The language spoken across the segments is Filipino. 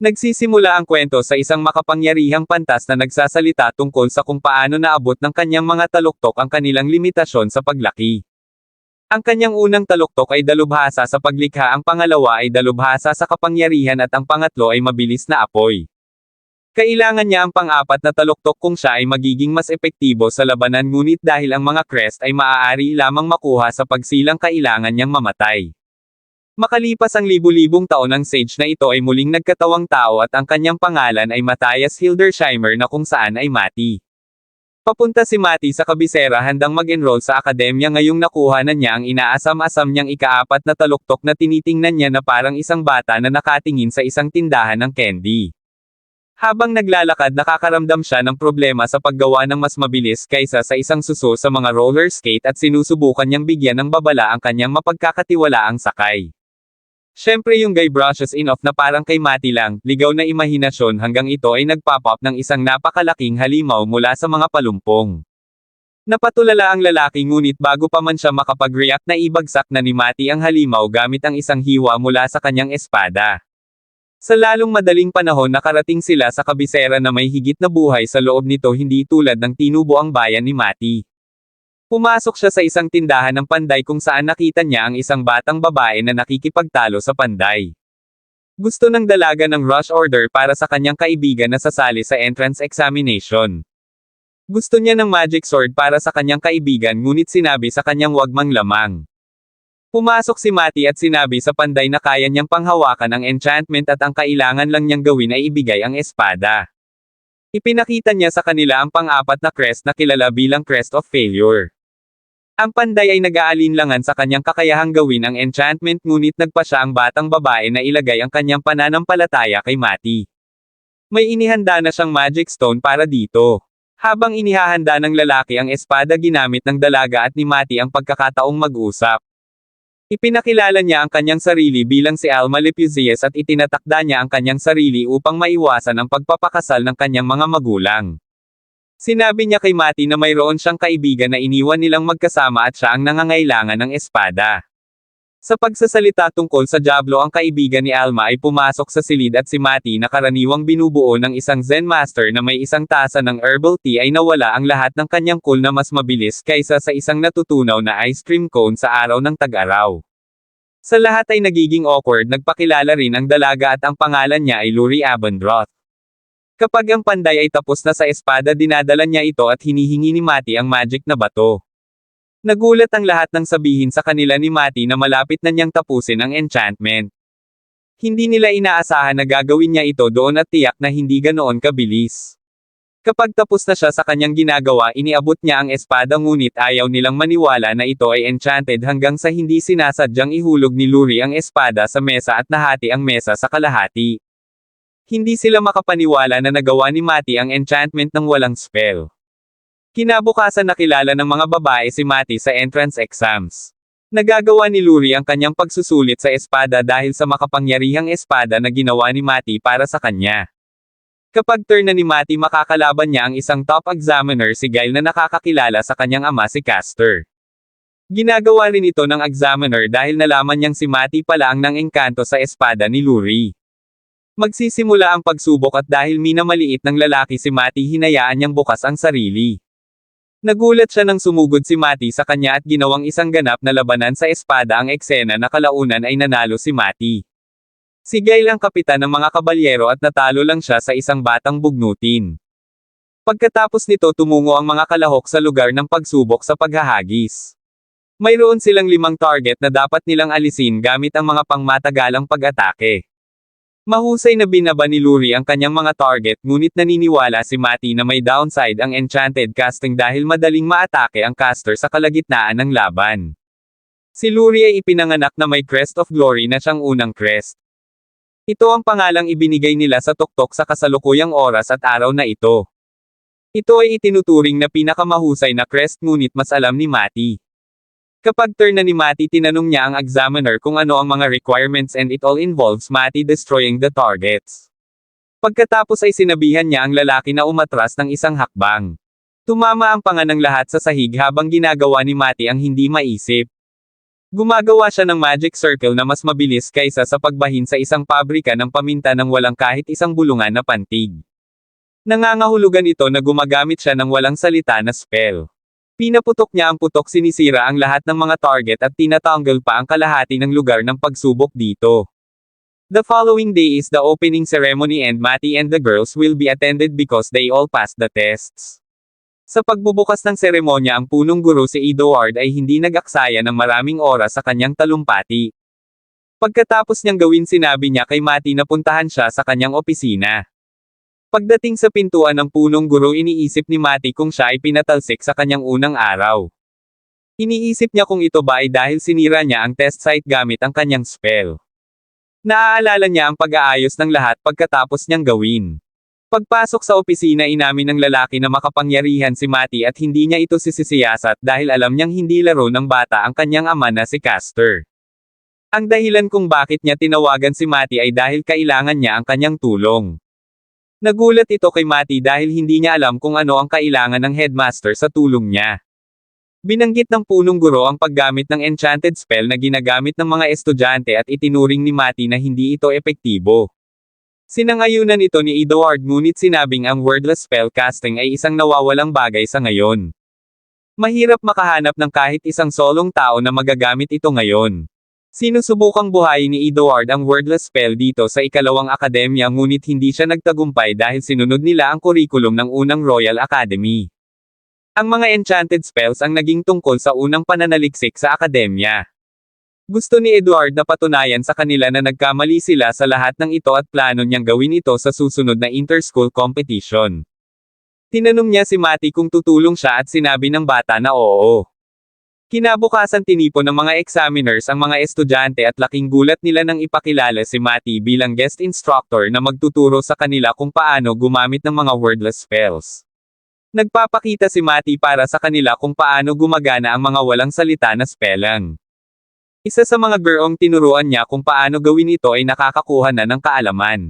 Nagsisimula ang kwento sa isang makapangyarihang pantas na nagsasalita tungkol sa kung paano naabot ng kanyang mga taluktok ang kanilang limitasyon sa paglaki. Ang kanyang unang taluktok ay dalubhasa sa paglikha, ang pangalawa ay dalubhasa sa kapangyarihan at ang pangatlo ay mabilis na apoy. Kailangan niya ang pang-apat na taluktok kung siya ay magiging mas epektibo sa labanan, ngunit dahil ang mga crest ay maaari lamang makuha sa pagsilang, kailangan niyang mamatay. Makalipas ang libu-libong taon, ang sage na ito ay muling nagkatawang tao at ang kanyang pangalan ay Matthias Hildersheimer, na kung saan ay Mati. Papunta si Mati sa kabisera handang mag-enroll sa akademya, ngayong nakuha na niya ang inaasam-asam niyang ika-4 na taluktok na tinitingnan niya na parang isang bata na nakatingin sa isang tindahan ng candy. Habang naglalakad, nakakaramdam siya ng problema sa paggawa ng mas mabilis kaysa sa isang suso sa mga roller skate at sinusubukan niyang bigyan ng babala ang kanyang mapagkakatiwalaang sakay. Siyempre yung guy brushes in off na parang kay Mati lang, ligaw na imahinasyon, hanggang ito ay nagpop-up ng isang napakalaking halimaw mula sa mga palumpong. Napatulala ang lalaki, ngunit bago pa man siya makapag-react na ibagsak na ni Mati ang halimaw gamit ang isang hiwa mula sa kanyang espada. Sa lalong madaling panahon nakarating sila sa kabisera na may higit na buhay sa loob nito, hindi tulad ng tinubo ang bayan ni Mati. Pumasok siya sa isang tindahan ng panday kung saan nakita niya ang isang batang babae na nakikipagtalo sa panday. Gusto ng dalaga ng rush order para sa kanyang kaibigan na sasali sa entrance examination. Gusto niya ng magic sword para sa kanyang kaibigan, ngunit sinabi sa kanyang wag manglamang. Pumasok si Mati at sinabi sa panday na kaya niyang panghawakan ang enchantment at ang kailangan lang niyang gawin ay ibigay ang espada. Ipinakita niya sa kanila ang pang-4 na crest na kilala bilang Crest of Failure. Ang panday ay nag-aalinlangan sa kanyang kakayahang gawin ang enchantment, ngunit nagpa siya ang batang babae na ilagay ang kanyang pananampalataya kay Mati. May inihanda na siyang magic stone para dito. Habang inihahanda ng lalaki ang espada, ginamit ng dalaga at ni Mati ang pagkakataong mag-usap. Ipinakilala niya ang kanyang sarili bilang si Alma Lepuzius at itinatakda niya ang kanyang sarili upang maiwasan ang pagpapakasal ng kanyang mga magulang. Sinabi niya kay Mati na mayroon siyang kaibigan na iniwan nilang magkasama at siya ang nangangailangan ng espada. Sa pagsasalita tungkol sa Diablo, ang kaibigan ni Alma ay pumasok sa silid at si Mati na karaniwang binubuo ng isang Zen Master na may isang tasa ng herbal tea ay nawala ang lahat ng kanyang cool na mas mabilis kaysa sa isang natutunaw na ice cream cone sa araw ng tag-araw. Sa lahat ay nagiging awkward, nagpakilala rin ang dalaga at ang pangalan niya ay Luri Abendroth. Kapag ang panday ay tapos na sa espada, dinadala niya ito at hinihingi ni Mati ang magic na bato. Nagulat ang lahat nang sabihin sa kanila ni Mati na malapit na niyang tapusin ang enchantment. Hindi nila inaasahan na gagawin niya ito doon at tiyak na hindi ganoon kabilis. Kapag tapos na siya sa kanyang ginagawa, iniabot niya ang espada, ngunit ayaw nilang maniwala na ito ay enchanted hanggang sa hindi sinasadyang ihulog ni Luri ang espada sa mesa at nahati ang mesa sa kalahati. Hindi sila makapaniwala na nagawa ni Mati ang enchantment ng walang spell. Kinabukasan nakilala ng mga babae si Mati sa entrance exams. Nagagawa ni Luri ang kanyang pagsusulit sa espada dahil sa makapangyarihang espada na ginawa ni Mati para sa kanya. Kapag turn na ni Mati, makakalaban niya ang isang top examiner, si Gail, na nakakakilala sa kanyang ama, si Castor. Ginagawa rin ito ng examiner dahil nalaman niyang si Mati pala ang nang-engkanto sa espada ni Luri. Magsisimula ang pagsubok at dahil minamaliit ng lalaki si Mati, hinayaan niyang bukas ang sarili. Nagulat siya nang sumugod si Mati sa kanya at ginawang isang ganap na labanan sa espada ang eksena na kalaunan ay nanalo si Mati. Si Gail ang kapitan ng mga kabalyero at natalo lang siya sa isang batang bugnutin. Pagkatapos nito, tumungo ang mga kalahok sa lugar ng pagsubok sa paghahagis. Mayroon silang 5 target na dapat nilang alisin gamit ang mga pangmatagalang pag-atake. Mahusay na binaba ni Luri ang kanyang mga target, ngunit naniniwala si Mati na may downside ang enchanted casting dahil madaling maatake ang caster sa kalagitnaan ng laban. Si Luri ay ipinanganak na may Crest of Glory na siyang unang crest. Ito ang pangalang ibinigay nila sa tuktok sa kasalukuyang oras at araw na ito. Ito ay itinuturing na pinakamahusay na crest, ngunit mas alam ni Mati. Kapag turn na ni Mati, tinanong niya ang examiner kung ano ang mga requirements, and it all involves Mati destroying the targets. Pagkatapos ay sinabihan niya ang lalaki na umatras ng isang hakbang. Tumama ang panga ng lahat sa sahig habang ginagawa ni Mati ang hindi maisip. Gumagawa siya ng magic circle na mas mabilis kaysa sa pagbahin sa isang pabrika ng paminta ng walang kahit isang bulungan na pantig. Nangangahulugan ito na gumagamit siya ng walang salita na spell. Pinaputok niya ang putok, sinisira ang lahat ng mga target at tinatanggal pa ang kalahati ng lugar ng pagsubok dito. The following day is the opening ceremony and Matty and the girls will be attended because they all passed the tests. Sa pagbubukas ng seremonya, ang punong guro si Edward ay hindi nag-aksaya ng maraming oras sa kanyang talumpati. Pagkatapos niyang gawin, sinabi niya kay Matty na puntahan siya sa kanyang opisina. Pagdating sa pintuan ng punong guro, iniisip ni Matty kung siya ay pinatalsik sa kanyang unang araw. Iniisip niya kung ito ba ay dahil sinira niya ang test site gamit ang kanyang spell. Naaalala niya ang pag-aayos ng lahat pagkatapos niyang gawin. Pagpasok sa opisina, inamin ng lalaki na makapangyarihan si Matty at hindi niya ito sisiyasat dahil alam niyang hindi laro ng bata ang kanyang ama na si Castor. Ang dahilan kung bakit niya tinawagan si Matty ay dahil kailangan niya ang kanyang tulong. Nagulat ito kay Matty dahil hindi niya alam kung ano ang kailangan ng headmaster sa tulong niya. Binanggit ng punong guro ang paggamit ng enchanted spell na ginagamit ng mga estudyante at itinuring ni Matty na hindi ito epektibo. Sinangayunan ito ni Edward, ngunit sinabing ang wordless spell casting ay isang nawawalang bagay sa ngayon. Mahirap makahanap ng kahit isang solong tao na magagamit ito ngayon. Sinusubukang buhayin ni Edward ang wordless spell dito sa ikalawang akademya, ngunit hindi siya nagtagumpay dahil sinunod nila ang kurikulum ng unang Royal Academy. Ang mga enchanted spells ang naging tungkol sa unang pananaliksik sa akademya. Gusto ni Edward na patunayan sa kanila na nagkamali sila sa lahat ng ito at plano niyang gawin ito sa susunod na inter-school competition. Tinanong niya si Matty kung tutulong siya at sinabi ng bata na oo. Kinabukasan, tinipon ng mga examiners ang mga estudyante at laking gulat nila nang ipakilala si Matty bilang guest instructor na magtuturo sa kanila kung paano gumamit ng mga wordless spells. Nagpapakita si Matty para sa kanila kung paano gumagana ang mga walang salita na spelling. Isa sa mga gurong tinuruan niya kung paano gawin ito ay nakakakuha na ng kaalaman.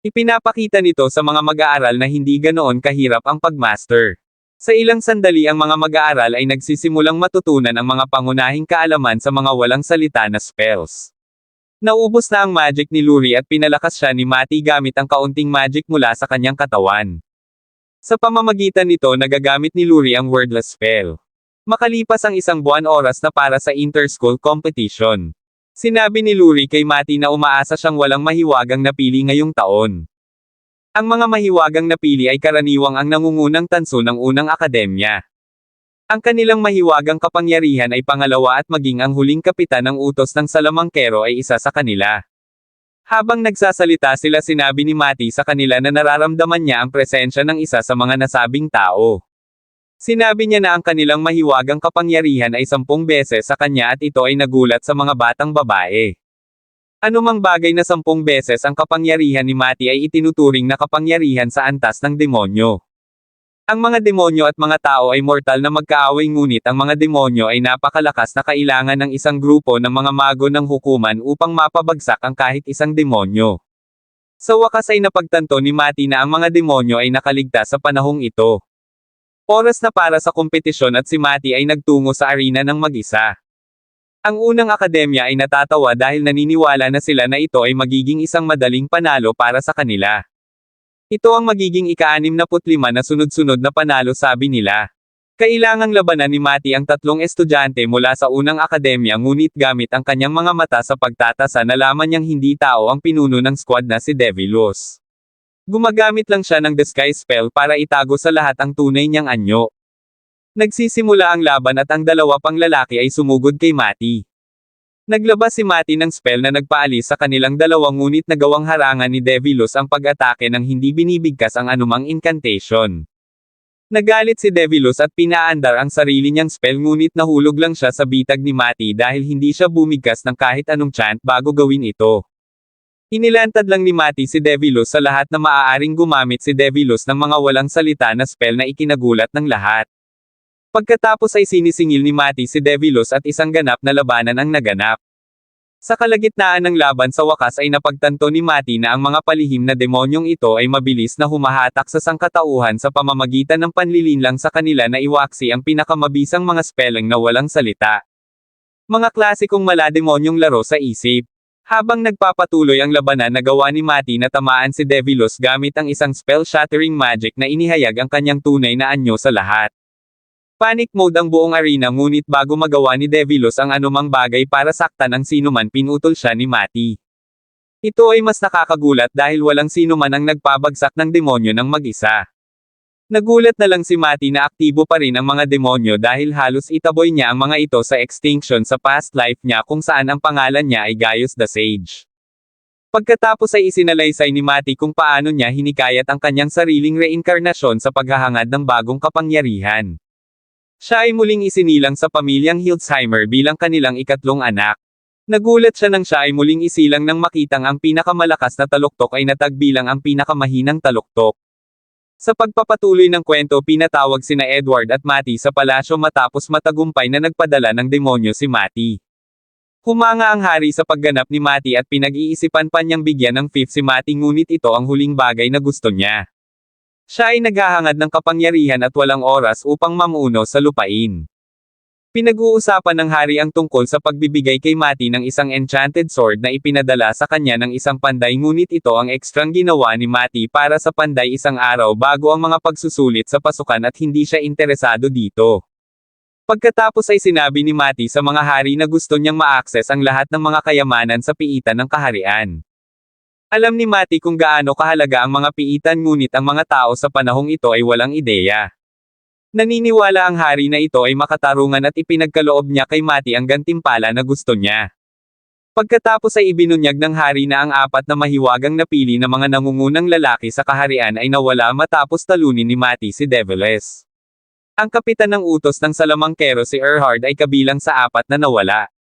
Ipinapakita nito sa mga mag-aaral na hindi ganoon kahirap ang pagmaster. Sa ilang sandali, ang mga mag-aaral ay nagsisimulang matutunan ang mga pangunahing kaalaman sa mga walang salita na spells. Naubos na ang magic ni Luri at pinalakas siya ni Matty gamit ang kaunting magic mula sa kanyang katawan. Sa pamamagitan nito, nagagamit ni Luri ang wordless spell. Makalipas ang isang buwan, oras na para sa inter-school competition. Sinabi ni Luri kay Matty na umaasa siyang walang mahiwagang napili ngayong taon. Ang mga mahiwagang napili ay karaniwang ang nangungunang tanso ng unang akademya. Ang kanilang mahiwagang kapangyarihan ay pangalawa at maging ang huling kapitan ng utos ng salamangkero ay isa sa kanila. Habang nagsasalita sila, sinabi ni Matty sa kanila na nararamdaman niya ang presensya ng isa sa mga nasabing tao. Sinabi niya na ang kanilang mahiwagang kapangyarihan ay 10 beses sa kanya at ito ay nagulat sa mga batang babae. Anumang bagay na 10 beses ang kapangyarihan ni Matty ay itinuturing na kapangyarihan sa antas ng demonyo. Ang mga demonyo at mga tao ay mortal na magkaaway, ngunit ang mga demonyo ay napakalakas na kailangan ng isang grupo ng mga mago ng hukuman upang mapabagsak ang kahit isang demonyo. Sa wakas ay napagtanto ni Matty na ang mga demonyo ay nakaligtas sa panahong ito. Oras na para sa kompetisyon at si Matty ay nagtungo sa arena ng mag-isa. Ang unang akademya ay natatawa dahil naniniwala na sila na ito ay magiging isang madaling panalo para sa kanila. Ito ang magiging ika-65 na sunod-sunod na panalo, sabi nila. Kailangang labanan ni Matty ang 3 estudyante mula sa unang akademya, ngunit gamit ang kanyang mga mata sa pagtatasa, nalaman niyang hindi tao ang pinuno ng squad na si Devilus. Gumagamit lang siya ng disguise spell para itago sa lahat ang tunay niyang anyo. Nagsisimula ang laban at ang 2 pang lalaki ay sumugod kay Matty. Naglabas si Matty ng spell na nagpaalis sa kanilang 2, ngunit nagawang harangan ni Devilus ang pag-atake nang hindi binibigkas ang anumang incantation. Nagalit si Devilus at pinaandar ang sarili niyang spell, ngunit nahulog lang siya sa bitag ni Matty dahil hindi siya bumigkas ng kahit anong chant bago gawin ito. Inilantad lang ni Matty si Devilus sa lahat na maaaring gumamit si Devilus ng mga walang salita na spell na ikinagulat ng lahat. Pagkatapos ay sinisingil ni Matty si Devilus at isang ganap na labanan ang naganap. Sa kalagitnaan ng laban, sa wakas ay napagtanto ni Matty na ang mga palihim na demonyong ito ay mabilis na humahatak sa sangkatauhan sa pamamagitan ng panlilinlang sa kanila na iwaksi ang pinakamabisang mga spelling na walang salita. Mga klasikong malademonyong laro sa isip. Habang nagpapatuloy ang labanan, nagawa ni Mati na tamaan si Devilos gamit ang isang spell-shattering magic na inihayag ang kanyang tunay na anyo sa lahat. Panic mode ang buong arena, ngunit bago magawa ni Devilos ang anumang bagay para saktan ang sinuman, pinutol siya ni Mati. Ito ay mas nakakagulat dahil walang sinuman ang nagpabagsak ng demonyo ng mag-isa. Nagulat na lang si Mati na aktibo pa rin ang mga demonyo dahil halos itaboy niya ang mga ito sa extinction sa past life niya, kung saan ang pangalan niya ay Gaius the Sage. Pagkatapos ay isinalaysay ni Mati kung paano niya hinikayat ang kanyang sariling reinkarnasyon sa paghahangad ng bagong kapangyarihan. Siya ay muling isinilang sa pamilyang Hildesheimer bilang kanilang ikatlong anak. Nagulat siya nang siya ay muling isilang nang makitang ang pinakamalakas na taluktok ay natagbilang ang pinakamahinang taluktok. Sa pagpapatuloy ng kwento, pinatawag sina Edward at Mati sa palasyo matapos matagumpay na nagpadala ng demonyo si Mati. Humanga ang hari sa pagganap ni Mati at pinag-iisipan pa niyang bigyan ng fifth si Mati, ngunit ito ang huling bagay na gusto niya. Siya ay naghahangad ng kapangyarihan at walang oras upang mamuno sa lupain. Pinag-uusapan ng hari ang tungkol sa pagbibigay kay Mati ng isang enchanted sword na ipinadala sa kanya ng isang panday, ngunit ito ang ekstrang ginawa ni Mati para sa panday isang araw bago ang mga pagsusulit sa pasukan at hindi siya interesado dito. Pagkatapos ay sinabi ni Mati sa mga hari na gusto niyang ma-access ang lahat ng mga kayamanan sa piitan ng kaharian. Alam ni Mati kung gaano kahalaga ang mga piitan, ngunit ang mga tao sa panahong ito ay walang ideya. Naniniwala ang hari na ito ay makatarungan at ipinagkaloob niya kay Mati ang gantimpala na gusto niya. Pagkatapos ay ibinunyag ng hari na ang apat na mahiwagang napili na mga nangungunang lalaki sa kaharian ay nawala matapos talunin ni Mati si Deviles. Ang kapitan ng utos ng salamangkero si Erhard ay kabilang sa apat na nawala.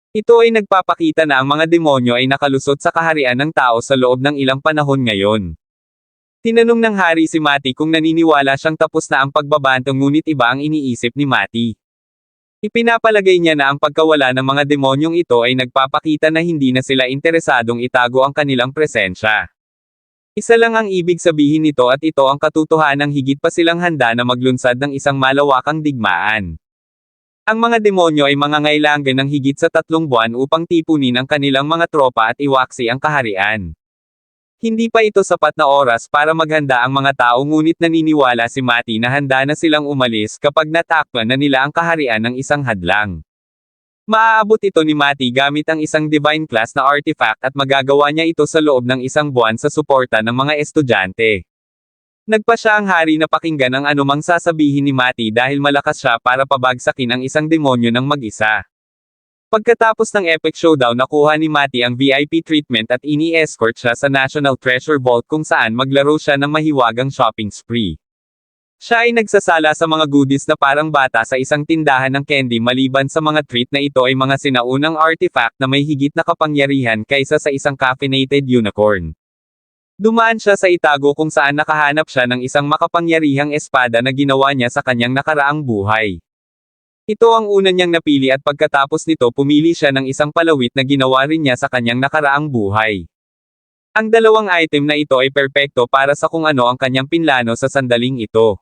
Ito ay nagpapakita na ang mga demonyo ay nakalusot sa kaharian ng tao sa loob ng ilang panahon ngayon. Tinanong ng hari si Mati kung naniniwala siyang tapos na ang pagbabantong, ngunit iba ang iniisip ni Mati. Ipinapalagay niya na ang pagkawala ng mga demonyong ito ay nagpapakita na hindi na sila interesadong itago ang kanilang presensya. Isa lang ang ibig sabihin nito at ito ang katotohanang higit pa silang handa na maglunsad ng isang malawakang digmaan. Ang mga demonyo ay mangangailangan ng higit sa 3 buwan upang tipunin ang kanilang mga tropa at iwaksi ang kaharian. Hindi pa ito sapat na oras para maghanda ang mga tao, ngunit naniniwala si Mati na handa na silang umalis kapag natakpan na nila ang kaharian ng isang hadlang. Maaabot ito ni Mati gamit ang isang divine class na artifact at magagawa niya ito sa loob ng 1 buwan sa suporta ng mga estudyante. Nagpa siya ang hari na pakinggan ang anumang sasabihin ni Mati dahil malakas siya para pabagsakin ang isang demonyo ng mag-isa. Pagkatapos ng epic showdown, nakuha ni Mati ang VIP treatment at ini-escort siya sa National Treasure Vault, kung saan maglaro siya ng mahiwagang shopping spree. Siya ay nagsasala sa mga goodies na parang bata sa isang tindahan ng candy. Maliban sa mga treat na ito ay mga sinaunang artifact na may higit na kapangyarihan kaysa sa isang caffeinated unicorn. Dumaan siya sa itago kung saan nakahanap siya ng isang makapangyarihang espada na ginawa niya sa kanyang nakaraang buhay. Ito ang una niyang napili at pagkatapos nito pumili siya ng isang palawit na ginawa rin niya sa kanyang nakaraang buhay. Ang dalawang item na ito ay perpekto para sa kung ano ang kanyang pinlano sa sandaling ito.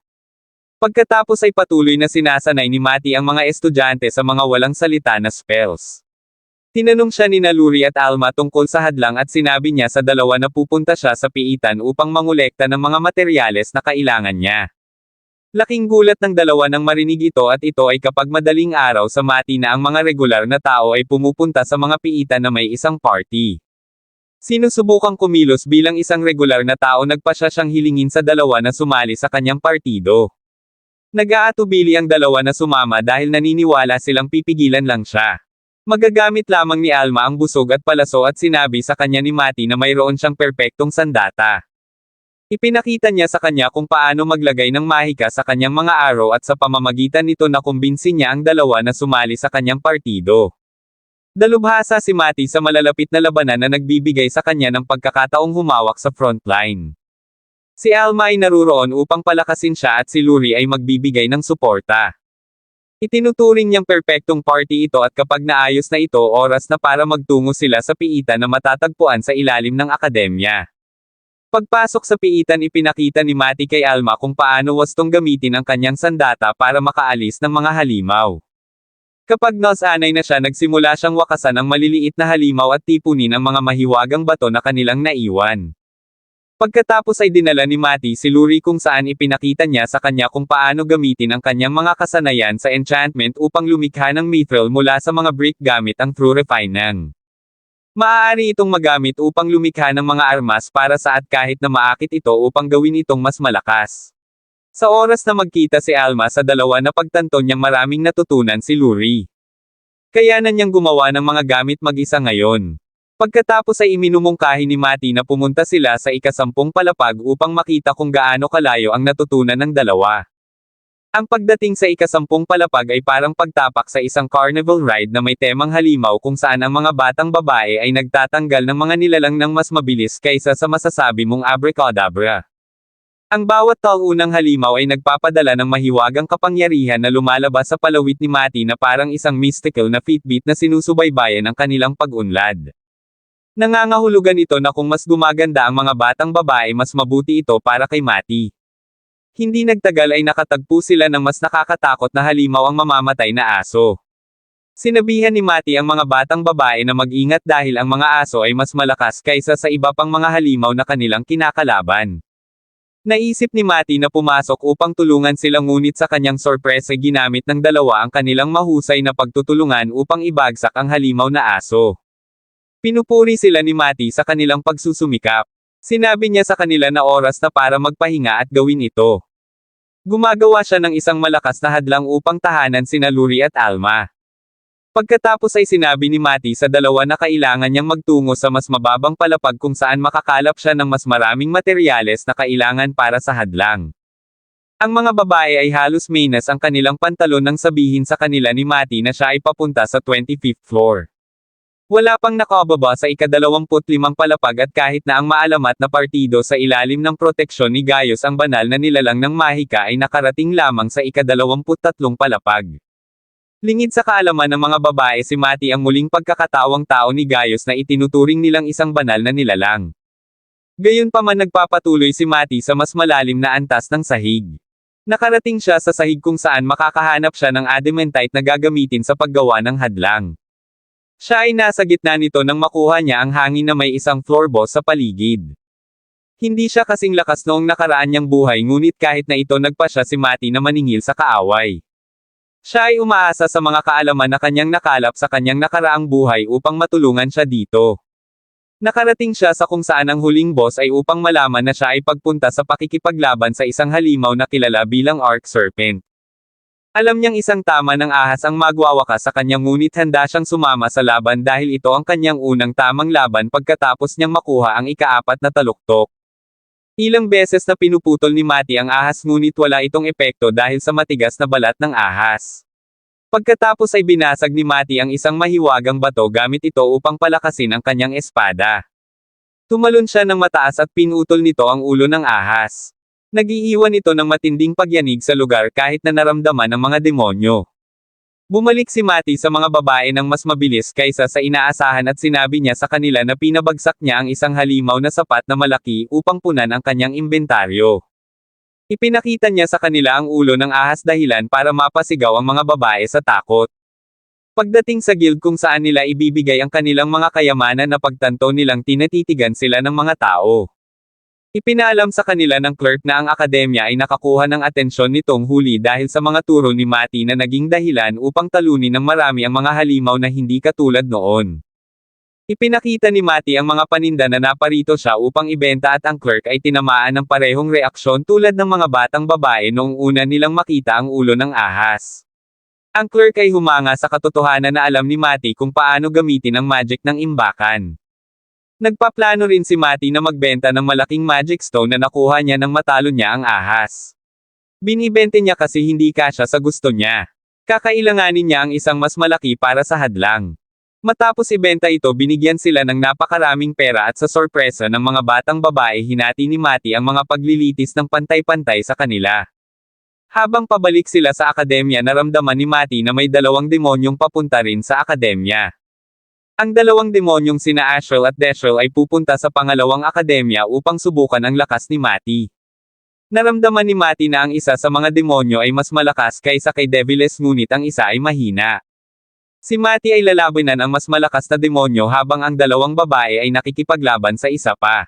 Pagkatapos ay patuloy na sinasanay ni Mati ang mga estudyante sa mga walang salita na spells. Tinanong siya ni Naluri at Alma tungkol sa hadlang at sinabi niya sa dalawa na pupunta siya sa piitan upang mangolekta ng mga materyales na kailangan niya. Laking gulat ng dalawa nang marinig ito, at ito ay kapag madaling araw sa Mati na ang mga regular na tao ay pumupunta sa mga piitan na may isang party. Sinusubukang kumilos bilang isang regular na tao, nagpa siya siyang hilingin sa dalawa na sumali sa kanyang partido. Nag-aatubili ang dalawa na sumama dahil naniniwala silang pipigilan lang siya. Magagamit lamang ni Alma ang busog at palaso at sinabi sa kanya ni Mati na mayroon siyang perpektong sandata. Ipinakita niya sa kanya kung paano maglagay ng mahika sa kanyang mga araw at sa pamamagitan nito nakumbinsi niya ang dalawa na sumali sa kanyang partido. Dalubhasa si Mati sa malalapit na labanan na nagbibigay sa kanya ng pagkakataong humawak sa frontline. Si Alma ay naruroon upang palakasin siya at si Luri ay magbibigay ng suporta. Itinuturing niyang perpektong party ito at kapag naayos na ito, oras na para magtungo sila sa piitan na matatagpuan sa ilalim ng akademya. Pagpasok sa piitan, ipinakita ni Mati kay Alma kung paano wastong gamitin ang kanyang sandata para makaalis ng mga halimaw. Kapag nasanay na siya nagsimula siyang wakasan ang maliliit na halimaw at tipunin ang mga mahiwagang bato na kanilang naiwan. Pagkatapos ay dinala ni Mati si Luri kung saan ipinakita niya sa kanya kung paano gamitin ang kanyang mga kasanayan sa enchantment upang lumikha ng mithril mula sa mga brick gamit ang true refinement. Maaari itong magamit upang lumikha ng mga armas para sa at kahit na maakit ito upang gawin itong mas malakas. Sa oras na magkita si Alma sa dalawa na pagtanto niyang maraming natutunan si Luri. Kaya na niyang gumawa ng mga gamit mag-isa ngayon. Pagkatapos ay iminumungkahi ni Mati na pumunta sila sa ika-10 palapag upang makita kung gaano kalayo ang natutunan ng dalawa. Ang pagdating sa ika-10 palapag ay parang pagtapak sa isang carnival ride na may temang halimaw kung saan ang mga batang babae ay nagtatanggal ng mga nilalang ng mas mabilis kaysa sa masasabi mong abracadabra. Ang bawat taunang halimaw ay nagpapadala ng mahiwagang kapangyarihan na lumalabas sa palawit ni Mati na parang isang mystical na Fitbit na sinusubaybayan ang kanilang pag-unlad. Nangangahulugan ito na kung mas gumaganda ang mga batang babae mas mabuti ito para kay Mati. Hindi nagtagal ay nakatagpo sila ng mas nakakatakot na halimaw ang mamamatay na aso. Sinabihan ni Mati ang mga batang babae na mag-ingat dahil ang mga aso ay mas malakas kaysa sa iba pang mga halimaw na kanilang kinakalaban. Naisip ni Mati na pumasok upang tulungan sila ngunit sa kanyang sorpresa ginamit ng dalawa ang kanilang mahusay na pagtutulungan upang ibagsak ang halimaw na aso. Pinupuri sila ni Mati sa kanilang pagsusumikap. Sinabi niya sa kanila na oras na para magpahinga at gawin ito. Gumagawa siya ng isang malakas na hadlang upang tahanan sina Luri at Alma. Pagkatapos ay sinabi ni Mati sa dalawa na kailangan niyang magtungo sa mas mababang palapag kung saan makakalap siya ng mas maraming materyales na kailangan para sa hadlang. Ang mga babae ay halos minas ang kanilang pantalon nang sabihin sa kanila ni Mati na siya ay papunta sa 25th floor. Wala pang nakababa sa ika-25 palapag at kahit na ang maalamat na partido sa ilalim ng proteksyon ni Gaius ang banal na nilalang ng mahika ay nakarating lamang sa ika-23 palapag. Lingid sa kaalaman ng mga babae si Mati ang muling pagkakatawang tao ni Gaius na itinuturing nilang isang banal na nilalang. Gayunpaman nagpapatuloy si Mati sa mas malalim na antas ng sahig. Nakarating siya sa sahig kung saan makakahanap siya ng adamantite na gagamitin sa paggawa ng hadlang. Siya ay nasa gitna nito nang makuha niya ang hangin na may isang floor boss sa paligid. Hindi siya kasing lakas noong nakaraan niyang buhay ngunit kahit na ito nagpasya si Mati na maningil sa kaaway. Siya ay umaasa sa mga kaalaman na kanyang nakalap sa kanyang nakaraang buhay upang matulungan siya dito. Nakarating siya sa kung saan ang huling boss ay upang malaman na siya ay pagpunta sa pakikipaglaban sa isang halimaw na kilala bilang Arc Serpent. Alam niyang isang tama ng ahas ang magwawakas sa kanya ngunit handa siyang sumama sa laban dahil ito ang kanyang unang tamang laban pagkatapos niyang makuha ang ika-4 na taluktok. Ilang beses na pinuputol ni Mati ang ahas ngunit wala itong epekto dahil sa matigas na balat ng ahas. Pagkatapos ay binasag ni Mati ang isang mahiwagang bato gamit ito upang palakasin ang kanyang espada. Tumalon siya ng mataas at pinutol nito ang ulo ng ahas. Nag-iiwan ito ng matinding pagyanig sa lugar kahit na naramdaman ng mga demonyo. Bumalik si Mati sa mga babae ng mas mabilis kaysa sa inaasahan at sinabi niya sa kanila na pinabagsak niya ang isang halimaw na sapat na malaki upang punan ang kanyang inventaryo. Ipinakita niya sa kanila ang ulo ng ahas dahilan para mapasigaw ang mga babae sa takot. Pagdating sa guild kung saan nila ibibigay ang kanilang mga kayamanan na pagtanto nilang tinatitigan sila ng mga tao. Ipinaalam sa kanila ng clerk na ang akademya ay nakakuha ng atensyon nitong huli dahil sa mga turo ni Mati na naging dahilan upang talunin ng marami ang mga halimaw na hindi katulad noon. Ipinakita ni Mati ang mga paninda na naparito siya upang ibenta at ang clerk ay tinamaan ng parehong reaksyon tulad ng mga batang babae noong una nilang makita ang ulo ng ahas. Ang clerk ay humanga sa katotohanan na alam ni Mati kung paano gamitin ang magic ng imbakan. Nagpaplano rin si Mati na magbenta ng malaking magic stone na nakuha niya nang matalo niya ang ahas. Binibente niya kasi hindi kasya sa gusto niya. Kakailanganin niya ang isang mas malaki para sa hadlang. Matapos ibenta ito binigyan sila ng napakaraming pera at sa sorpresa ng mga batang babae hinati ni Mati ang mga paglilitis ng pantay-pantay sa kanila. Habang pabalik sila sa akademya naramdaman ni Mati na may dalawang demonyong papunta rin sa akademya. Ang dalawang demonyong sina Asriel at Desriel ay pupunta sa pangalawang akademya upang subukan ang lakas ni Mati. Naramdaman ni Mati na ang isa sa mga demonyo ay mas malakas kaysa kay Deviles ngunit ang isa ay mahina. Si Mati ay lalabanan ang mas malakas na demonyo habang ang dalawang babae ay nakikipaglaban sa isa pa.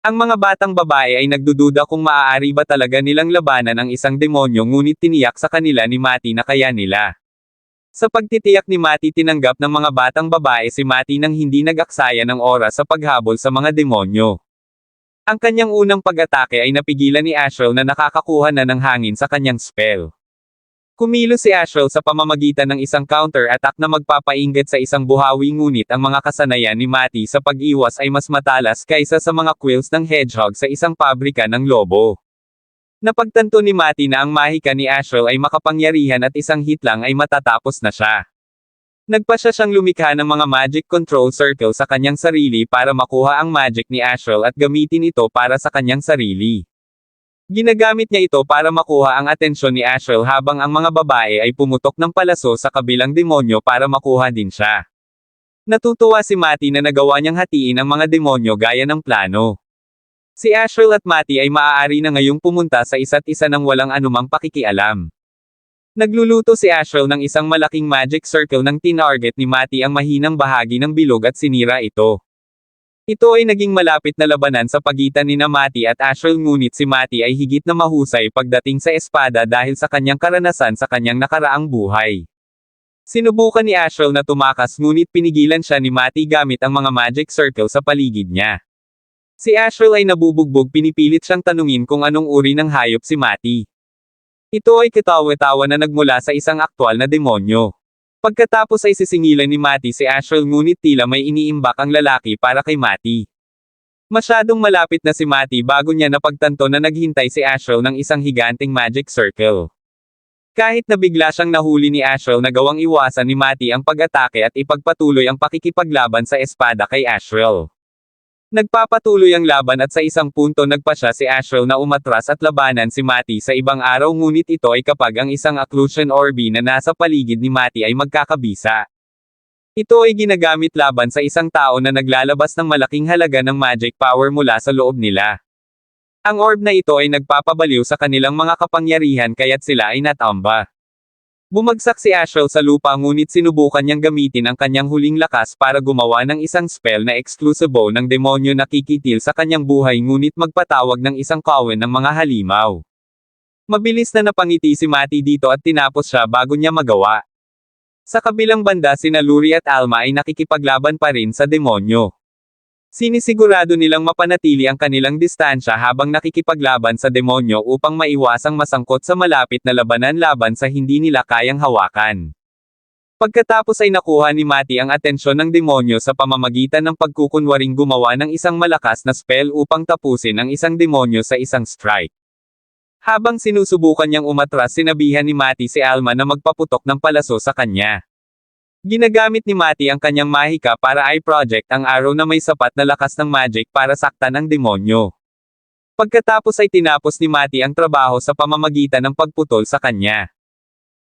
Ang mga batang babae ay nagdududa kung maaari ba talaga nilang labanan ang isang demonyo, ngunit tiniyak sa kanila ni Mati na kaya nila. Sa pagtitiyak ni Mati, tinanggap ng mga batang babae si Mati nang hindi nag-aksaya ng oras sa paghabol sa mga demonyo. Ang kanyang unang pag-atake ay napigilan ni Asriel na nakakakuha na ng hangin sa kanyang spell. Kumilos si Asriel sa pamamagitan ng isang counter-attack na magpapainggit sa isang buhawi, ngunit ang mga kasanayan ni Mati sa pag-iwas ay mas matalas kaysa sa mga quills ng hedgehog sa isang pabrika ng lobo. Napagtanto ni Mati na ang mahika ni Asriel ay makapangyarihan at isang hit lang ay matatapos na siya. Nagpasya siyang lumikha ng mga magic control circle sa kanyang sarili para makuha ang magic ni Asriel at gamitin ito para sa kanyang sarili. Ginagamit niya ito para makuha ang atensyon ni Asriel habang ang mga babae ay pumutok ng palaso sa kabilang demonyo para makuha din siya. Natutuwa si Mati na nagawa niyang hatiin ang mga demonyo gaya ng plano. Si Asriel at Mati ay maaari na ngayong pumunta sa isa't isa ng walang anumang pakikialam. Nagluluto si Asriel ng isang malaking magic circle ng tinarget ni Mati ang mahinang bahagi ng bilog at sinira ito. Ito ay naging malapit na labanan sa pagitan ni Mati at Asriel, ngunit si Mati ay higit na mahusay pagdating sa espada dahil sa kanyang karanasan sa kanyang nakaraang buhay. Sinubukan ni Asriel na tumakas, ngunit pinigilan siya ni Mati gamit ang mga magic circle sa paligid niya. Si Asriel ay nabubugbog, pinipilit siyang tanungin kung anong uri ng hayop si Mati. Ito ay katawa-tawa na nagmula sa isang aktwal na demonyo. Pagkatapos ay sisingilan ni Mati si Asriel, ngunit tila may iniimbak ang lalaki para kay Mati. Masyadong malapit na si Mati bago niya napagtanto na naghintay si Asriel ng isang higanting magic circle. Kahit na bigla siyang nahuli ni Asriel, nagawang iwasan ni Mati ang pag-atake at ipagpatuloy ang pakikipaglaban sa espada kay Asriel. Nagpapatuloy ang laban at sa isang punto nagpasya si Asriel na umatras at labanan si Mati sa ibang araw, ngunit ito ay kapag ang isang occlusion orb na nasa paligid ni Mati ay magkakabisa. Ito ay ginagamit laban sa isang tao na naglalabas ng malaking halaga ng magic power mula sa loob nila. Ang orb na ito ay nagpapabaliw sa kanilang mga kapangyarihan kaya't sila ay natamba. Bumagsak si Asriel sa lupa, ngunit sinubukan niyang gamitin ang kanyang huling lakas para gumawa ng isang spell na eksklusibo ng demonyo na kikitil sa kanyang buhay, ngunit magpatawag ng isang kawan ng mga halimaw. Mabilis na napangiti si Mati dito at tinapos siya bago niya magawa. Sa kabilang banda, sina Luri at Alma ay nakikipaglaban pa rin sa demonyo. Sinisigurado nilang mapanatili ang kanilang distansya habang nakikipaglaban sa demonyo upang maiwasang masangkot sa malapit na labanan laban sa hindi nila kayang hawakan. Pagkatapos ay nakuha ni Mati ang atensyon ng demonyo sa pamamagitan ng pagkukunwaring gumawa ng isang malakas na spell upang tapusin ang isang demonyo sa isang strike. Habang sinusubukan niyang umatras, sinabihan ni Mati si Alma na magpaputok ng palaso sa kanya. Ginagamit ni Mati ang kanyang mahika para i-project ang arrow na may sapat na lakas ng magic para saktan ang demonyo. Pagkatapos ay tinapos ni Mati ang trabaho sa pamamagitan ng pagputol sa kanya.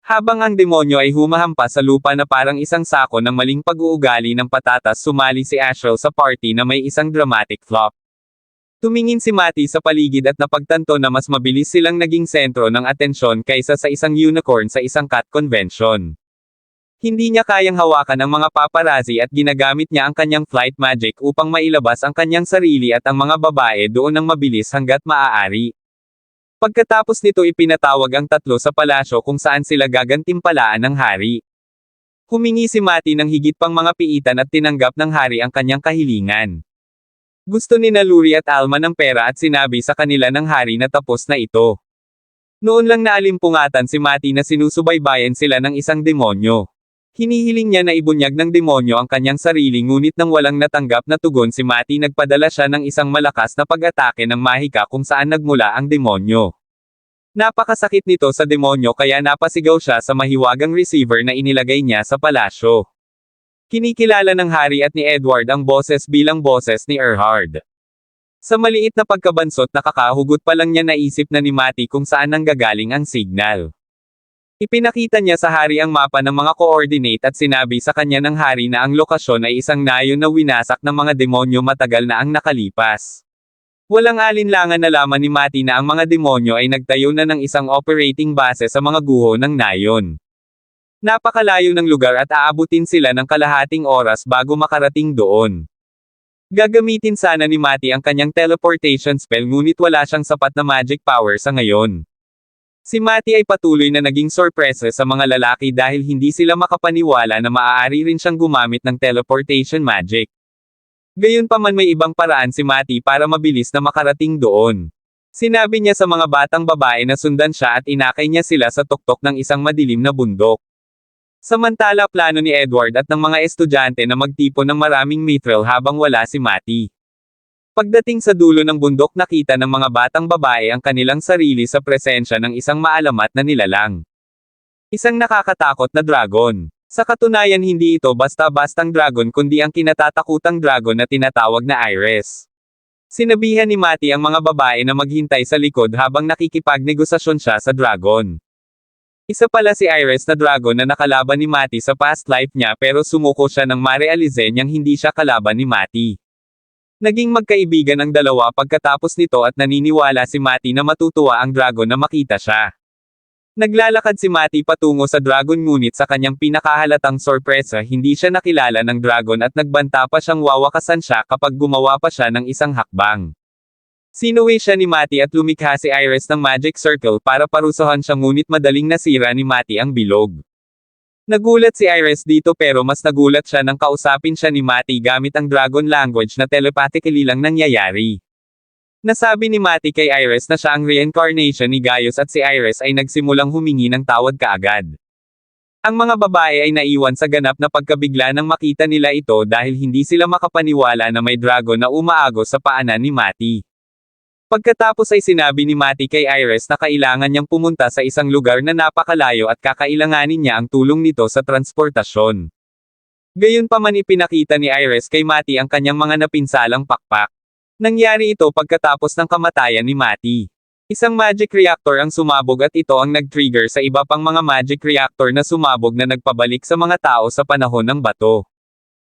Habang ang demonyo ay humahampas sa lupa na parang isang sako ng maling pag-uugali ng patatas, sumali si Asriel sa party na may isang dramatic flop. Tumingin si Mati sa paligid at napagtanto na mas mabilis silang naging sentro ng atensyon kaysa sa isang unicorn sa isang cat convention. Hindi niya kayang hawakan ang mga paparazzi at ginagamit niya ang kanyang flight magic upang mailabas ang kanyang sarili at ang mga babae doon ng mabilis hanggat maaari. Pagkatapos nito, ipinatawag ang tatlo sa palasyo kung saan sila gagantimpalaan ng hari. Humingi si Mati ng higit pang mga piitan at tinanggap ng hari ang kanyang kahilingan. Gusto ni Luri at Alma ng pera at sinabi sa kanila ng hari na tapos na ito. Noon lang naalimpungatan si Mati na sinusubaybayan sila ng isang demonyo. Hinihiling niya na ibunyag ng demonyo ang kanyang sarili, ngunit nang walang natanggap na tugon si Mati, nagpadala siya ng isang malakas na pag-atake ng mahika kung saan nagmula ang demonyo. Napakasakit nito sa demonyo kaya napasigaw siya sa mahiwagang receiver na inilagay niya sa palasyo. Kinikilala ng hari at ni Edward ang boses bilang boses ni Erhard. Sa maliit na pagkabansot, nakakahugot pa lang niya naisip na ni Mati kung saan nanggagaling ang signal. Ipinakita niya sa hari ang mapa ng mga coordinate at sinabi sa kanya ng hari na ang lokasyon ay isang nayon na winasak ng mga demonyo matagal na ang nakalipas. Walang alinlangan, nalaman ni Mati na ang mga demonyo ay nagtayo na ng isang operating base sa mga guho ng nayon. Napakalayo ng lugar at aabutin sila ng kalahating oras bago makarating doon. Gagamitin sana ni Matty ang kanyang teleportation spell ngunit wala siyang sapat na magic power sa ngayon. Si Matty ay patuloy na naging sorpresa sa mga lalaki dahil hindi sila makapaniwala na maaari rin siyang gumamit ng teleportation magic. Gayunpaman may ibang paraan si Matty para mabilis na makarating doon. Sinabi niya sa mga batang babae na sundan siya at inakay niya sila sa tuktok ng isang madilim na bundok. Samantala plano ni Edward at ng mga estudyante na magtipon ng maraming mithril habang wala si Matty. Pagdating sa dulo ng bundok nakita ng mga batang babae ang kanilang sarili sa presensya ng isang maalamat na nilalang. Isang nakakatakot na dragon. Sa katunayan hindi ito basta-bastang dragon kundi ang kinatatakutang dragon na tinatawag na Iris. Sinabihan ni Matty ang mga babae na maghintay sa likod habang nakikipagnegosasyon siya sa dragon. Isa pala si Iris na dragon na nakalaban ni Matty sa past life niya pero sumuko siya nang marealize niyang hindi siya kalaban ni Matty. Naging magkaibigan ang dalawa pagkatapos nito at naniniwala si Matty na matutuwa ang dragon na makita siya. Naglalakad si Matty patungo sa dragon ngunit sa kanyang pinakahalatang sorpresa hindi siya nakilala ng dragon at nagbanta pa siyang wawakasan siya kapag gumawa pa siya ng isang hakbang. Sinuwi siya ni Matty at lumikha si Iris ng magic circle para parusahan siya ngunit madaling nasira ni Matty ang bilog. Nagulat si Iris dito pero mas nagulat siya nang kausapin siya ni Matty gamit ang dragon language na telepathically lang nangyayari. Nasabi ni Matty kay Iris na siya ang reincarnation ni Gaius at si Iris ay nagsimulang humingi ng tawad kaagad. Ang mga babae ay naiwan sa ganap na pagkabigla nang makita nila ito dahil hindi sila makapaniwala na may dragon na umaagos sa paanan ni Matty. Pagkatapos ay sinabi ni Matty kay Iris na kailangan niyang pumunta sa isang lugar na napakalayo at kakailanganin niya ang tulong nito sa transportasyon. Gayunpaman ipinakita ni Iris kay Matty ang kanyang mga napinsalang pakpak. Nangyari ito pagkatapos ng kamatayan ni Matty. Isang magic reactor ang sumabog at ito ang nag-trigger sa iba pang mga magic reactor na sumabog na nagpabalik sa mga tao sa panahon ng bato.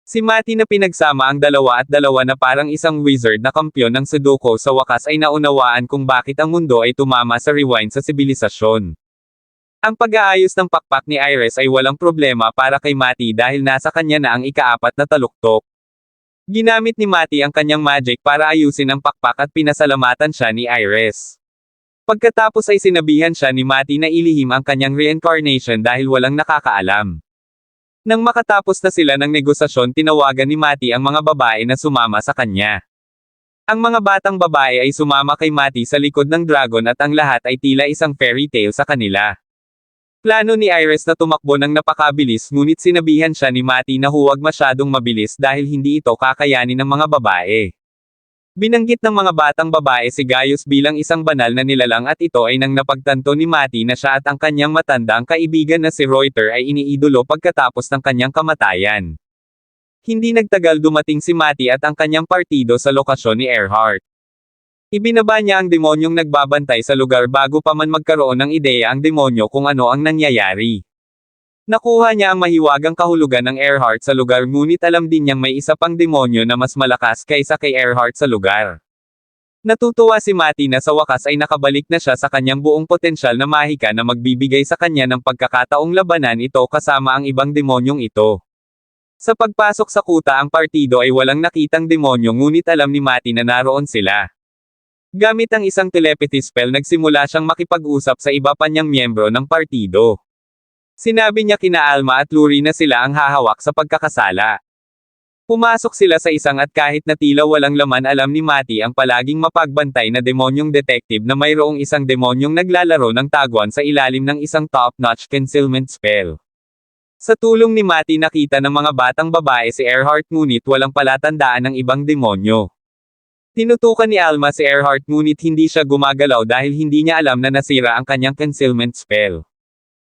Si Matty na pinagsama ang dalawa at dalawa na parang isang wizard na kampyon ng Sudoku sa wakas ay naunawaan kung bakit ang mundo ay tumama sa rewind sa sibilisasyon. Ang pag-aayos ng pakpak ni Iris ay walang problema para kay Matty dahil nasa kanya na ang ika-4 na taluktok. Ginamit ni Matty ang kanyang magic para ayusin ang pakpak at pinasalamatan siya ni Iris. Pagkatapos ay sinabihan siya ni Matty na ilihim ang kanyang reincarnation dahil walang nakakaalam. Nang makatapos na sila ng negosasyon tinawagan ni Matty ang mga babae na sumama sa kanya. Ang mga batang babae ay sumama kay Matty sa likod ng dragon at ang lahat ay tila isang fairy tale sa kanila. Plano ni Iris na tumakbo ng napakabilis ngunit sinabihan siya ni Matty na huwag masyadong mabilis dahil hindi ito kakayanin ng mga babae. Binanggit ng mga batang babae si Gaius bilang isang banal na nilalang at ito ay nang napagtanto ni Matty na siya at ang kanyang matandang kaibigan na si Reuter ay iniidolo pagkatapos ng kanyang kamatayan. Hindi nagtagal dumating si Matty at ang kanyang partido sa lokasyon ni Erhardt. Ibinaba niya ang demonyong nagbabantay sa lugar bago pa man magkaroon ng ideya ang demonyo kung ano ang nangyayari. Nakuha niya ang mahiwagang kahulugan ng Erhardt sa lugar ngunit alam din niyang may isa pang demonyo na mas malakas kaysa kay Erhardt sa lugar. Natutuwa si Matty na sa wakas ay nakabalik na siya sa kanyang buong potensyal na mahika na magbibigay sa kanya ng pagkakataong labanan ito kasama ang ibang demonyong ito. Sa pagpasok sa kuta ang partido ay walang nakitang demonyo ngunit alam ni Matty na naroon sila. Gamit ang isang telepathy spell nagsimula siyang makipag-usap sa iba pa niyang miyembro ng partido. Sinabi niya kina Alma at Luri na sila ang hahawak sa pagkakasala. Pumasok sila sa isang at kahit na tila walang laman alam ni Matty ang palaging mapagbantay na demonyong detective na mayroong isang demonyong naglalaro ng taguan sa ilalim ng isang top-notch concealment spell. Sa tulong ni Matty nakita ng mga batang babae si Erhardt ngunit walang palatandaan ng ibang demonyo. Tinutukan ni Alma si Erhardt ngunit hindi siya gumagalaw dahil hindi niya alam na nasira ang kanyang concealment spell.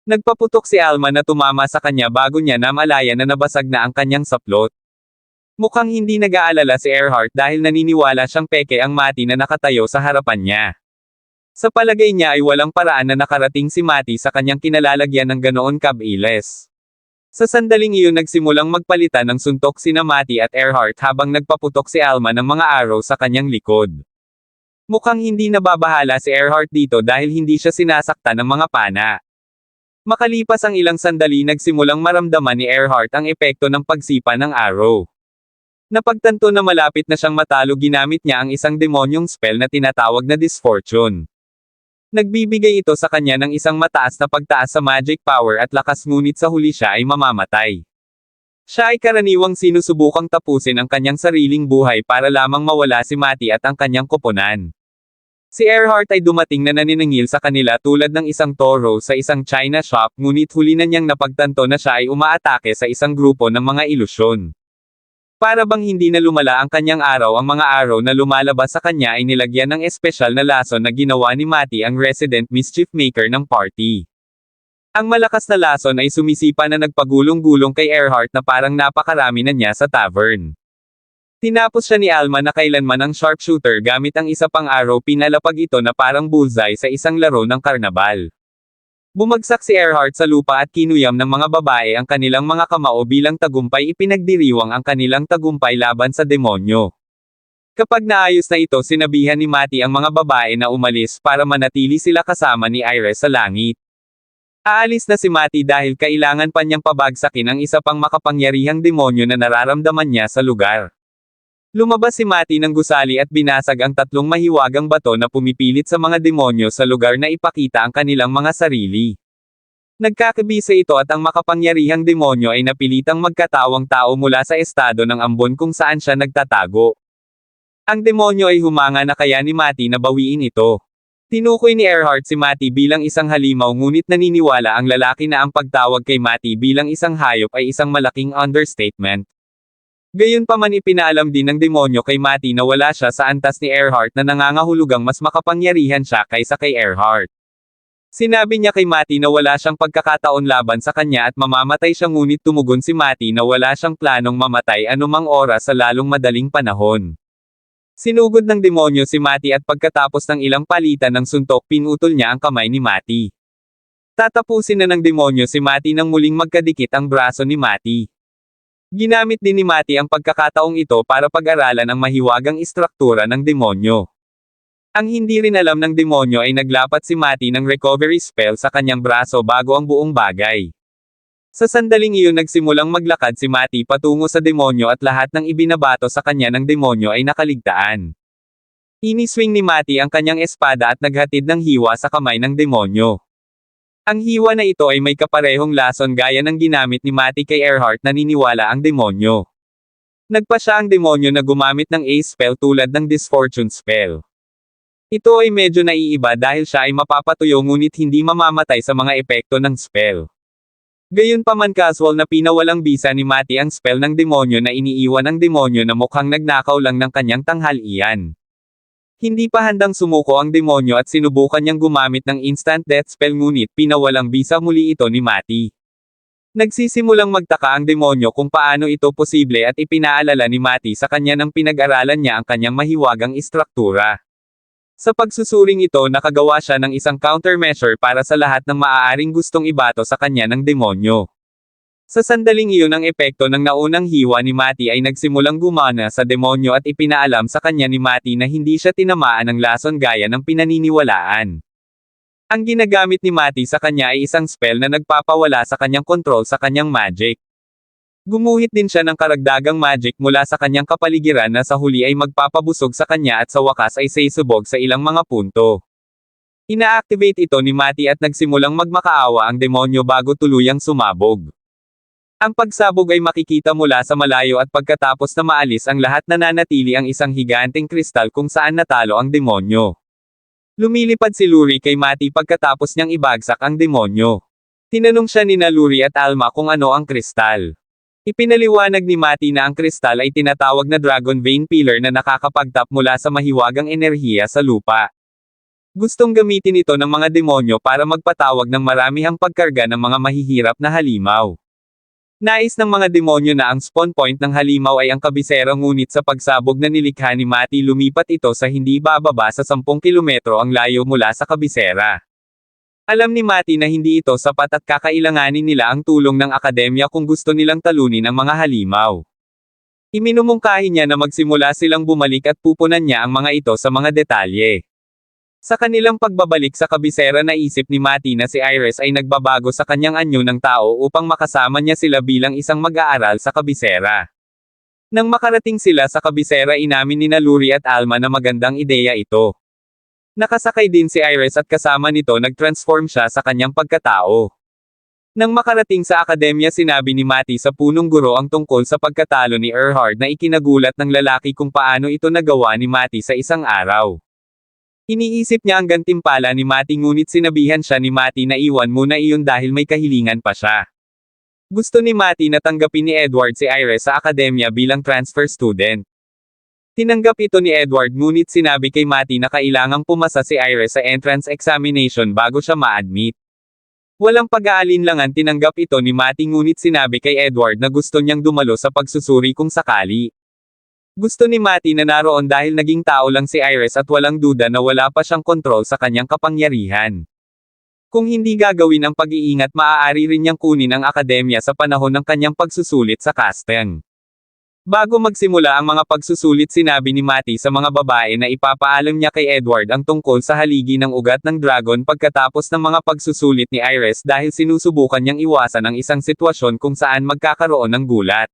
Nagpaputok si Alma na tumama sa kanya bago niya namalayan na nabasag na ang kanyang saplot. Mukhang hindi nag-aalala si Erhardt dahil naniniwala siyang peke ang Matty na nakatayo sa harapan niya. Sa palagay niya ay walang paraan na nakarating si Matty sa kanyang kinalalagyan ng ganoon kabilis. Sa sandaling iyon nagsimulang magpalitan ng suntok sina Matty at Erhardt habang nagpaputok si Alma ng mga arrow sa kanyang likod. Mukhang hindi nababahala si Erhardt dito dahil hindi siya sinasaktan ng mga pana. Makalipas ang ilang sandali nagsimulang maramdaman ni Earhart ang epekto ng pagsipa ng arrow. Napagtanto na malapit na siyang matalo ginamit niya ang isang demonyong spell na tinatawag na Disfortune. Nagbibigay ito sa kanya ng isang mataas na pagtaas sa magic power at lakas ngunit sa huli siya ay mamamatay. Siya ay karaniwang sinusubukang tapusin ang kanyang sariling buhay para lamang mawala si Matty at ang kanyang koponan. Si Earhart ay dumating na naniningil sa kanila tulad ng isang toro sa isang china shop ngunit huli na niyang napagtanto na siya ay umaatake sa isang grupo ng mga ilusyon. Para bang hindi na lumala ang kanyang araw, ang mga araw na lumalabas sa kanya ay nilagyan ng espesyal na lason na ginawa ni Matty, ang resident mischief maker ng party. Ang malakas na lason ay sumisipa na nagpagulong-gulong kay Earhart na parang napakarami na niya sa tavern. Tinapos siya ni Alma na kailanman ang sharpshooter gamit ang isa pang arrow, pinalapag ito na parang bullseye sa isang laro ng karnabal. Bumagsak si Earhart sa lupa at kinuyam ng mga babae ang kanilang mga kamao bilang tagumpay, ipinagdiriwang ang kanilang tagumpay laban sa demonyo. Kapag naayos na ito, sinabihan ni Matty ang mga babae na umalis para manatili sila kasama ni Iris sa langit. Aalis na si Matty dahil kailangan pa niyang pabagsakin ang isa pang makapangyarihang demonyo na nararamdaman niya sa lugar. Lumabas si Matty ng gusali at binasag ang tatlong mahiwagang bato na pumipilit sa mga demonyo sa lugar na ipakita ang kanilang mga sarili. Nagkakabisa ito at ang makapangyarihang demonyo ay napilitang magkatawang tao mula sa estado ng ambon kung saan siya nagtatago. Ang demonyo ay humanga na kaya ni Matty na bawiin ito. Tinukoy ni Earhart si Matty bilang isang halimaw ngunit naniniwala ang lalaki na ang pagtawag kay Matty bilang isang hayop ay isang malaking understatement. Gayunpaman ipinaalam din ng demonyo kay Matty na wala siya sa antas ni Earhart na nangangahulugang mas makapangyarihan siya kaysa kay Earhart. Sinabi niya kay Matty na wala siyang pagkakataon laban sa kanya at mamamatay siya ngunit tumugon si Matty na wala siyang planong mamatay anumang oras sa lalong madaling panahon. Sinugod ng demonyo si Matty at pagkatapos ng ilang palitan ng suntok pinutol niya ang kamay ni Matty. Tatapusin na ng demonyo si Matty nang muling magkadikit ang braso ni Matty. Ginamit din ni Matty ang pagkakataong ito para pag-aralan ang mahiwagang istruktura ng demonyo. Ang hindi rin alam ng demonyo ay naglapat si Matty ng recovery spell sa kanyang braso bago ang buong bagay. Sa sandaling iyon nagsimulang maglakad si Matty patungo sa demonyo at lahat ng ibinabato sa kanya ng demonyo ay nakaligtaan. Iniswing ni Matty ang kanyang espada at naghatid ng hiwa sa kamay ng demonyo. Ang hiwa na ito ay may kaparehong lason gaya ng ginamit ni Matty kay Earhart, naniniwala ang demonyo. Nagpa siya ang demonyo na gumamit ng ace spell tulad ng Disfortune spell. Ito ay medyo naiiba dahil siya ay mapapatuyo ngunit hindi mamamatay sa mga epekto ng spell. Gayunpaman casual na pinawalang bisa ni Matty ang spell ng demonyo na iniiwan ng demonyo na mukhang nagnakaw lang ng kanyang tanghalian. Hindi pa handang sumuko ang demonyo at sinubukan niyang gumamit ng instant death spell ngunit pinawalang bisa muli ito ni Matty. Nagsisimulang magtaka ang demonyo kung paano ito posible at ipinaalala ni Matty sa kanya ng pinag-aralan niya ang kanyang mahiwagang istruktura. Sa pagsusuring ito nakagawa siya ng isang countermeasure para sa lahat ng maaaring gustong ibato sa kanya ng demonyo. Sa sandaling iyon ang epekto ng naunang hiwa ni Matty ay nagsimulang gumana sa demonyo at ipinaalam sa kanya ni Matty na hindi siya tinamaan ng lason gaya ng pinaniniwalaan. Ang ginagamit ni Matty sa kanya ay isang spell na nagpapawala sa kanyang kontrol sa kanyang magic. Gumuhit din siya ng karagdagang magic mula sa kanyang kapaligiran na sa huli ay magpapabusog sa kanya at sa wakas ay sisubog sa ilang mga punto. Ina-activate ito ni Matty at nagsimulang magmakaawa ang demonyo bago tuluyang sumabog. Ang pagsabog ay makikita mula sa malayo at pagkatapos na maalis ang lahat nananatili ang isang higanteng kristal kung saan natalo ang demonyo. Lumilipad si Luri kay Matty pagkatapos niyang ibagsak ang demonyo. Tinanong siya ni Luri at Alma kung ano ang kristal. Ipinaliwanag ni Matty na ang kristal ay tinatawag na Dragon Vein Pillar na nakakapagtap mula sa mahiwagang enerhiya sa lupa. Gustong gamitin ito ng mga demonyo para magpatawag ng maramihang pagkarga ng mga mahihirap na halimaw. Nais ng mga demonyo na ang spawn point ng halimaw ay ang kabisera ngunit sa pagsabog na nilikha ni Matty lumipat ito sa hindi bababa sa 10 kilometro ang layo mula sa kabisera. Alam ni Matty na hindi ito sapat at kakailanganin nila ang tulong ng akademya kung gusto nilang talunin ang mga halimaw. Iminumungkahi niya na magsimula silang bumalik at pupunan niya ang mga ito sa mga detalye. Sa kanilang pagbabalik sa kabisera naisip ni Mati na si Iris ay nagbabago sa kanyang anyo ng tao upang makasama niya sila bilang isang mag-aaral sa kabisera. Nang makarating sila sa kabisera inamin ni Luri at Alma na magandang ideya ito. Nakasakay din si Iris at kasama nito nag-transform siya sa kanyang pagkatao. Nang makarating sa akademya sinabi ni Mati sa punong guro ang tungkol sa pagkatalo ni Erhard na ikinagulat ng lalaki kung paano ito nagawa ni Mati sa isang araw. Iniisip niya ang gantimpala ni Mati ngunit sinabihan siya ni Mati na iwan muna iyon dahil may kahilingan pa siya. Gusto ni Mati na tanggapin ni Edward si Iris sa akademya bilang transfer student. Tinanggap ito ni Edward ngunit sinabi kay Mati na kailangang pumasa si Iris sa entrance examination bago siya ma-admit. Walang pag-aalinlangan tinanggap ito ni Mati ngunit sinabi kay Edward na gusto niyang dumalo sa pagsusuri kung sakali. Gusto ni Mati na naroon dahil naging tao lang si Iris at walang duda na wala pa siyang kontrol sa kanyang kapangyarihan. Kung hindi gagawin ang pag-iingat maaari rin niyang kunin ang akademya sa panahon ng kanyang pagsusulit sa casting. Bago magsimula ang mga pagsusulit sinabi ni Mati sa mga babae na ipapaalam niya kay Edward ang tungkol sa haligi ng ugat ng dragon pagkatapos ng mga pagsusulit ni Iris dahil sinusubukan niyang iwasan ang isang sitwasyon kung saan magkakaroon ng gulat.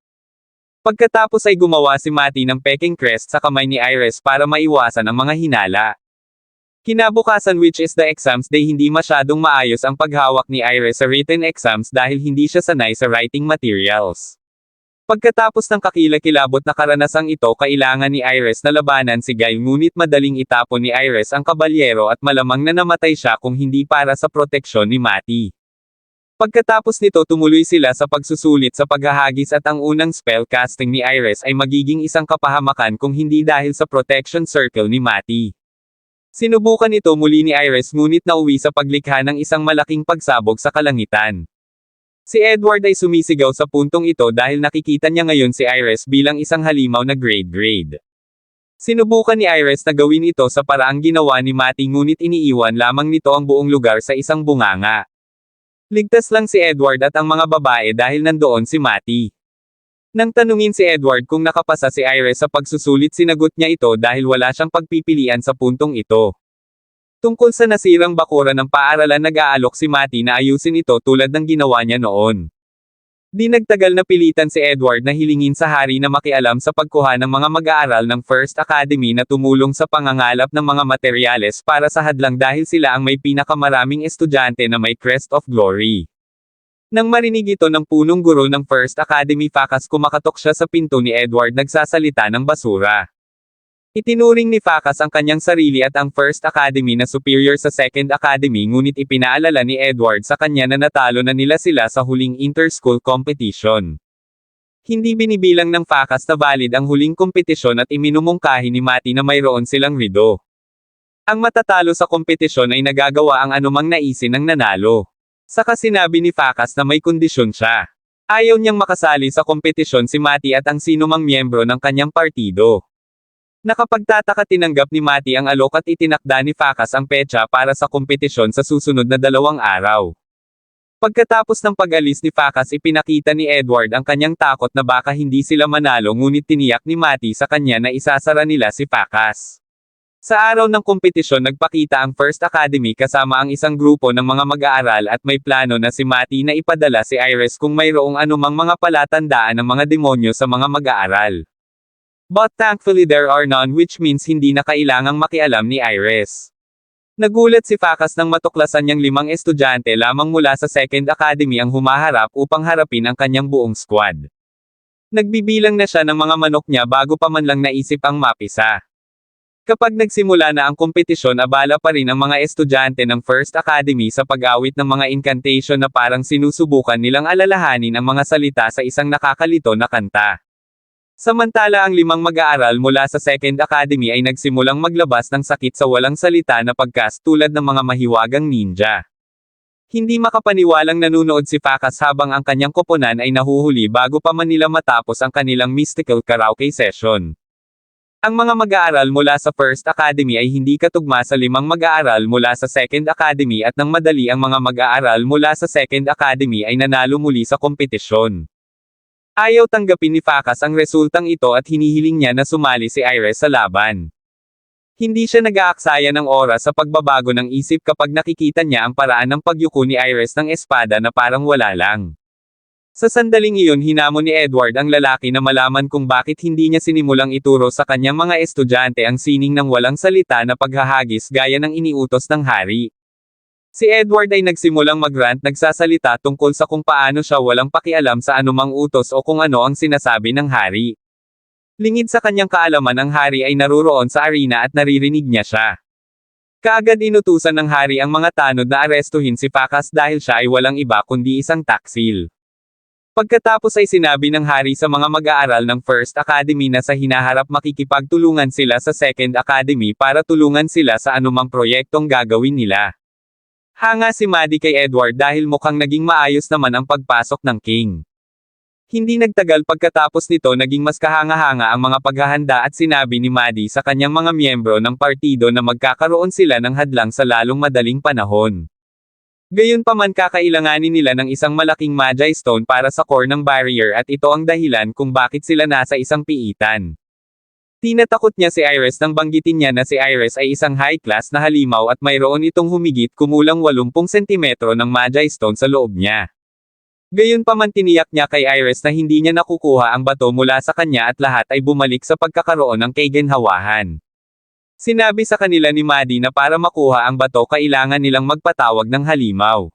Pagkatapos ay gumawa si Mati ng peking crest sa kamay ni Iris para maiwasan ang mga hinala. Kinabukasan which is the exams day hindi masyadong maayos ang paghawak ni Iris sa written exams dahil hindi siya sanay sa writing materials. Pagkatapos ng kakilakilabot na karanasang ito kailangan ni Iris na labanan si Guy ngunit madaling itapon ni Iris ang kabalyero at malamang na namatay siya kung hindi para sa proteksyon ni Mati. Pagkatapos nito tumuloy sila sa pagsusulit sa paghahagis at ang unang spell casting ni Iris ay magiging isang kapahamakan kung hindi dahil sa protection circle ni Mati. Sinubukan ito muli ni Iris ngunit nauwi sa paglikha ng isang malaking pagsabog sa kalangitan. Si Edward ay sumisigaw sa puntong ito dahil nakikita niya ngayon si Iris bilang isang halimaw na grade. Sinubukan ni Iris na gawin ito sa paraang ginawa ni Mati ngunit iniiwan lamang nito ang buong lugar sa isang bunganga. Ligtas lang si Edward at ang mga babae dahil nandoon si Mati. Nang tanungin si Edward kung nakapasa si Iris sa pagsusulit sinagot niya ito dahil wala siyang pagpipilian sa puntong ito. Tungkol sa nasirang bakuran ng paaralan nag-aalok si Mati na ayusin ito tulad ng ginawa niya noon. Di nagtagal na pilitan si Edward na hilingin sa hari na makialam sa pagkuha ng mga mag-aaral ng First Academy na tumulong sa pangangalap ng mga materyales para sa hadlang dahil sila ang may pinakamaraming estudyante na may Crest of Glory. Nang marinig ito ng punong guro ng First Academy Facas kumakatok siya sa pinto ni Edward nagsasalita ng basura. Itinuring ni Facas ang kanyang sarili at ang First Academy na superior sa Second Academy ngunit ipinaalala ni Edward sa kanya na natalo na nila sila sa huling inter-school competition. Hindi binibilang ng Facas na valid ang huling kompetisyon at iminumungkahi ni Mati na mayroon silang rido. Ang matatalo sa kompetisyon ay nagagawa ang anumang naisin ng nanalo. Saka sinabi ni Facas na may kondisyon siya. Ayaw niyang makasali sa kompetisyon si Mati at ang sinumang miyembro ng kanyang partido. Nakapagtataka tinanggap ni Mati ang alok at itinakda ni Facas ang petsa para sa kompetisyon sa susunod na 2 araw. Pagkatapos ng pag-alis ni Facas ipinakita ni Edward ang kanyang takot na baka hindi sila manalo ngunit tiniyak ni Mati sa kanya na isasara nila si Facas. Sa araw ng kompetisyon nagpakita ang First Academy kasama ang isang grupo ng mga mag-aaral at may plano na si Mati na ipadala si Iris kung mayroong anumang mga palatandaan ng mga demonyo sa mga mag-aaral. But thankfully there are none which means hindi na kailangang makialam ni Iris. Nagulat si Facas nang matuklasan niyang 5 estudyante lamang mula sa Second Academy ang humaharap upang harapin ang kanyang buong squad. Nagbibilang na siya ng mga manok niya bago pa man lang naisip ang mapisa. Kapag nagsimula na ang kompetisyon abala pa rin ang mga estudyante ng First Academy sa pag-awit ng mga incantation na parang sinusubukan nilang alalahanin ang mga salita sa isang nakakalito na kanta. Samantala ang 5 mag-aaral mula sa Second Academy ay nagsimulang maglabas ng sakit sa walang salita na pagcast tulad ng mga mahiwagang ninja. Hindi makapaniwalang nanunood si Facas habang ang kanyang koponan ay nahuhuli bago pa man nila matapos ang kanilang mystical karaoke session. Ang mga mag-aaral mula sa First Academy ay hindi katugma sa 5 mag-aaral mula sa Second Academy at nang madali ang mga mag-aaral mula sa Second Academy ay nanalo muli sa kompetisyon. Ayaw tanggapin ni Facas ang resultang ito at hinihiling niya na sumali si Iris sa laban. Hindi siya nag-aaksaya ng oras sa pagbabago ng isip kapag nakikita niya ang paraan ng pagyuko ni Iris ng espada na parang wala lang. Sa sandaling iyon hinamon ni Edward ang lalaki na malaman kung bakit hindi niya sinimulang ituro sa kanyang mga estudyante ang sining ng walang salita na paghahagis gaya ng iniutos ng hari. Si Edward ay nagsimulang mag-rant nagsasalita tungkol sa kung paano siya walang pakialam sa anumang utos o kung ano ang sinasabi ng hari. Lingid sa kanyang kaalaman ang hari ay naruroon sa arena at naririnig niya siya. Kaagad inutusan ng hari ang mga tanod na arestuhin si Phacas dahil siya ay walang iba kundi isang taksil. Pagkatapos ay sinabi ng hari sa mga mag-aaral ng First Academy na sa hinaharap makikipagtulungan sila sa Second Academy para tulungan sila sa anumang proyektong gagawin nila. Hanga si Maddie kay Edward dahil mukhang naging maayos naman ang pagpasok ng King. Hindi nagtagal pagkatapos nito naging mas kahanga-hanga ang mga paghahanda at sinabi ni Maddie sa kanyang mga miyembro ng partido na magkakaroon sila ng hadlang sa lalong madaling panahon. Gayunpaman kakailanganin nila ng isang malaking Magi Stone para sa core ng barrier at ito ang dahilan kung bakit sila nasa isang piitan. Tinatakot niya si Iris nang banggitin niya na si Iris ay isang high-class na halimaw at mayroon itong humigit kumulang 80 sentimetro ng Magi Stone sa loob niya. Gayunpaman tiniyak niya kay Iris na hindi niya nakukuha ang bato mula sa kanya at lahat ay bumalik sa pagkakaroon ng kaginhawahan. Sinabi sa kanila ni Maddie na para makuha ang bato kailangan nilang magpatawag ng halimaw.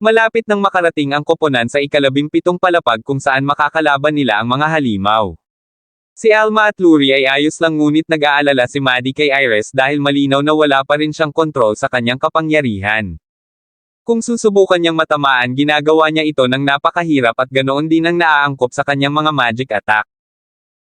Malapit nang makarating ang koponan sa ika-17 palapag kung saan makakalaban nila ang mga halimaw. Si Alma at Luri ay ayos lang ngunit nag-aalala si Maddie kay Iris dahil malinaw na wala pa rin siyang kontrol sa kanyang kapangyarihan. Kung susubukan niyang matamaan ginagawa niya ito ng napakahirap at ganoon din ang naaangkop sa kanyang mga magic attack.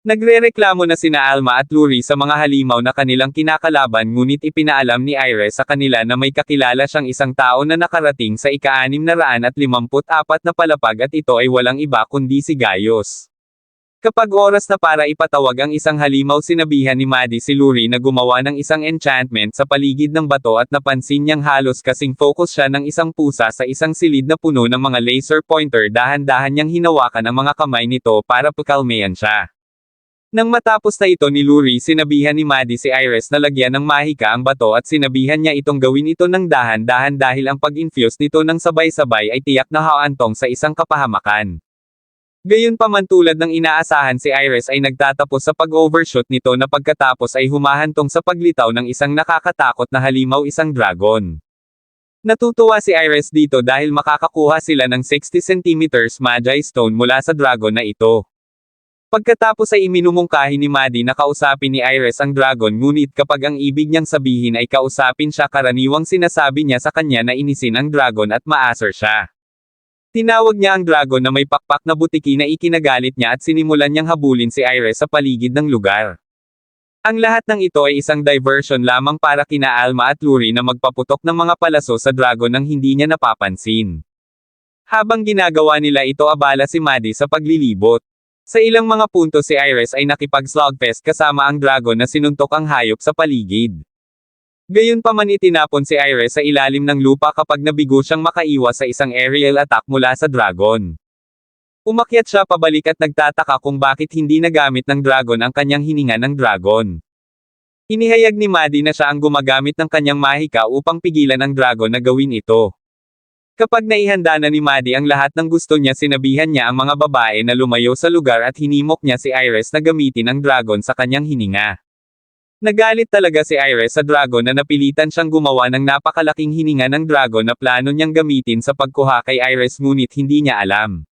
Nagrereklamo na sina Alma at Luri sa mga halimaw na kanilang kinakalaban ngunit ipinaalam ni Iris sa kanila na may kakilala siyang isang tao na nakarating sa ika-654 na palapag at ito ay walang iba kundi si Gaius. Kapag oras na para ipatawag ang isang halimaw sinabihan ni Maddie si Luri na gumawa ng isang enchantment sa paligid ng bato at napansin niyang halos kasing focus siya ng isang pusa sa isang silid na puno ng mga laser pointer dahan-dahan niyang hinawakan ang mga kamay nito para pakalmayan siya. Nang matapos na ito ni Luri sinabihan ni Maddie si Iris na lagyan ng mahika ang bato at sinabihan niya itong gawin ito ng dahan-dahan dahil ang pag-infuse nito ng sabay-sabay ay tiyak na haantong sa isang kapahamakan. Gayunpaman tulad ng inaasahan si Iris ay nagtatapos sa pag-overshoot nito na pagkatapos ay humahantong sa paglitaw ng isang nakakatakot na halimaw isang dragon. Natutuwa si Iris dito dahil makakakuha sila ng 60 cm Magi Stone mula sa dragon na ito. Pagkatapos ay iminumungkahi ni Maddie na kausapin ni Iris ang dragon ngunit kapag ang ibig niyang sabihin ay kausapin siya karaniwang sinasabi niya sa kanya na inisin ang dragon at maasar siya. Tinawag niya ang dragon na may pakpak na butiki na ikinagalit niya at sinimulan niyang habulin si Iris sa paligid ng lugar. Ang lahat ng ito ay isang diversion lamang para kina Alma at Luri na magpaputok ng mga palaso sa dragon nang hindi niya napapansin. Habang ginagawa nila ito abala si Maddie sa paglilibot. Sa ilang mga punto si Iris ay nakipag-slugfest kasama ang dragon na sinuntok ang hayop sa paligid. Gayunpaman itinapon si Iris sa ilalim ng lupa kapag nabigo siyang makaiwas sa isang aerial attack mula sa dragon. Umakyat siya pabalik at nagtataka kung bakit hindi nagamit ng dragon ang kanyang hininga ng dragon. Inihayag ni Maddie na siya ang gumagamit ng kanyang mahika upang pigilan ang dragon na gawin ito. Kapag naihanda na ni Maddie ang lahat ng gusto niya sinabihan niya ang mga babae na lumayo sa lugar at hinimok niya si Iris na gamitin ang dragon sa kanyang hininga. Nagalit talaga si Iris sa dragon na napilitan siyang gumawa ng napakalaking hininga ng dragon na plano niyang gamitin sa pagkuha kay Iris ngunit hindi niya alam.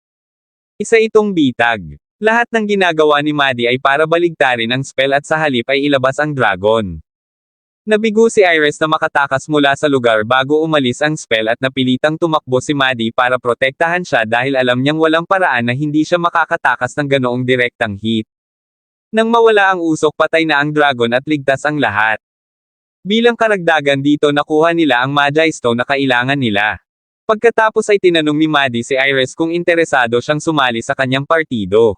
Isa itong bitag. Lahat ng ginagawa ni Maddie ay para baligtarin ang spell at sa halip ay ilabas ang dragon. Nabigo si Iris na makatakas mula sa lugar bago umalis ang spell at napilitang tumakbo si Maddie para protektahan siya dahil alam niyang walang paraan na hindi siya makakatakas ng ganoong direktang hit. Nang mawala ang usok patay na ang dragon at ligtas ang lahat. Bilang karagdagan dito nakuha nila ang Magi Stone na kailangan nila. Pagkatapos ay tinanong ni Maddie si Iris kung interesado siyang sumali sa kanyang partido.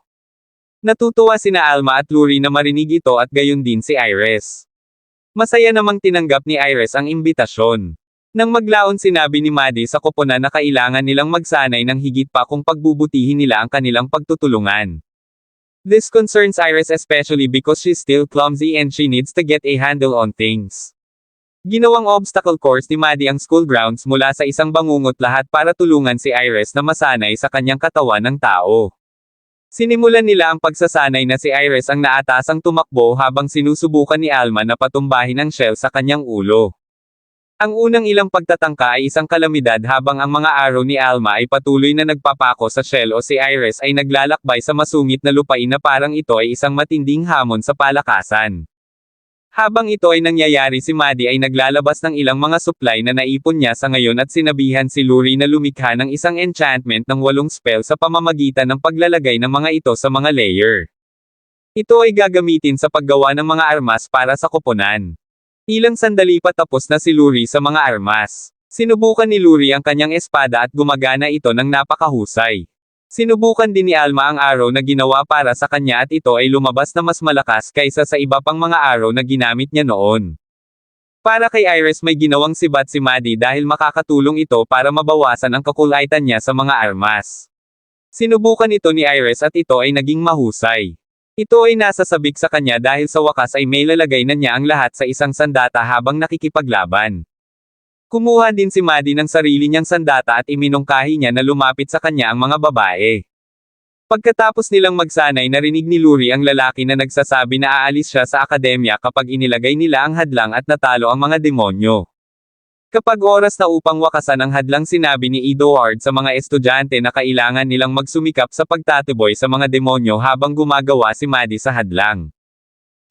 Natutuwa sina Alma at Luri na marinig ito at gayon din si Iris. Masaya namang tinanggap ni Iris ang imbitasyon. Nang maglaon sinabi ni Maddie sa koponan na kailangan nilang magsanay ng higit pa kung pagbubutihin nila ang kanilang pagtutulungan. This concerns Iris especially because she's still clumsy and she needs to get a handle on things. Ginawang obstacle course ni Maddie ang school grounds mula sa isang bangungot lahat para tulungan si Iris na masanay sa kanyang katawan ng tao. Sinimulan nila ang pagsasanay na si Iris ang naatasang tumakbo habang sinusubukan ni Alma na patumbahin ang shell sa kanyang ulo. Ang unang ilang pagtatangka ay isang kalamidad habang ang mga araw ni Alma ay patuloy na nagpapako sa shell o si Iris ay naglalakbay sa masungit na lupain na parang ito ay isang matinding hamon sa palakasan. Habang ito ay nangyayari si Maddie ay naglalabas ng ilang mga supply na naipon niya sa ngayon at sinabihan si Luri na lumikha ng isang enchantment ng 8 spell sa pamamagitan ng paglalagay ng mga ito sa mga layer. Ito ay gagamitin sa paggawa ng mga armas para sa koponan. Ilang sandali pa tapos na si Luri sa mga armas. Sinubukan ni Luri ang kanyang espada at gumagana ito ng napakahusay. Sinubukan din ni Alma ang arrow na ginawa para sa kanya at ito ay lumabas na mas malakas kaysa sa iba pang mga arrow na ginamit niya noon. Para kay Iris may ginawang sibat si Maddie dahil makakatulong ito para mabawasan ang kakulaitan niya sa mga armas. Sinubukan ito ni Iris at ito ay naging mahusay. Ito ay nasasabik sa kanya dahil sa wakas ay may lalagay na niya ang lahat sa isang sandata habang nakikipaglaban. Kumuha din si Maddie ng sarili niyang sandata at iminungkahi niya na lumapit sa kanya ang mga babae. Pagkatapos nilang magsanay narinig ni Luri ang lalaki na nagsasabi na aalis siya sa akademya kapag inilagay nila ang hadlang at natalo ang mga demonyo. Kapag oras na upang wakasan ang hadlang sinabi ni Edward sa mga estudyante na kailangan nilang magsumikap sa pagtatiboy sa mga demonyo habang gumagawa si Maddie sa hadlang.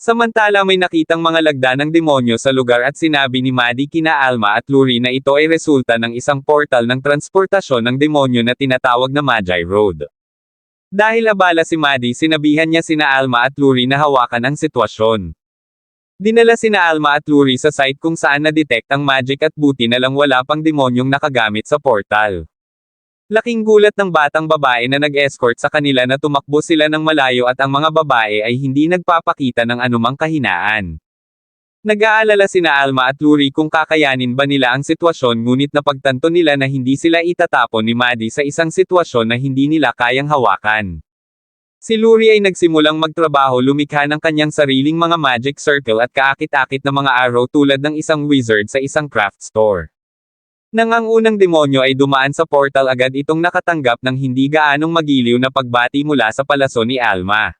Samantala may nakitang mga lagda ng demonyo sa lugar at sinabi ni Maddie kina Alma at Luri na ito ay resulta ng isang portal ng transportasyon ng demonyo na tinatawag na Magi Road. Dahil abala si Maddie sinabihan niya sina Alma at Luri na hawakan ang sitwasyon. Dinala sina Alma at Luri sa site kung saan na-detect ang magic at buti na lang wala pang demonyong nakagamit sa portal. Laking gulat ng batang babae na nag-escort sa kanila na tumakbo sila ng malayo at ang mga babae ay hindi nagpapakita ng anumang kahinaan. Nag-aalala sina Alma at Luri kung kakayanin ba nila ang sitwasyon ngunit napagtanto nila na hindi sila itatapon ni Maddie sa isang sitwasyon na hindi nila kayang hawakan. Si Luri ay nagsimulang magtrabaho lumikha ng kanyang sariling mga magic circle at kaakit-akit na mga arrow tulad ng isang wizard sa isang craft store. Nang ang unang demonyo ay dumaan sa portal agad itong nakatanggap ng hindi gaanong magiliw na pagbati mula sa palaso ni Alma.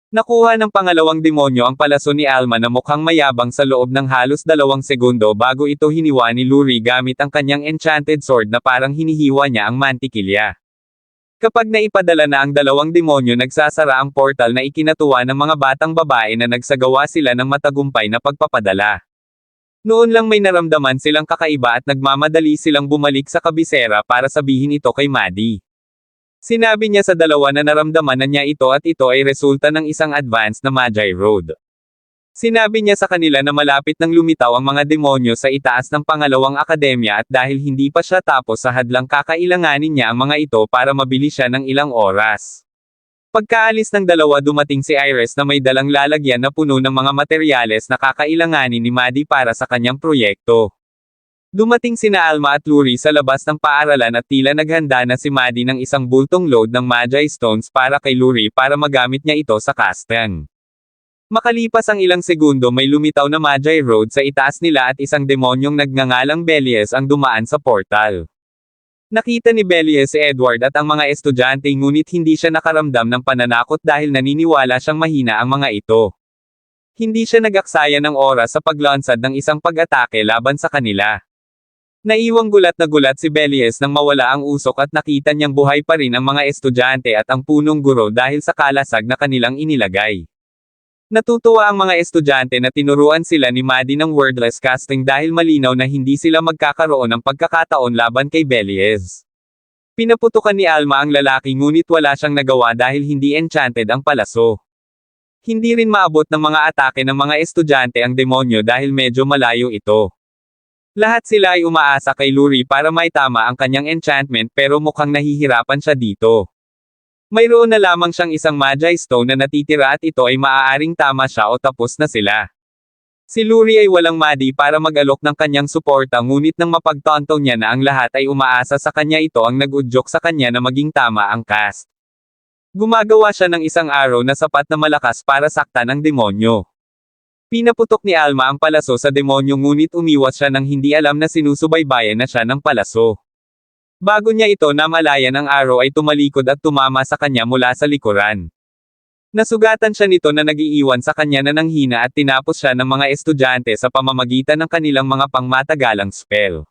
Nakuha ng pangalawang demonyo ang palaso ni Alma na mukhang mayabang sa loob ng halos 2 segundo bago ito hiniwa ni Luri gamit ang kanyang enchanted sword na parang hinihiwa niya ang mantikilya. Kapag naipadala na ang 2 demonyo nagsasara ang portal na ikinatuwa ng mga batang babae na nagsagawa sila ng matagumpay na pagpapadala. Noon lang may naramdaman silang kakaiba at nagmamadali silang bumalik sa kabisera para sabihin ito kay Maddie. Sinabi niya sa dalawa na naramdaman na niya ito at ito ay resulta ng isang advance na Magi Road. Sinabi niya sa kanila na malapit nang lumitaw ang mga demonyo sa itaas ng pangalawang akademya at dahil hindi pa siya tapos sa hadlang kakailanganin niya ang mga ito para mabili siya ng ilang oras. Pagkaalis ng dalawa dumating si Iris na may dalang lalagyan na puno ng mga materyales na kakailanganin ni Maddie para sa kanyang proyekto. Dumating sina Alma at Luri sa labas ng paaralan at tila naghanda na si Maddie ng isang bultong load ng Magi Stones para kay Luri para magamit niya ito sa casting. Makalipas ang ilang segundo may lumitaw na Magi Road sa itaas nila at isang demonyong nagngangalang Belies ang dumaan sa portal. Nakita ni Belies si Edward at ang mga estudyante ngunit hindi siya nakaramdam ng pananakot dahil naniniwala siyang mahina ang mga ito. Hindi siya nag-aksaya ng oras sa paglansad ng isang pag-atake laban sa kanila. Naiwang gulat na gulat si Belies nang mawala ang usok at nakita niyang buhay pa rin ang mga estudyante at ang punong guro dahil sa kalasag na kanilang inilagay. Natutuwa ang mga estudyante na tinuruan sila ni Maddie ng wordless casting dahil malinaw na hindi sila magkakaroon ng pagkakataon laban kay Belies. Pinaputukan ni Alma ang lalaki ngunit wala siyang nagawa dahil hindi enchanted ang palaso. Hindi rin maabot ng mga atake ng mga estudyante ang demonyo dahil medyo malayo ito. Lahat sila ay umaasa kay Luri para maitama ang kanyang enchantment pero mukhang nahihirapan siya dito. Mayroon na lamang siyang isang Magi Stone na natitira at ito ay maaaring tama siya o tapos na sila. Si Luri ay walang Maddie para mag-alok ng kanyang suporta ngunit nang mapagtanto niya na ang lahat ay umaasa sa kanya ito ang nag-udyok sa kanya na maging tama ang cast. Gumagawa siya ng isang arrow na sapat na malakas para saktan ang demonyo. Pinaputok ni Alma ang palaso sa demonyo ngunit umiwas siya nang hindi alam na sinusubaybayan na siya ng palaso. Bago niya ito namalayan ang arrow ay tumalikod at tumama sa kanya mula sa likuran. Nasugatan siya nito na nag-iiwan sa kanya na nanghina at tinapos siya ng mga estudyante sa pamamagitan ng kanilang mga pangmatagalang spell.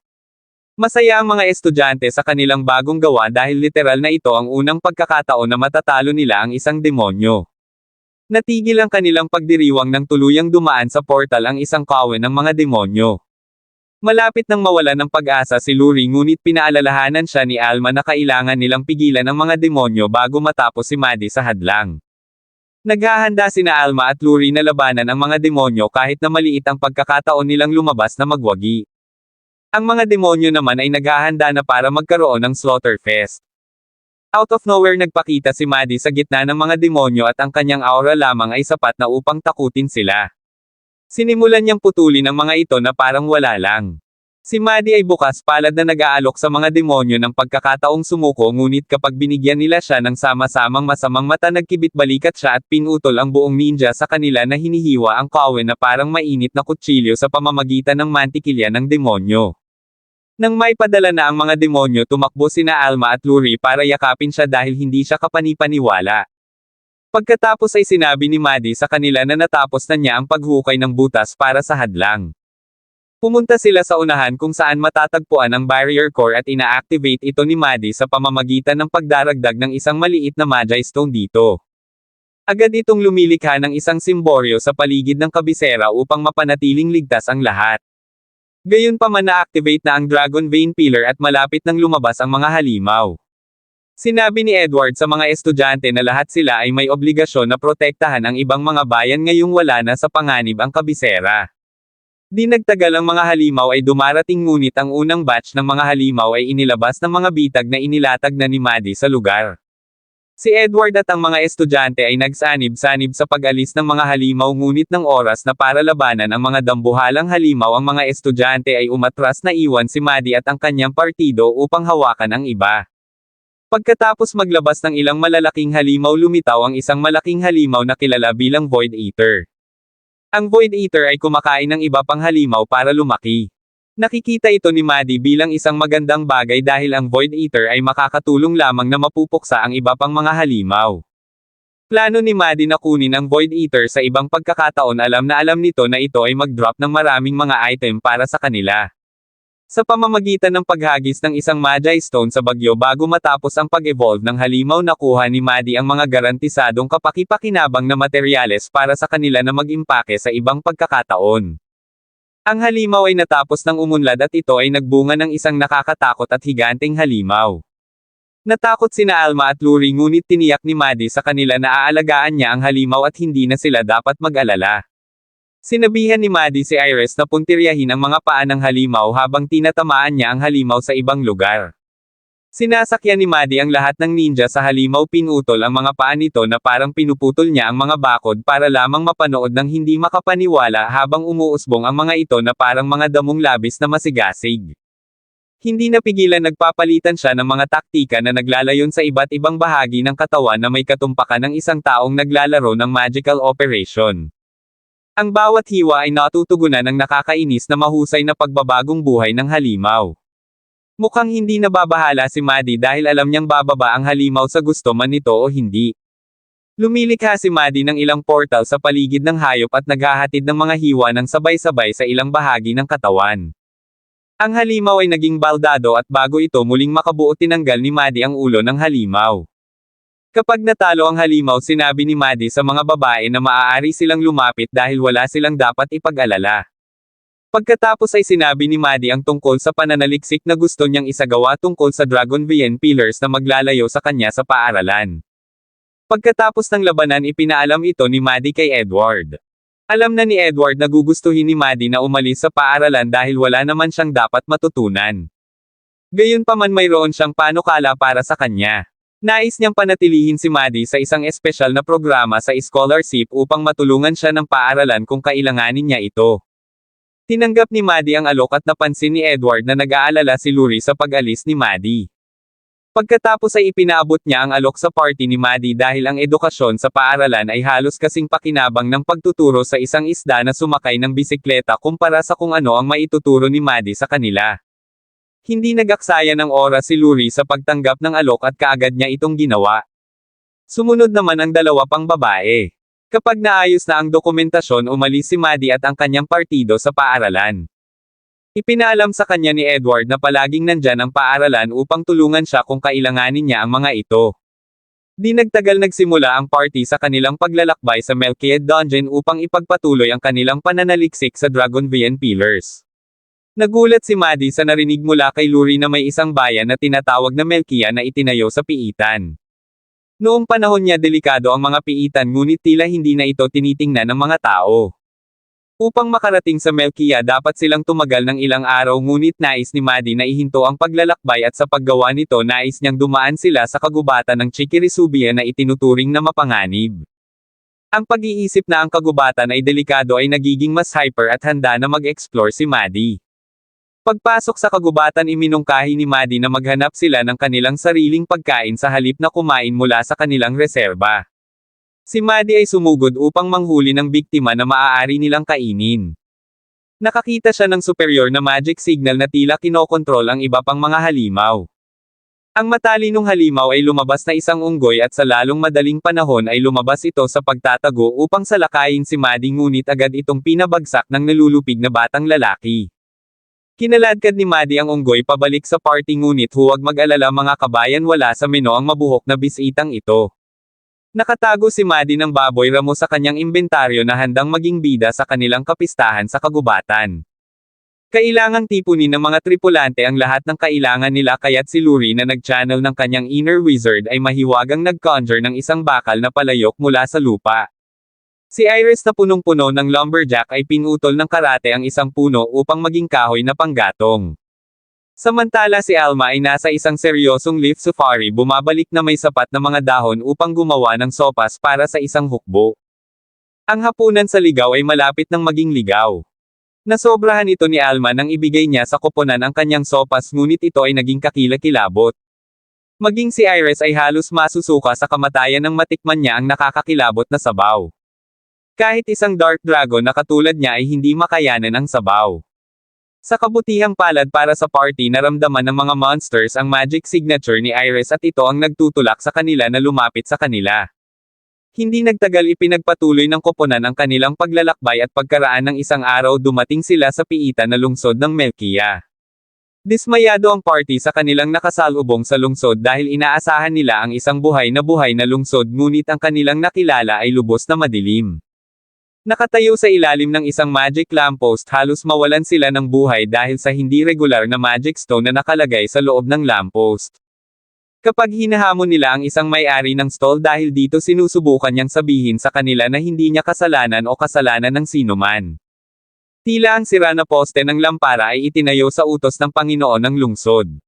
Masaya ang mga estudyante sa kanilang bagong gawa dahil literal na ito ang unang pagkakataon na matatalo nila ang isang demonyo. Natigil ang kanilang pagdiriwang nang tuluyang dumaan sa portal ang isang kawan ng mga demonyo. Malapit nang mawala ng pag-asa si Luri ngunit pinaalalahanan siya ni Alma na kailangan nilang pigilan ang mga demonyo bago matapos si Maddie sa hadlang. Naghahanda sina Alma at Luri na labanan ang mga demonyo kahit na maliit ang pagkakataon nilang lumabas na magwagi. Ang mga demonyo naman ay naghahanda na para magkaroon ng Slaughterfest. Out of nowhere nagpakita si Maddie sa gitna ng mga demonyo at ang kanyang aura lamang ay sapat na upang takutin sila. Sinimulan niyang putulin ang mga ito na parang wala lang. Si Maddie ay bukas palad na nag-aalok sa mga demonyo ng pagkakataong sumuko ngunit kapag binigyan nila siya ng sama-samang masamang mata nagkibit balikat siya at pinutol ang buong ninja sa kanila na hinihiwa ang kawen na parang mainit na kutsilyo sa pamamagitan ng mantikilya ng demonyo. Nang may padala na ang mga demonyo tumakbo sina Alma at Luri para yakapin siya dahil hindi siya kapanipaniwala. Pagkatapos ay sinabi ni Maddie sa kanila na natapos na niya ang paghukay ng butas para sa hadlang. Pumunta sila sa unahan kung saan matatagpuan ang barrier core at ina-activate ito ni Maddie sa pamamagitan ng pagdaragdag ng isang maliit na Magi Stone dito. Agad itong lumilikha ng isang simboryo sa paligid ng kabisera upang mapanatiling ligtas ang lahat. Gayunpaman na-activate na ang Dragon Vein Pillar at malapit nang lumabas ang mga halimaw. Sinabi ni Edward sa mga estudyante na lahat sila ay may obligasyon na protektahan ang ibang mga bayan ngayong wala na sa panganib ang kabisera. Di nagtagal ang mga halimaw ay dumarating ngunit ang unang batch ng mga halimaw ay inilabas ng mga bitag na inilatag na ni Maddie sa lugar. Si Edward at ang mga estudyante ay nagsanib-sanib sa pag-alis ng mga halimaw ngunit ng oras na para labanan ang mga dambuhalang halimaw ang mga estudyante ay umatras na iwan si Maddie at ang kanyang partido upang hawakan ang iba. Pagkatapos maglabas ng ilang malalaking halimaw lumitaw ang isang malaking halimaw na kilala bilang Void Eater. Ang Void Eater ay kumakain ng iba pang halimaw para lumaki. Nakikita ito ni Maddie bilang isang magandang bagay dahil ang Void Eater ay makakatulong lamang na mapupuksa ang iba pang mga halimaw. Plano ni Maddie na kunin ang Void Eater sa ibang pagkakataon alam na alam nito na ito ay mag-drop ng maraming mga item para sa kanila. Sa pamamagitan ng paghagis ng isang Magi Stone sa bagyo bago matapos ang pag-evolve ng halimaw nakuha ni Maddie ang mga garantisadong kapaki-pakinabang na materyales para sa kanila na mag-impake sa ibang pagkakataon. Ang halimaw ay natapos ng umunlad at ito ay nagbunga ng isang nakakatakot at higanteng halimaw. Natakot sina Alma at Luri ngunit tiniyak ni Maddie sa kanila na aalagaan niya ang halimaw at hindi na sila dapat mag-alala. Sinabihan ni Maddie si Iris na puntiryahin ang mga paa ng halimaw habang tinatamaan niya ang halimaw sa ibang lugar. Sinasakyan ni Maddie ang lahat ng ninja sa halimaw pinutol ang mga paa nito na parang pinuputol niya ang mga bakod para lamang mapanood ng hindi makapaniwala habang umuusbong ang mga ito na parang mga damong labis na masigasig. Hindi napigilan nagpapalitan siya ng mga taktika na naglalayon sa iba't ibang bahagi ng katawan na may katumpakan ng isang taong naglalaro ng magical operation. Ang bawat hiwa ay natutugunan ng nakakainis na mahusay na pagbabagong buhay ng halimaw. Mukhang hindi nababahala si Maddie dahil alam niyang bababa ang halimaw sa gusto man nito o hindi. Lumilikha si Maddie ng ilang portal sa paligid ng hayop at naghahatid ng mga hiwa ng sabay-sabay sa ilang bahagi ng katawan. Ang halimaw ay naging baldado at bago ito muling makabuo tinanggal ni Maddie ang ulo ng halimaw. Kapag natalo ang halimaw sinabi ni Maddie sa mga babae na maaari silang lumapit dahil wala silang dapat ipag-alala. Pagkatapos ay sinabi ni Maddie ang tungkol sa pananaliksik na gusto niyang isagawa tungkol sa Dragon Vein Pillars na maglalayo sa kanya sa paaralan. Pagkatapos ng labanan ipinaalam ito ni Maddie kay Edward. Alam na ni Edward na gugustuhin ni Maddie na umalis sa paaralan dahil wala naman siyang dapat matutunan. Gayunpaman mayroon siyang panukala para sa kanya. Nais niyang panatilihin si Maddie sa isang espesyal na programa sa scholarship upang matulungan siya ng paaralan kung kailanganin niya ito. Tinanggap ni Maddie ang alok at napansin ni Edward na nag-aalala si Luri sa pag-alis ni Maddie. Pagkatapos ay ipinaabot niya ang alok sa party ni Maddie dahil ang edukasyon sa paaralan ay halos kasing pakinabang ng pagtuturo sa isang isda na sumakay ng bisikleta kumpara sa kung ano ang maituturo ni Maddie sa kanila. Hindi nag-aksaya ng oras si Luri sa pagtanggap ng alok at kaagad niya itong ginawa. Sumunod naman ang dalawa pang babae. Kapag naayos na ang dokumentasyon, umalis si Maddie at ang kanyang partido sa paaralan. Ipinaalam sa kanya ni Edward na palaging nandyan ang paaralan upang tulungan siya kung kailanganin niya ang mga ito. Di nagtagal nagsimula ang party sa kanilang paglalakbay sa Melchiad Dungeon upang ipagpatuloy ang kanilang pananaliksik sa Dragonvian Pillars. Nagulat si Maddie sa narinig mula kay Luri na may isang bayan na tinatawag na Melchia na itinayo sa piitan. Noong panahon niya delikado ang mga piitan ngunit tila hindi na ito tinitingnan ng mga tao. Upang makarating sa Melchia dapat silang tumagal ng ilang araw ngunit nais ni Maddie na ihinto ang paglalakbay at sa paggawa nito nais niyang dumaan sila sa kagubatan ng Chikirisubia na itinuturing na mapanganib. Ang pag-iisip na ang kagubatan ay delikado ay nagiging mas hyper at handa na mag-explore si Maddie. Pagpasok sa kagubatan iminungkahi ni Maddie na maghanap sila ng kanilang sariling pagkain sa halip na kumain mula sa kanilang reserba. Si Maddie ay sumugod upang manghuli ng biktima na maaari nilang kainin. Nakakita siya ng superior na magic signal na tila kinokontrol ang iba pang mga halimaw. Ang matalinong halimaw ay lumabas na isang unggoy at sa lalong madaling panahon ay lumabas ito sa pagtatago upang salakayin si Maddie ngunit agad itong pinabagsak ng nalulupig na batang lalaki. Kinaladkad ni Maddie ang unggoy pabalik sa party ngunit huwag mag-alala mga kabayan wala sa meno ang mabuhok na bisitang ito. Nakatago si Maddie ng baboy ramo sa kanyang inventaryo na handang maging bida sa kanilang kapistahan sa kagubatan. Kailangang tipunin ng mga tripulante ang lahat ng kailangan nila kaya't si Luri na nag-channel ng kanyang inner wizard ay mahiwagang nag-conjure ng isang bakal na palayok mula sa lupa. Si Iris na punong-puno ng lumberjack ay pinutol ng karate ang isang puno upang maging kahoy na panggatong. Samantala si Alma ay nasa isang seryosong leaf safari bumabalik na may sapat na mga dahon upang gumawa ng sopas para sa isang hukbo. Ang hapunan sa ligaw ay malapit ng maging ligaw. Nasobrahan ito ni Alma nang ibigay niya sa koponan ang kanyang sopas ngunit ito ay naging kakilakilabot. Maging si Iris ay halos masusuka sa kamatayan nang matikman niya ang nakakakilabot na sabaw. Kahit isang dark dragon na katulad niya ay hindi makayanan ang sabaw. Sa kabutihang palad para sa party naramdaman ng mga monsters ang magic signature ni Iris at ito ang nagtutulak sa kanila na lumapit sa kanila. Hindi nagtagal ipinagpatuloy ng koponan ang kanilang paglalakbay at pagkaraan ng isang araw dumating sila sa piitan na lungsod ng Melchia. Dismayado ang party sa kanilang nakasalubong sa lungsod dahil inaasahan nila ang isang buhay na lungsod ngunit ang kanilang nakilala ay lubos na madilim. Nakatayo sa ilalim ng isang magic lamppost halos mawalan sila ng buhay dahil sa hindi regular na magic stone na nakalagay sa loob ng lamppost. Kapag hinahamon nila ang isang may-ari ng stall dahil dito sinusubukan niyang sabihin sa kanila na hindi niya kasalanan o kasalanan ng sinuman. Tila ang sira na poste ng lampara ay itinayo sa utos ng Panginoon ng lungsod.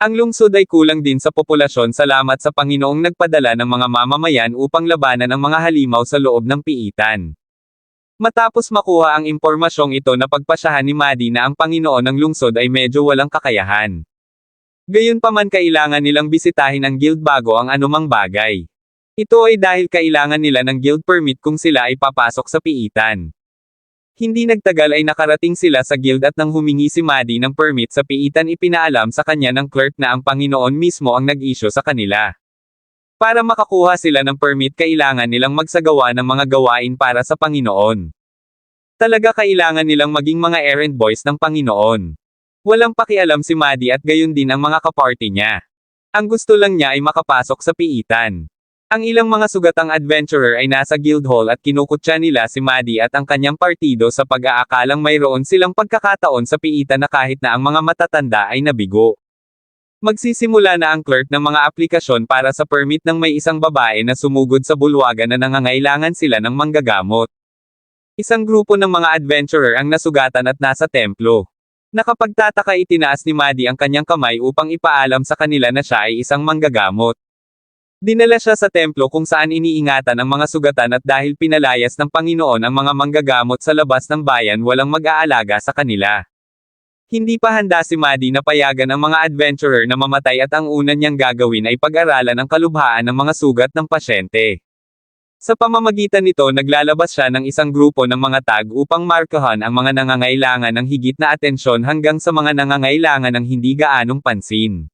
Ang lungsod ay kulang din sa populasyon salamat sa Panginoong nagpadala ng mga mamamayan upang labanan ang mga halimaw sa loob ng piitan. Matapos makuha ang impormasyong ito na pagpasyahan ni Maddie na ang Panginoon ng lungsod ay medyo walang kakayahan. Gayunpaman kailangan nilang bisitahin ang guild bago ang anumang bagay. Ito ay dahil kailangan nila ng guild permit kung sila ay papasok sa piitan. Hindi nagtagal ay nakarating sila sa guild at nang humingi si Maddie ng permit sa piitan ipinaalam sa kanya ng clerk na ang Panginoon mismo ang nag-issue sa kanila. Para makakuha sila ng permit kailangan nilang magsagawa ng mga gawain para sa Panginoon. Talaga kailangan nilang maging mga errand boys ng Panginoon. Walang pakialam si Maddie at gayon din ang mga kaparty niya. Ang gusto lang niya ay makapasok sa piitan. Ang ilang mga sugatang adventurer ay nasa guild hall at kinukutya nila si Maddie at ang kanyang partido sa pag-aakalang mayroon silang pagkakataon sa piitan na kahit na ang mga matatanda ay nabigo. Magsisimula na ang clerk ng mga aplikasyon para sa permit ng may isang babae na sumugod sa bulwagan na nangangailangan sila ng manggagamot. Isang grupo ng mga adventurer ang nasugatan at nasa templo. Nakapagtataka itinaas ni Maddie ang kanyang kamay upang ipaalam sa kanila na siya ay isang manggagamot. Dinala siya sa templo kung saan iniingatan ang mga sugatan at dahil pinalayas ng Panginoon ang mga manggagamot sa labas ng bayan walang mag-aalaga sa kanila. Hindi pa handa si Maddie na payagan ang mga adventurer na mamatay at ang una niyang gagawin ay pag-aralan ang kalubhaan ng mga sugat ng pasyente. Sa pamamagitan nito naglalabas siya ng isang grupo ng mga tag upang markahan ang mga nangangailangan ng higit na atensyon hanggang sa mga nangangailangan ng hindi gaanong pansin.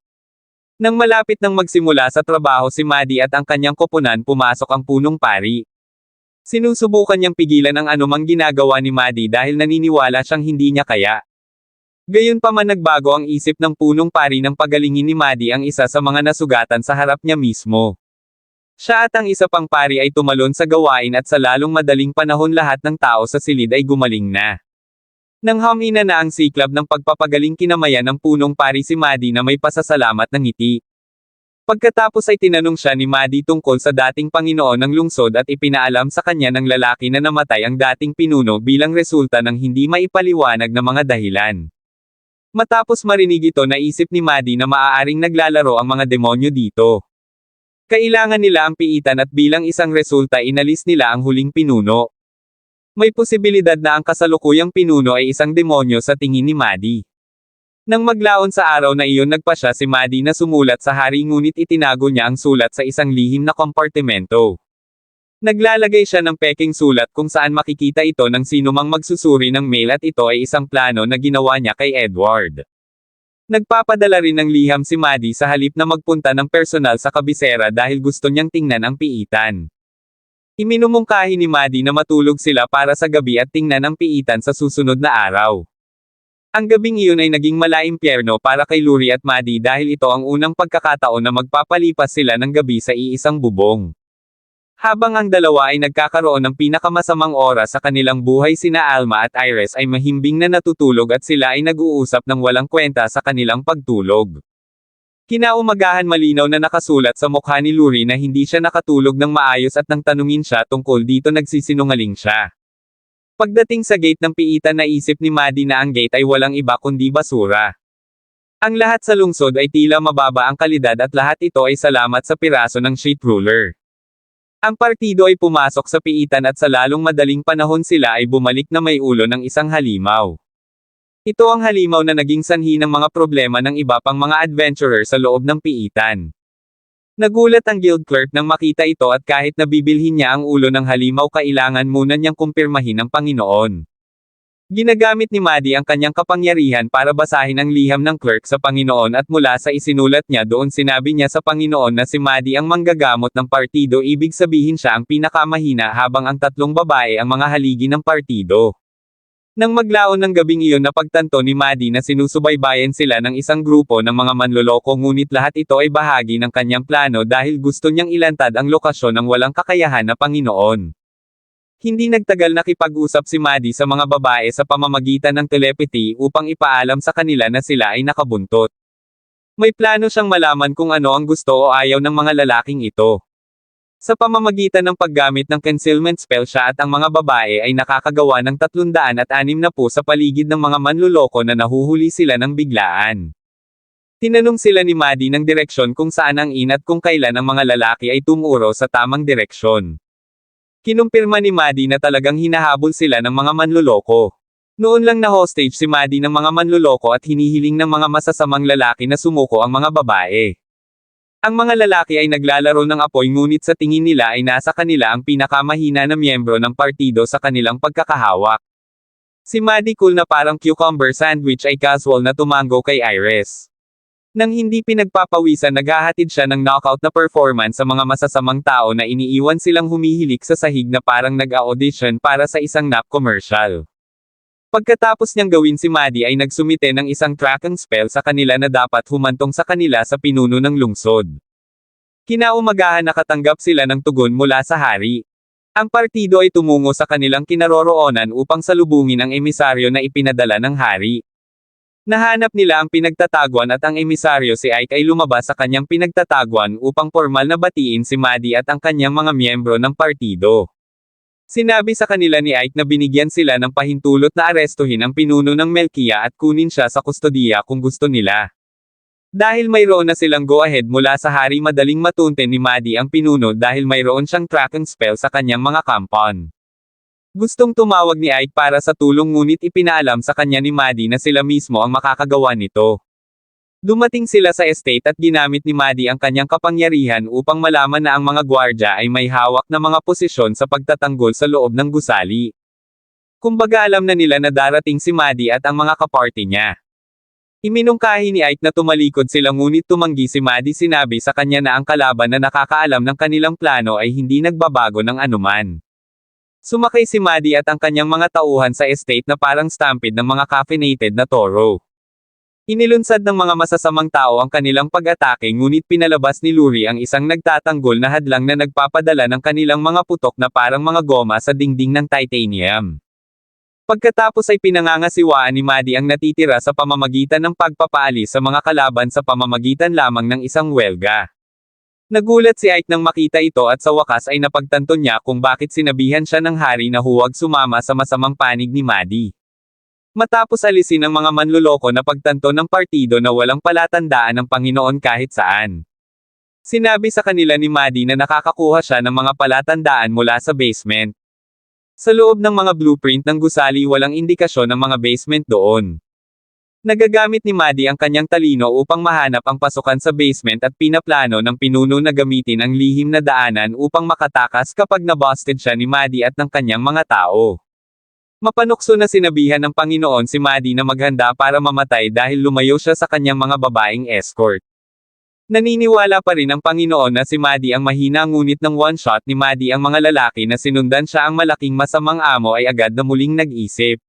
Nang malapit nang magsimula sa trabaho si Maddie at ang kanyang koponan pumasok ang punong pari. Sinusubukan niyang pigilan ang anumang ginagawa ni Maddie dahil naniniwala siyang hindi niya kaya. Gayunpaman nagbago ang isip ng punong pari nang pagalingin ni Maddie ang isa sa mga nasugatan sa harap niya mismo. Siya at ang isa pang pari ay tumalon sa gawain at sa lalong madaling panahon lahat ng tao sa silid ay gumaling na. Nang humina na ang siklab ng pagpapagaling kinamayan ng punong pari si Maddie na may pasasalamat ng ngiti. Pagkatapos ay tinanong siya ni Maddie tungkol sa dating Panginoon ng lungsod at ipinaalam sa kanya ng lalaki na namatay ang dating pinuno bilang resulta ng hindi maipaliwanag na mga dahilan. Matapos marinig ito naisip ni Maddie na maaaring naglalaro ang mga demonyo dito. Kailangan nila ang piitan at bilang isang resulta inalis nila ang huling pinuno. May posibilidad na ang kasalukuyang pinuno ay isang demonyo sa tingin ni Maddie. Nang maglaon sa araw na iyon nagpasya si Maddie na sumulat sa hari ngunit itinago niya ang sulat sa isang lihim na kompartimento. Naglalagay siya ng peking sulat kung saan makikita ito ng sinumang magsusuri ng mail at ito ay isang plano na ginawa niya kay Edward. Nagpapadala rin ng liham si Maddie sa halip na magpunta ng personal sa kabisera dahil gusto niyang tingnan ang piitan. Iminumungkahi ni Maddie na matulog sila para sa gabi at tingnan ang piitan sa susunod na araw. Ang gabing iyon ay naging malaimpyerno para kay Lurie at Maddie dahil ito ang unang pagkakataon na magpapalipas sila ng gabi sa iisang bubong. Habang ang dalawa ay nagkakaroon ng pinakamasamang oras sa kanilang buhay sina Alma at Iris ay mahimbing na natutulog at sila ay nag-uusap ng walang kwenta sa kanilang pagtulog. Kinaumagahan malinaw na nakasulat sa mukha ni Lurie na hindi siya nakatulog ng maayos at nang tanungin siya tungkol dito nagsisinungaling siya. Pagdating sa gate ng piitan naisip ni Maddie na ang gate ay walang iba kundi basura. Ang lahat sa lungsod ay tila mababa ang kalidad at lahat ito ay salamat sa piraso ng sheet ruler. Ang partido ay pumasok sa piitan at sa lalong madaling panahon sila ay bumalik na may ulo ng isang halimaw. Ito ang halimaw na naging sanhi ng mga problema ng iba pang mga adventurer sa loob ng piitan. Nagulat ang guild clerk nang makita ito at kahit nabibilhin niya ang ulo ng halimaw kailangan muna niyang kumpirmahin ng Panginoon. Ginagamit ni Maddie ang kanyang kapangyarihan para basahin ang liham ng clerk sa Panginoon at mula sa isinulat niya doon sinabi niya sa Panginoon na si Maddie ang manggagamot ng partido ibig sabihin siya ang pinakamahina habang ang tatlong babae ang mga haligi ng partido. Nang maglaon ng gabing iyon napagtanto ni Maddie na sinusubaybayan sila ng isang grupo ng mga manloloko ngunit lahat ito ay bahagi ng kanyang plano dahil gusto niyang ilantad ang lokasyon ng walang kakayahan na Panginoon. Hindi nagtagal nakipag-usap si Maddie sa mga babae sa pamamagitan ng telepathy upang ipaalam sa kanila na sila ay nakabuntot. May plano siyang malaman kung ano ang gusto o ayaw ng mga lalaking ito. Sa pamamagitan ng paggamit ng concealment spell siya at ang mga babae ay nakakagawa ng 360 sa paligid ng mga manluloko na nahuhuli sila ng biglaan. Tinanong sila ni Maddie ng direksyon kung saan ang in at kung kailan ang mga lalaki ay tumuro sa tamang direksyon. Kinumpirma ni Maddie na talagang hinahabol sila ng mga manluloko. Noon lang na hostage si Maddie ng mga manluloko at hinihiling ng mga masasamang lalaki na sumuko ang mga babae. Ang mga lalaki ay naglalaro ng apoy ngunit sa tingin nila ay nasa kanila ang pinakamahina na miyembro ng partido sa kanilang pagkakahawak. Si Maddie cool na parang cucumber sandwich ay casual na tumango kay Iris. Nang hindi pinagpapawisan naghahatid siya ng knockout na performance sa mga masasamang tao na iniiwan silang humihilik sa sahig na parang nag-audition para sa isang nap commercial. Pagkatapos niyang gawin si Maddie ay nagsumite ng isang tracking spell sa kanila na dapat humantong sa kanila sa pinuno ng lungsod. Kinaumagahan nakatanggap sila ng tugon mula sa hari. Ang partido ay tumungo sa kanilang kinaroroonan upang salubungin ang emisaryo na ipinadala ng hari. Nahanap nila ang pinagtataguan at ang emisaryo si Ike ay lumabas sa kanyang pinagtataguan upang formal na batiin si Maddie at ang kanyang mga miyembro ng partido. Sinabi sa kanila ni Ike na binigyan sila ng pahintulot na arestuhin ang pinuno ng Melkia at kunin siya sa kustodiya kung gusto nila. Dahil mayroon na silang go-ahead mula sa hari madaling matunten ni Maddie ang pinuno dahil mayroon siyang tracking spell sa kanyang mga compound. Gustong tumawag ni Ike para sa tulong ngunit ipinaalam sa kanya ni Maddie na sila mismo ang makakagawa nito. Dumating sila sa estate at ginamit ni Maddie ang kanyang kapangyarihan upang malaman na ang mga gwardya ay may hawak na mga posisyon sa pagtatanggol sa loob ng gusali. Kumbaga alam na nila na darating si Maddie at ang mga kaparty niya. Iminungkahi ni Ike na tumalikod sila ngunit tumanggi si Maddie, sinabi sa kanya na ang kalaban na nakakaalam ng kanilang plano ay hindi nagbabago ng anuman. Sumakay si Maddie at ang kanyang mga tauhan sa estate na parang stampede ng mga caffeinated na toro. Inilunsad ng mga masasamang tao ang kanilang pag-atake ngunit pinalabas ni Lurie ang isang nagtatanggol na hadlang na nagpapadala ng kanilang mga putok na parang mga goma sa dingding ng titanium. Pagkatapos ay pinangangasiwaan ni Maddie ang natitira sa pamamagitan ng pagpapaalis sa mga kalaban sa pamamagitan lamang ng isang welga. Nagulat si Ike nang makita ito at sa wakas ay napagtanto niya kung bakit sinabihan siya ng hari na huwag sumama sa masamang panig ni Maddie. Matapos alisin ang mga manluloko na pagtanto ng partido na walang palatandaan ng Panginoon kahit saan. Sinabi sa kanila ni Maddie na nakakakuha siya ng mga palatandaan mula sa basement. Sa loob ng mga blueprint ng gusali walang indikasyon ng mga basement doon. Nagagamit ni Maddie ang kanyang talino upang mahanap ang pasukan sa basement at pinaplano ng pinuno na gamitin ang lihim na daanan upang makatakas kapag nabusted siya ni Maddie at ng kanyang mga tao. Mapanukso na sinabihan ng Panginoon si Maddie na maghanda para mamatay dahil lumayo siya sa kanyang mga babaeng escort. Naniniwala pa rin ang Panginoon na si Maddie ang mahina ngunit ng one-shot ni Maddie ang mga lalaki na sinundan siya ang malaking masamang amo ay agad na muling nag-isip.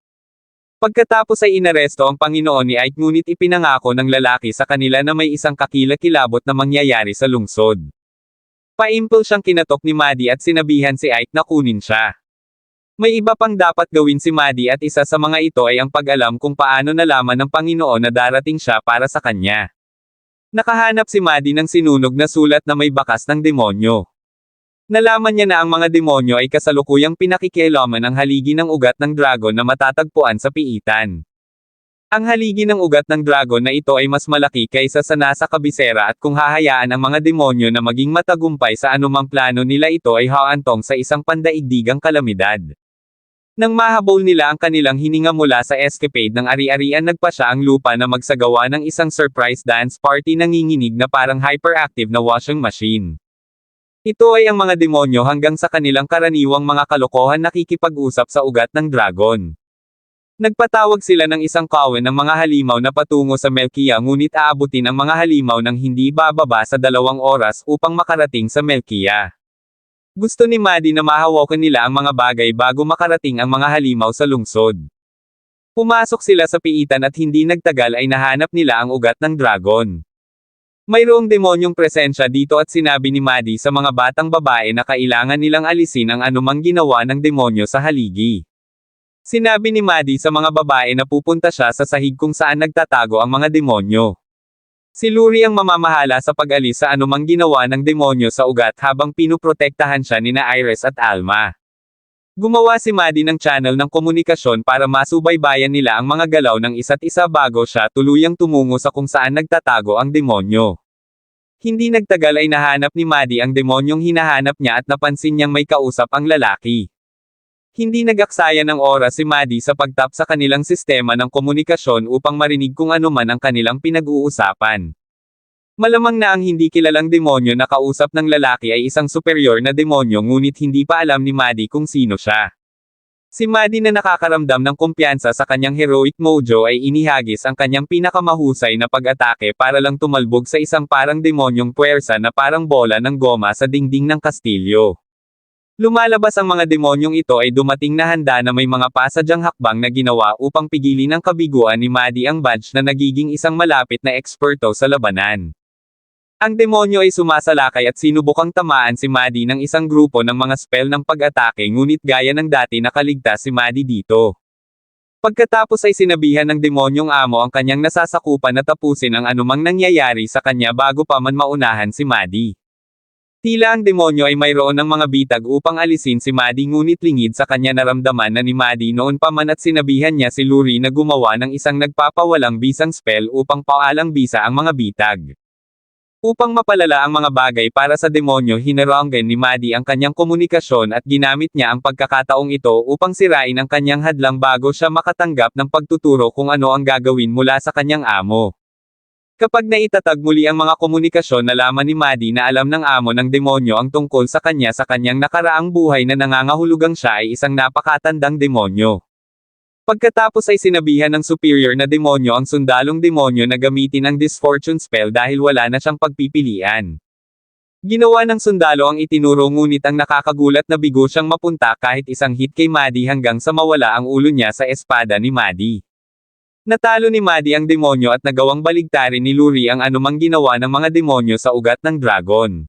Pagkatapos ay inaresto ang Panginoon ni Ike ngunit ipinangako ng lalaki sa kanila na may isang kakilakilabot na mangyayari sa lungsod. Paimpul siyang kinatok ni Maddie at sinabihan si Ike na kunin siya. May iba pang dapat gawin si Maddie at isa sa mga ito ay ang pag-alam kung paano nalaman ng Panginoon na darating siya para sa kanya. Nakahanap si Maddie ng sinunog na sulat na may bakas ng demonyo. Nalaman niya na ang mga demonyo ay kasalukuyang pinakikialaman ang haligi ng ugat ng dragon na matatagpuan sa piitan. Ang haligi ng ugat ng dragon na ito ay mas malaki kaysa sa nasa kabisera at kung hahayaan ang mga demonyo na maging matagumpay sa anumang plano nila ito ay haantong sa isang pandaigdigang kalamidad. Nang mahabol nila ang kanilang hininga mula sa escapade ng ari-arian nagpa siya ang lupa na magsagawa ng isang surprise dance party nanginginig na parang hyperactive na washing machine. Ito ay ang mga demonyo hanggang sa kanilang karaniwang mga kalokohan nakikipag-usap sa ugat ng dragon. Nagpatawag sila ng isang kawan ng mga halimaw na patungo sa Melkia ngunit aabutin ang mga halimaw ng hindi bababa sa 2 oras upang makarating sa Melkia. Gusto ni Maddie na mahawakan nila ang mga bagay bago makarating ang mga halimaw sa lungsod. Pumasok sila sa piitan at hindi nagtagal ay nahanap nila ang ugat ng dragon. Mayroong demonyong presensya dito at sinabi ni Maddie sa mga batang babae na kailangan nilang alisin ang anumang ginawa ng demonyo sa haligi. Sinabi ni Maddie sa mga babae na pupunta siya sa sahig kung saan nagtatago ang mga demonyo. Si Lurie ang mamamahala sa pag-alis sa anumang ginawa ng demonyo sa ugat habang pinuprotektahan siya nina Iris at Alma. Gumawa si Maddie ng channel ng komunikasyon para masubaybayan nila ang mga galaw ng isa't isa bago siya tuluyang tumungo sa kung saan nagtatago ang demonyo. Hindi nagtagal ay nahanap ni Maddie ang demonyong hinahanap niya at napansin niyang may kausap ang lalaki. Hindi nag-aksaya ng oras si Maddie sa pagtap sa kanilang sistema ng komunikasyon upang marinig kung ano man ang kanilang pinag-uusapan. Malamang na ang hindi kilalang demonyo na kausap ng lalaki ay isang superior na demonyo ngunit hindi pa alam ni Maddie kung sino siya. Si Maddie na nakakaramdam ng kumpiyansa sa kanyang heroic mojo ay inihagis ang kanyang pinakamahusay na pag-atake para lang tumalbog sa isang parang demonyong puwersa na parang bola ng goma sa dingding ng kastilyo. Lumalabas ang mga demonyong ito ay dumating na handa na may mga pasadyang hakbang na ginawa upang pigilin ang kabiguan ni Maddie ang badge na nagiging isang malapit na eksperto sa labanan. Ang demonyo ay sumasalakay at sinubukang tamaan si Maddie ng isang grupo ng mga spell ng pag-atake ngunit gaya ng dati nakaligtas si Maddie dito. Pagkatapos ay sinabihan ng demonyong amo ang kanyang nasasakupan na tapusin ang anumang nangyayari sa kanya bago pa man maunahan si Maddie. Tila ang demonyo ay mayroon ng mga bitag upang alisin si Maddie ngunit lingid sa kanya naramdaman na ni Maddie noon pa man at sinabihan niya si Lurie na gumawa ng isang nagpapawalang bisang spell upang paalang bisa ang mga bitag. Upang mapalala ang mga bagay para sa demonyo, hinaranggan ni Maddie ang kanyang komunikasyon at ginamit niya ang pagkakataong ito upang sirain ang kanyang hadlang bago siya makatanggap ng pagtuturo kung ano ang gagawin mula sa kanyang amo. Kapag naitatag muli ang mga komunikasyon, nalaman ni Maddie na alam ng amo ng demonyo ang tungkol sa kanyang nakaraang buhay na nangangahulugang siya ay isang napakatandang demonyo. Pagkatapos ay sinabihan ng superior na demonyo ang sundalong demonyo na gamitin ang disfortune spell dahil wala na siyang pagpipilian. Ginawa ng sundalo ang itinuro, ngunit ang nakakagulat na bigo siyang mapunta kahit isang hit kay Maddie hanggang sa mawala ang ulo niya sa espada ni Maddie. Natalo ni Maddie ang demonyo at nagawang baligtarin ni Luri ang anumang ginawa ng mga demonyo sa ugat ng dragon.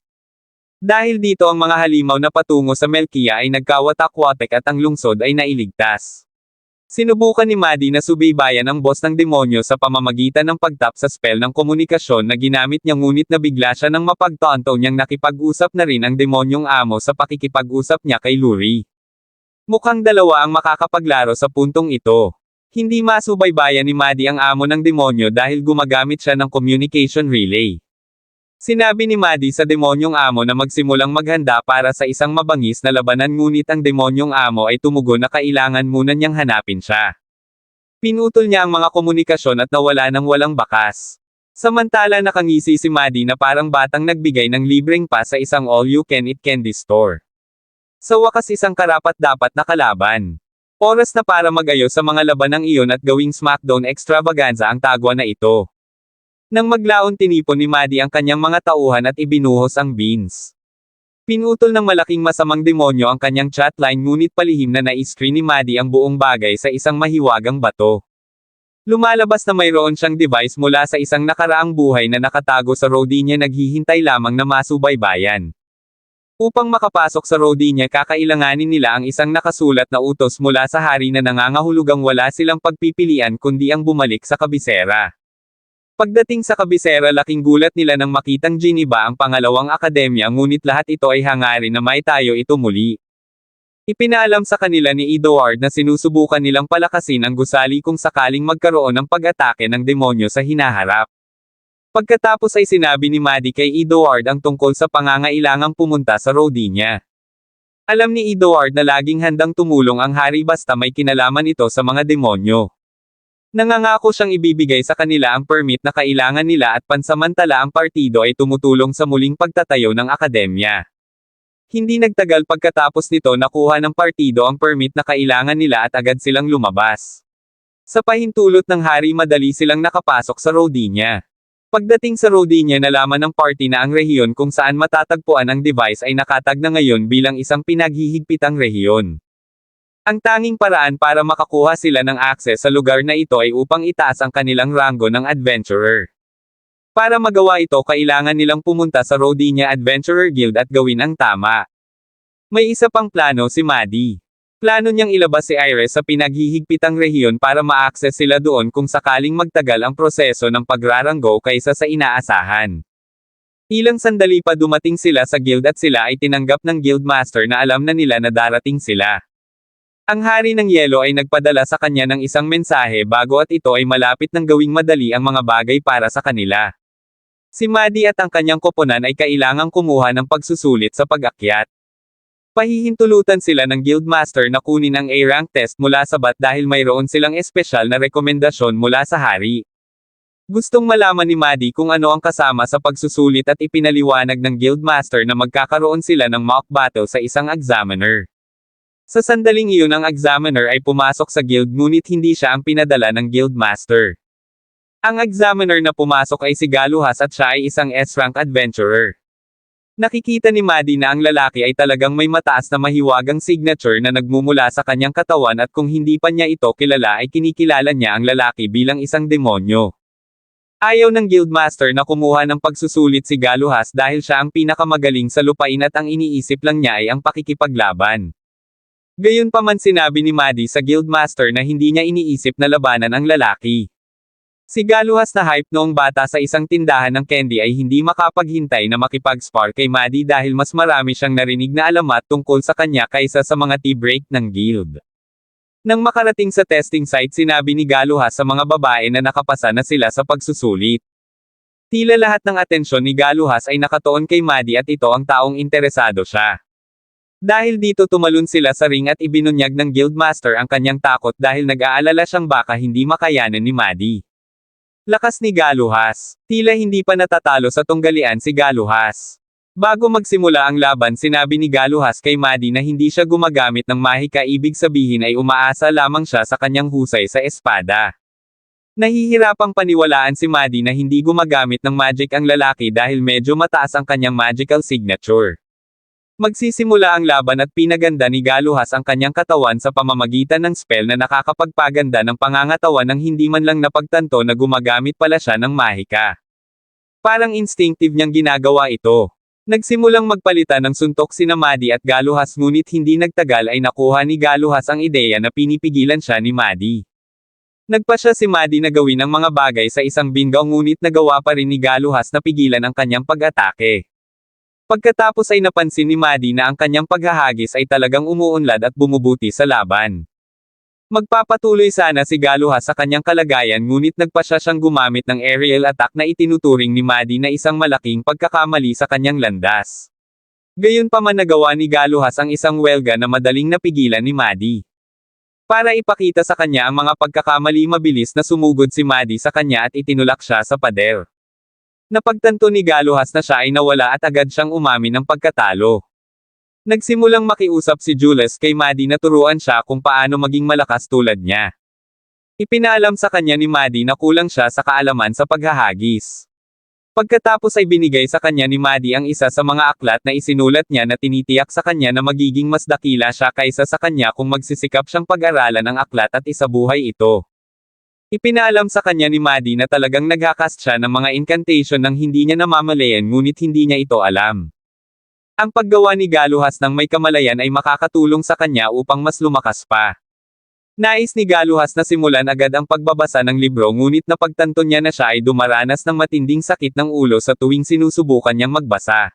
Dahil dito ang mga halimaw na patungo sa Melkia ay nagkawatak-watek at ang lungsod ay nailigtas. Sinubukan ni Maddie na subaybayan ang boss ng demonyo sa pamamagitan ng pagtap sa spell ng komunikasyon na ginamit niya, ngunit nabigla siya nang mapagtanto niyang nakipag-usap na rin ang demonyong amo sa pakikipag-usap niya kay Luri. Mukhang dalawa ang makakapaglaro sa puntong ito. Hindi masubaybayan ni Maddie ang amo ng demonyo dahil gumagamit siya ng communication relay. Sinabi ni Maddie sa demonyong amo na magsimulang maghanda para sa isang mabangis na labanan, ngunit ang demonyong amo ay tumugon na kailangan muna niyang hanapin siya. Pinutol niya ang mga komunikasyon at nawala ng walang bakas. Samantala nakangisi si Maddie na parang batang nagbigay ng libreng pass sa isang all-you-can-eat candy store. Sa wakas, isang karapat-dapat na kalaban. Oras na para mag-ayos sa mga labanang iyon at gawing SmackDown extravaganza ang tagwa na ito. Nang maglaon, tinipon ni Maddie ang kanyang mga tauhan at ibinuhos ang beans. Pinutol ng malaking masamang demonyo ang kanyang chatline, ngunit palihim na nai-screen ni Maddie ang buong bagay sa isang mahiwagang bato. Lumalabas na mayroon siyang device mula sa isang nakaraang buhay na nakatago sa Rodinia, naghihintay lamang na masubaybayan. Upang makapasok sa Rodinia, kakailanganin nila ang isang nakasulat na utos mula sa hari na nangangahulugang wala silang pagpipilian kundi ang bumalik sa kabisera. Pagdating sa kabisera, laking gulat nila nang makitang Geneva ang pangalawang akademya, ngunit lahat ito ay hangarin na maitayo ito muli. Ipinaalam sa kanila ni Edward na sinusubukan nilang palakasin ang gusali kung sakaling magkaroon ng pag-atake ng demonyo sa hinaharap. Pagkatapos ay sinabi ni Maddie kay Edward ang tungkol sa pangangailangang pumunta sa Rodinia. Alam ni Edward na laging handang tumulong ang hari basta may kinalaman ito sa mga demonyo. Nangangako siyang ibibigay sa kanila ang permit na kailangan nila at pansamantala ang partido ay tumutulong sa muling pagtatayo ng akademya. Hindi nagtagal pagkatapos nito, nakuha ng partido ang permit na kailangan nila at agad silang lumabas. Sa pahintulot ng hari, madali silang nakapasok sa Rodinia. Pagdating sa Rodinia, nalaman ng party na ang rehiyon kung saan matatagpuan ang device ay nakatag na ngayon bilang isang pinaghihigpitang rehiyon. Ang tanging paraan para makakuha sila ng akses sa lugar na ito ay upang itaas ang kanilang ranggo ng adventurer. Para magawa ito, kailangan nilang pumunta sa Rodinia Adventurer Guild at gawin ang tama. May isa pang plano si Maddie. Plano niyang ilabas si Iris sa pinaghihigpitang rehiyon para ma-access sila doon kung sakaling magtagal ang proseso ng pagraranggo kaysa sa inaasahan. Ilang sandali pa dumating sila sa guild at sila ay tinanggap ng guildmaster na alam na nila na darating sila. Ang hari ng yelo ay nagpadala sa kanya ng isang mensahe bago at ito ay malapit ng gawing madali ang mga bagay para sa kanila. Si Maddie at ang kanyang koponan ay kailangang kumuha ng pagsusulit sa pag-akyat. Pahihintulutan sila ng guildmaster na kunin ang A-rank test mula sa BAT dahil mayroon silang espesyal na rekomendasyon mula sa hari. Gustong malaman ni Maddie kung ano ang kasama sa pagsusulit at ipinaliwanag ng guildmaster na magkakaroon sila ng mock battle sa isang examiner. Sa sandaling iyon, ang examiner ay pumasok sa guild, ngunit hindi siya ang pinadala ng guildmaster. Ang examiner na pumasok ay si Galuhas at siya ay isang S-rank adventurer. Nakikita ni Maddie na ang lalaki ay talagang may mataas na mahiwagang signature na nagmumula sa kanyang katawan at kung hindi pa niya ito kilala ay kinikilala niya ang lalaki bilang isang demonyo. Ayaw ng guildmaster na kumuha ng pagsusulit si Galuhas dahil siya ang pinakamagaling sa lupain at ang iniisip lang niya ay ang pakikipaglaban. Gayunpaman, sinabi ni Maddie sa guildmaster na hindi niya iniisip na labanan ang lalaki. Si Galuhas na hype noong bata sa isang tindahan ng candy ay hindi makapaghintay na makipag-spar kay Maddie dahil mas marami siyang narinig na alamat tungkol sa kanya kaysa sa mga tea break ng guild. Nang makarating sa testing site, sinabi ni Galuhas sa mga babae na nakapasa na sila sa pagsusulit. Tila lahat ng atensyon ni Galuhas ay nakatuon kay Maddie at ito ang taong interesado siya. Dahil dito tumalon sila sa ring at ibinunyag ng Guildmaster ang kanyang takot dahil nag-aalala siyang baka hindi makayanan ni Maddie. Lakas ni Galuhas. Tila hindi pa natatalo sa tunggalian si Galuhas. Bago magsimula ang laban sinabi ni Galuhas kay Maddie na hindi siya gumagamit ng mahika ibig sabihin ay umaasa lamang siya sa kanyang husay sa espada. Nahihirapang paniwalaan si Maddie na hindi gumagamit ng magic ang lalaki dahil medyo mataas ang kanyang magical signature. Magsisimula ang laban at pinaganda ni Galuhas ang kanyang katawan sa pamamagitan ng spell na nakakapagpaganda ng pangangatawan ng hindi man lang napagtanto na gumagamit pala siya ng mahika. Parang instinctive niyang ginagawa ito. Nagsimulang magpalitan ng suntok sina Maddie at Galuhas ngunit hindi nagtagal ay nakuha ni Galuhas ang ideya na pinipigilan siya ni Maddie. Nagpa siya si Maddie na gawin ang mga bagay sa isang bingaw ngunit nagawa pa rin ni Galuhas na pigilan ang kanyang pag-atake. Pagkatapos ay napansin ni Maddie na ang kanyang paghahagis ay talagang umuunlad at bumubuti sa laban. Magpapatuloy sana si Galuhas sa kanyang kalagayan ngunit nagpa siyang gumamit ng aerial attack na itinuturing ni Maddie na isang malaking pagkakamali sa kanyang landas. Gayunpaman nagawa ni Galuhas ang isang welga na madaling napigilan ni Maddie. Para ipakita sa kanya ang mga pagkakamali mabilis na sumugod si Maddie sa kanya at itinulak siya sa pader. Napagtanto ni Galuhas na siya ay nawala at agad siyang umamin ng pagkatalo. Nagsimulang makiusap si Jules kay Maddie na turuan siya kung paano maging malakas tulad niya. Ipinaalam sa kanya ni Maddie na kulang siya sa kaalaman sa paghahagis. Pagkatapos ay binigay sa kanya ni Maddie ang isa sa mga aklat na isinulat niya na tinitiyak sa kanya na magiging mas dakila siya kaysa sa kanya kung magsisikap siyang pag-aralan ang aklat at isabuhay ito. Ipinaalam sa kanya ni Maddie na talagang naghakast siya ng mga incantation nang hindi niya namamalayan ngunit hindi niya ito alam. Ang paggawa ni Galuhas ng may kamalayan ay makakatulong sa kanya upang mas lumakas pa. Nais ni Galuhas na simulan agad ang pagbabasa ng libro ngunit napagtanto niya na siya ay dumaranas ng matinding sakit ng ulo sa tuwing sinusubukan niyang magbasa.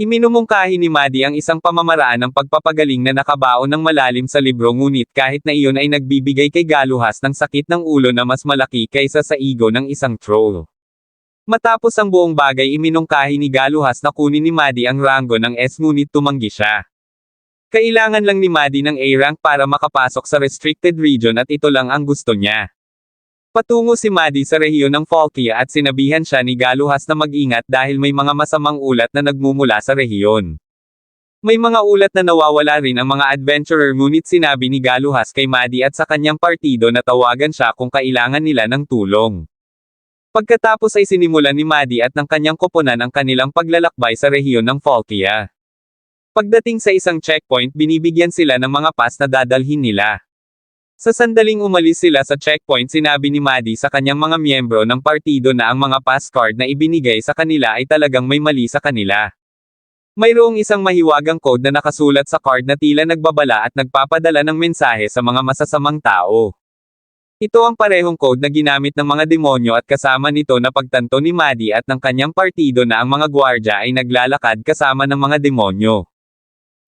Iminumungkahi ni Maddie ang isang pamamaraan ng pagpapagaling na nakabaon ng malalim sa libro ngunit kahit na iyon ay nagbibigay kay Galuhas ng sakit ng ulo na mas malaki kaysa sa ego ng isang troll. Matapos ang buong bagay iminungkahi ni Galuhas na kunin ni Maddie ang ranggo ng S ngunit tumanggi siya. Kailangan lang ni Maddie ng A rank para makapasok sa restricted region at ito lang ang gusto niya. Patungo si Maddie sa rehiyon ng Falkia at sinabihan siya ni Galuhas na mag-ingat dahil may mga masamang ulat na nagmumula sa rehiyon. May mga ulat na nawawala rin ang mga adventurer ngunit sinabi ni Galuhas kay Maddie at sa kanyang partido na tawagan siya kung kailangan nila ng tulong. Pagkatapos ay sinimulan ni Maddie at ng kanyang koponan ang kanilang paglalakbay sa rehiyon ng Falkia. Pagdating sa isang checkpoint binibigyan sila ng mga pass na dadalhin nila. Sa sandaling umalis sila sa checkpoint sinabi ni Maddie sa kanyang mga miyembro ng partido na ang mga pass card na ibinigay sa kanila ay talagang may mali sa kanila. Mayroong isang mahiwagang code na nakasulat sa card na tila nagbabala at nagpapadala ng mensahe sa mga masasamang tao. Ito ang parehong code na ginamit ng mga demonyo at kasama nito na pagtanto ni Maddie at ng kanyang partido na ang mga gwardya ay naglalakad kasama ng mga demonyo.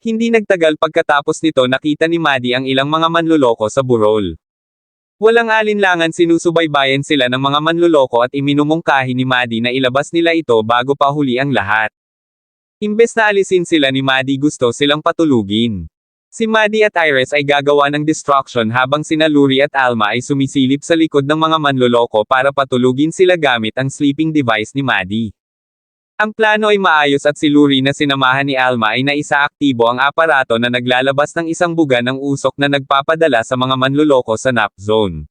Hindi nagtagal pagkatapos nito nakita ni Maddie ang ilang mga manluloko sa burol. Walang alinlangan sinusubaybayan sila ng mga manluloko at iminumungkahi ni Maddie na ilabas nila ito bago pa huli ang lahat. Imbes na alisin sila ni Maddie gusto silang patulugin. Si Maddie at Iris ay gagawa ng destruction habang sina Luri at Alma ay sumisilip sa likod ng mga manloloko para patulugin sila gamit ang sleeping device ni Maddie. Ang plano ay maayos at si Luri na sinamahan ni Alma ay naisaaktibo ang aparato na naglalabas ng isang buga ng usok na nagpapadala sa mga manloloko sa nap zone.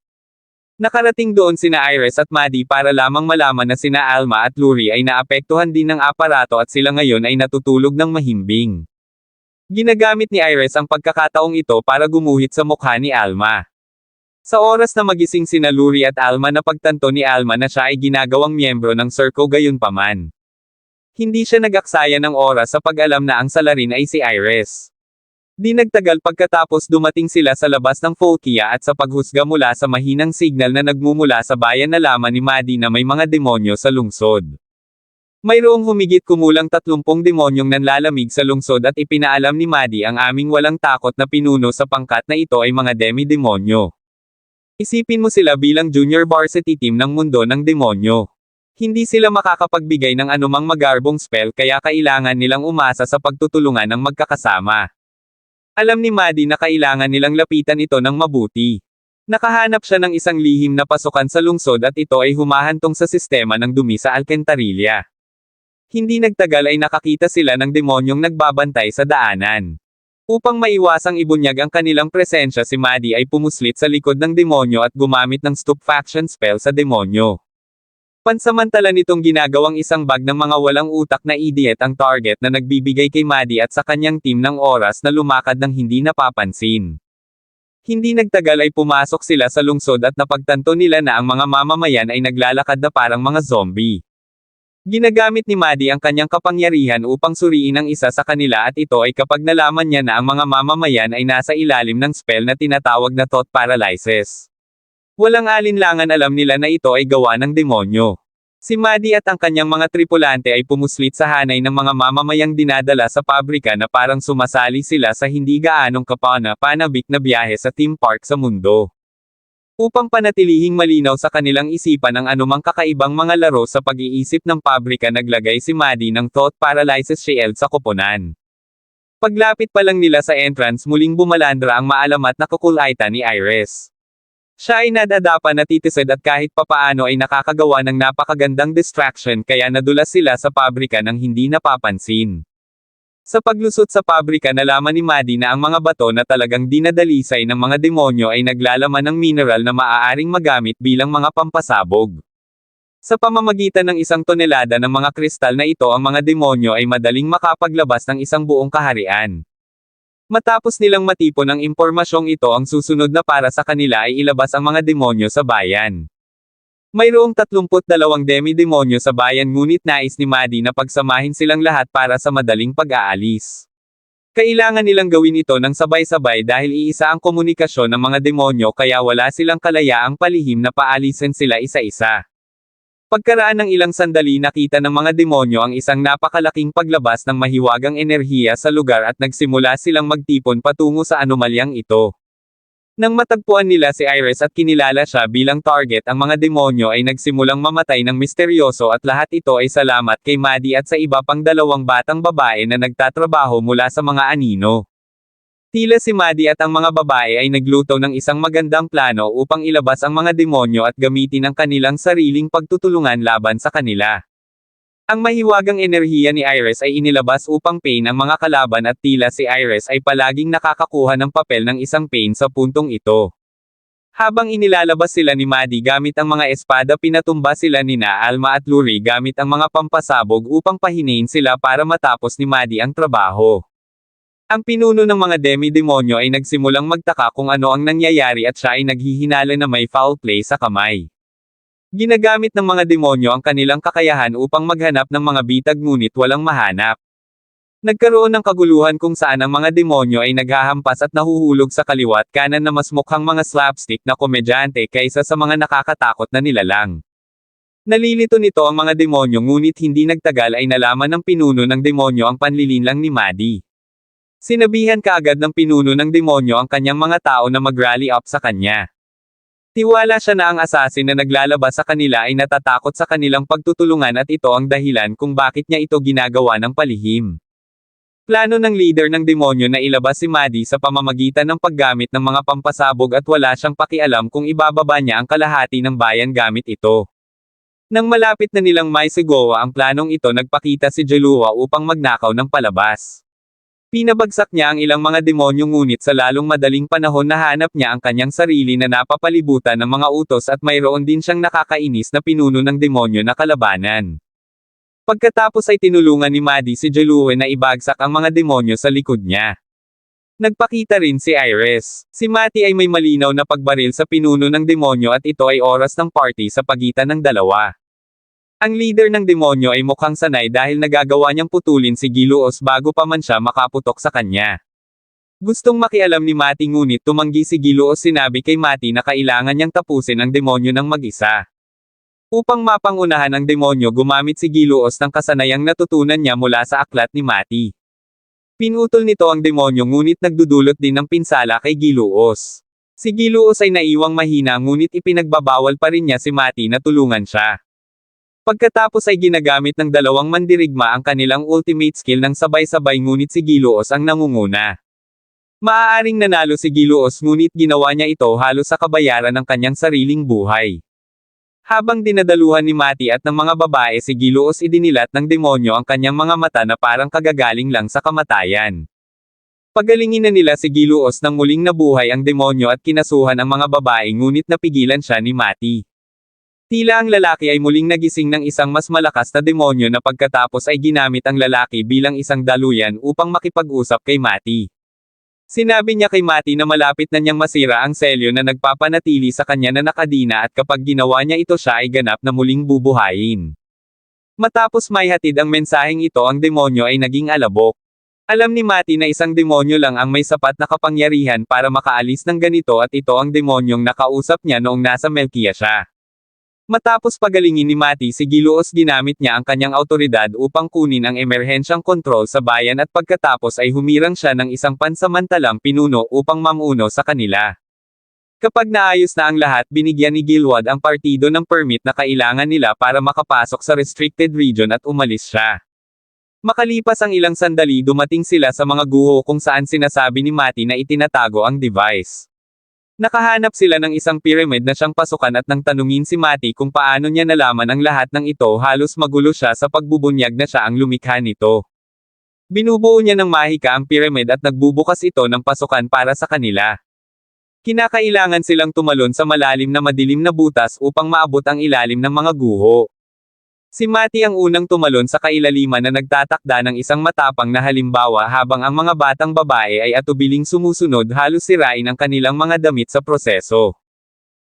Nakarating doon sina Iris at Maddie para lamang malaman na sina Alma at Luri ay naapektuhan din ng aparato at sila ngayon ay natutulog ng mahimbing. Ginagamit ni Iris ang pagkakataong ito para gumuhit sa mukha ni Alma. Sa oras na magising sina Luri at Alma napagtanto ni Alma na siya ay ginagawang miyembro ng Circo gayunpaman. Hindi siya nag-aksaya ng oras sa pag-alam na ang salarin ay si Iris. Di nagtagal pagkatapos dumating sila sa labas ng Falkia at sa paghusga mula sa mahinang signal na nagmumula sa bayan nalaman ni Maddie na may mga demonyo sa lungsod. Mayroong humigit kumulang 30 demonyong nanlalamig sa lungsod at ipinaalam ni Maddie ang aming walang takot na pinuno sa pangkat na ito ay mga demi-demonyo. Isipin mo sila bilang junior varsity team ng mundo ng demonyo. Hindi sila makakapagbigay ng anumang magarbong spell kaya kailangan nilang umasa sa pagtutulungan ng magkakasama. Alam ni Maddie na kailangan nilang lapitan ito ng mabuti. Nakahanap siya ng isang lihim na pasukan sa lungsod at ito ay humahantong sa sistema ng dumi sa alkantarilla. Hindi nagtagal ay nakakita sila ng demonyong nagbabantay sa daanan. Upang maiwasang ibunyag ang kanilang presensya, si Maddie ay pumuslit sa likod ng demonyo at gumamit ng stupefaction spell sa demonyo. Pansamantala nitong ginagawang isang bag ng mga walang utak na idiot ang target na nagbibigay kay Maddie at sa kanyang team ng oras na lumakad ng hindi napapansin. Hindi nagtagal ay pumasok sila sa lungsod at napagtanto nila na ang mga mamamayan ay naglalakad na parang mga zombie. Ginagamit ni Maddie ang kanyang kapangyarihan upang suriin ang isa sa kanila at ito ay kapag nalaman niya na ang mga mamamayan ay nasa ilalim ng spell na tinatawag na thought paralysis. Walang alinlangan alam nila na ito ay gawa ng demonyo. Si Maddie at ang kanyang mga tripulante ay pumuslit sa hanay ng mga mamamayang dinadala sa pabrika na parang sumasali sila sa hindi gaanong kapana-panabik na biyahe sa theme park sa mundo. Upang panatilihing malinaw sa kanilang isipan ang anumang kakaibang mga laro sa pag-iisip ng pabrika, naglagay si Maddie ng thought paralysis shield sa koponan. Paglapit pa lang nila sa entrance, muling bumalandra ang maalamat na kukulaitan ni Iris. Siya ay nadadapa na titisid at kahit papaano ay nakakagawa ng napakagandang distraction kaya nadulas sila sa pabrika ng hindi napapansin. Sa paglusot sa pabrika, nalaman ni Maddie na ang mga bato na talagang dinadalisay ng mga demonyo ay naglalaman ng mineral na maaaring magamit bilang mga pampasabog. Sa pamamagitan ng 1 tonelada ng mga kristal na ito, ang mga demonyo ay madaling makapaglabas ng isang buong kaharian. Matapos nilang matipon ang impormasyong ito, ang susunod na para sa kanila ay ilabas ang mga demonyo sa bayan. Mayroong 32 demi-demonyo sa bayan, ngunit nais ni Maddie na pagsamahin silang lahat para sa madaling pag-aalis. Kailangan nilang gawin ito ng sabay-sabay dahil iisa ang komunikasyon ng mga demonyo kaya wala silang kalayaang palihim na paalisin sila isa-isa. Pagkaraan ng ilang sandali, nakita ng mga demonyo ang isang napakalaking paglabas ng mahiwagang enerhiya sa lugar at nagsimula silang magtipon patungo sa anomalyang ito. Nang matagpuan nila si Iris at kinilala siya bilang target, ang mga demonyo ay nagsimulang mamatay ng misteryoso at lahat ito ay salamat kay Maddie at sa iba pang 2 batang babae na nagtatrabaho mula sa mga anino. Tila si Maddie at ang mga babae ay nagluto ng isang magandang plano upang ilabas ang mga demonyo at gamitin ang kanilang sariling pagtutulungan laban sa kanila. Ang mahiwagang enerhiya ni Iris ay inilabas upang pain ang mga kalaban at tila si Iris ay palaging nakakakuha ng papel ng isang pain sa puntong ito. Habang inilalabas sila ni Maddie gamit ang mga espada, pinatumba sila nina Alma at Luri gamit ang mga pampasabog upang pahinain sila para matapos ni Maddie ang trabaho. Ang pinuno ng mga demi-demonyo ay nagsimulang magtaka kung ano ang nangyayari at siya ay naghihinala na may foul play sa kamay. Ginagamit ng mga demonyo ang kanilang kakayahan upang maghanap ng mga bitag ngunit walang mahanap. Nagkaroon ng kaguluhan kung saan ang mga demonyo ay naghahampas at nahuhulog sa kaliwat kanan na mas mukhang mga slapstick na komedyante kaysa sa mga nakakatakot na nilalang. Nalilito nito ang mga demonyo ngunit hindi nagtagal ay nalaman ng pinuno ng demonyo ang panlilinlang ni Maddie. Sinabihan kaagad ng pinuno ng demonyo ang kanyang mga tao na mag-rally up sa kanya. Tiwala siya na ang assassin na naglalabas sa kanila ay natatakot sa kanilang pagtutulungan at ito ang dahilan kung bakit niya ito ginagawa ng palihim. Plano ng leader ng demonyo na ilabas si Maddie sa pamamagitan ng paggamit ng mga pampasabog at wala siyang pakialam kung ibababa niya ang kalahati ng bayan gamit ito. Nang malapit na nilang maisigawa ang planong ito, nagpakita si Jalua upang magnakaw ng palabas. Pinabagsak niya ang ilang mga demonyo ngunit sa lalong madaling panahon nahanap niya ang kanyang sarili na napapalibutan ng mga utos at mayroon din siyang nakakainis na pinuno ng demonyo na kalabanan. Pagkatapos ay tinulungan ni Maddie si Jalue na ibagsak ang mga demonyo sa likod niya. Nagpakita rin si Iris. Si Matty ay may malinaw na pagbaril sa pinuno ng demonyo at ito ay oras ng party sa pagitan ng dalawa. Ang leader ng demonyo ay mukhang sanay dahil nagagawa niyang putulin si Giluos bago pa man siya makaputok sa kanya. Gustong makialam ni Matty ngunit tumanggi si Giluos. Sinabi kay Matty na kailangan niyang tapusin ang demonyo ng mag-isa. Upang mapangunahan ang demonyo, gumamit si Giluos ng kasanayang natutunan niya mula sa aklat ni Matty. Pinutol nito ang demonyo ngunit nagdudulot din ng pinsala kay Giluos. Si Giluos ay naiwang mahina ngunit ipinagbabawal pa rin niya si Matty na tulungan siya. Pagkatapos ay ginagamit ng dalawang mandirigma ang kanilang ultimate skill ng sabay-sabay ngunit si Giluos ang nangunguna. Maaaring nanalo si Giluos ngunit ginawa niya ito halos sa kabayaran ng kanyang sariling buhay. Habang dinadaluhan ni Mati at ng mga babae si Giluos idinilat ng demonyo ang kanyang mga mata na parang kagagaling lang sa kamatayan. Pagalingin na nila si Giluos nang muling nabuhay ang demonyo at kinasuhan ang mga babae ngunit napigilan siya ni Mati. Tila ang lalaki ay muling nagising ng isang mas malakas na demonyo na pagkatapos ay ginamit ang lalaki bilang isang daluyan upang makipag-usap kay Mati. Sinabi niya kay Mati na malapit na niyang masira ang selyo na nagpapanatili sa kanya na nakadina at kapag ginawa niya ito siya ay ganap na muling bubuhayin. Matapos may hatid ang mensaheng ito ang demonyo ay naging alabok. Alam ni Mati na isang demonyo lang ang may sapat na kapangyarihan para makaalis ng ganito at ito ang demonyong nakausap niya noong nasa Melkia siya. Matapos pagalingin ni Mati si Giluos ginamit niya ang kanyang autoridad upang kunin ang emerhensyang kontrol sa bayan at pagkatapos ay humirang siya ng isang pansamantalang pinuno upang mamuno sa kanila. Kapag naayos na ang lahat binigyan ni Gilwad ang partido ng permit na kailangan nila para makapasok sa restricted region at umalis siya. Makalipas ang ilang sandali dumating sila sa mga guho kung saan sinasabi ni Mati na itinatago ang device. Nakahanap sila ng isang pyramid na siyang pasukan at nang tanungin si Mati kung paano niya nalaman ang lahat ng ito halos magulo siya sa pagbubunyag na siya ang lumikha nito. Binubuo niya ng mahika ang pyramid at nagbubukas ito ng pasukan para sa kanila. Kinakailangan silang tumalon sa malalim na madilim na butas upang maabot ang ilalim ng mga guho. Si Mati ang unang tumalon sa kailaliman na nagtatakda ng isang matapang na halimbawa habang ang mga batang babae ay atubiling sumusunod halos sirain ang kanilang mga damit sa proseso.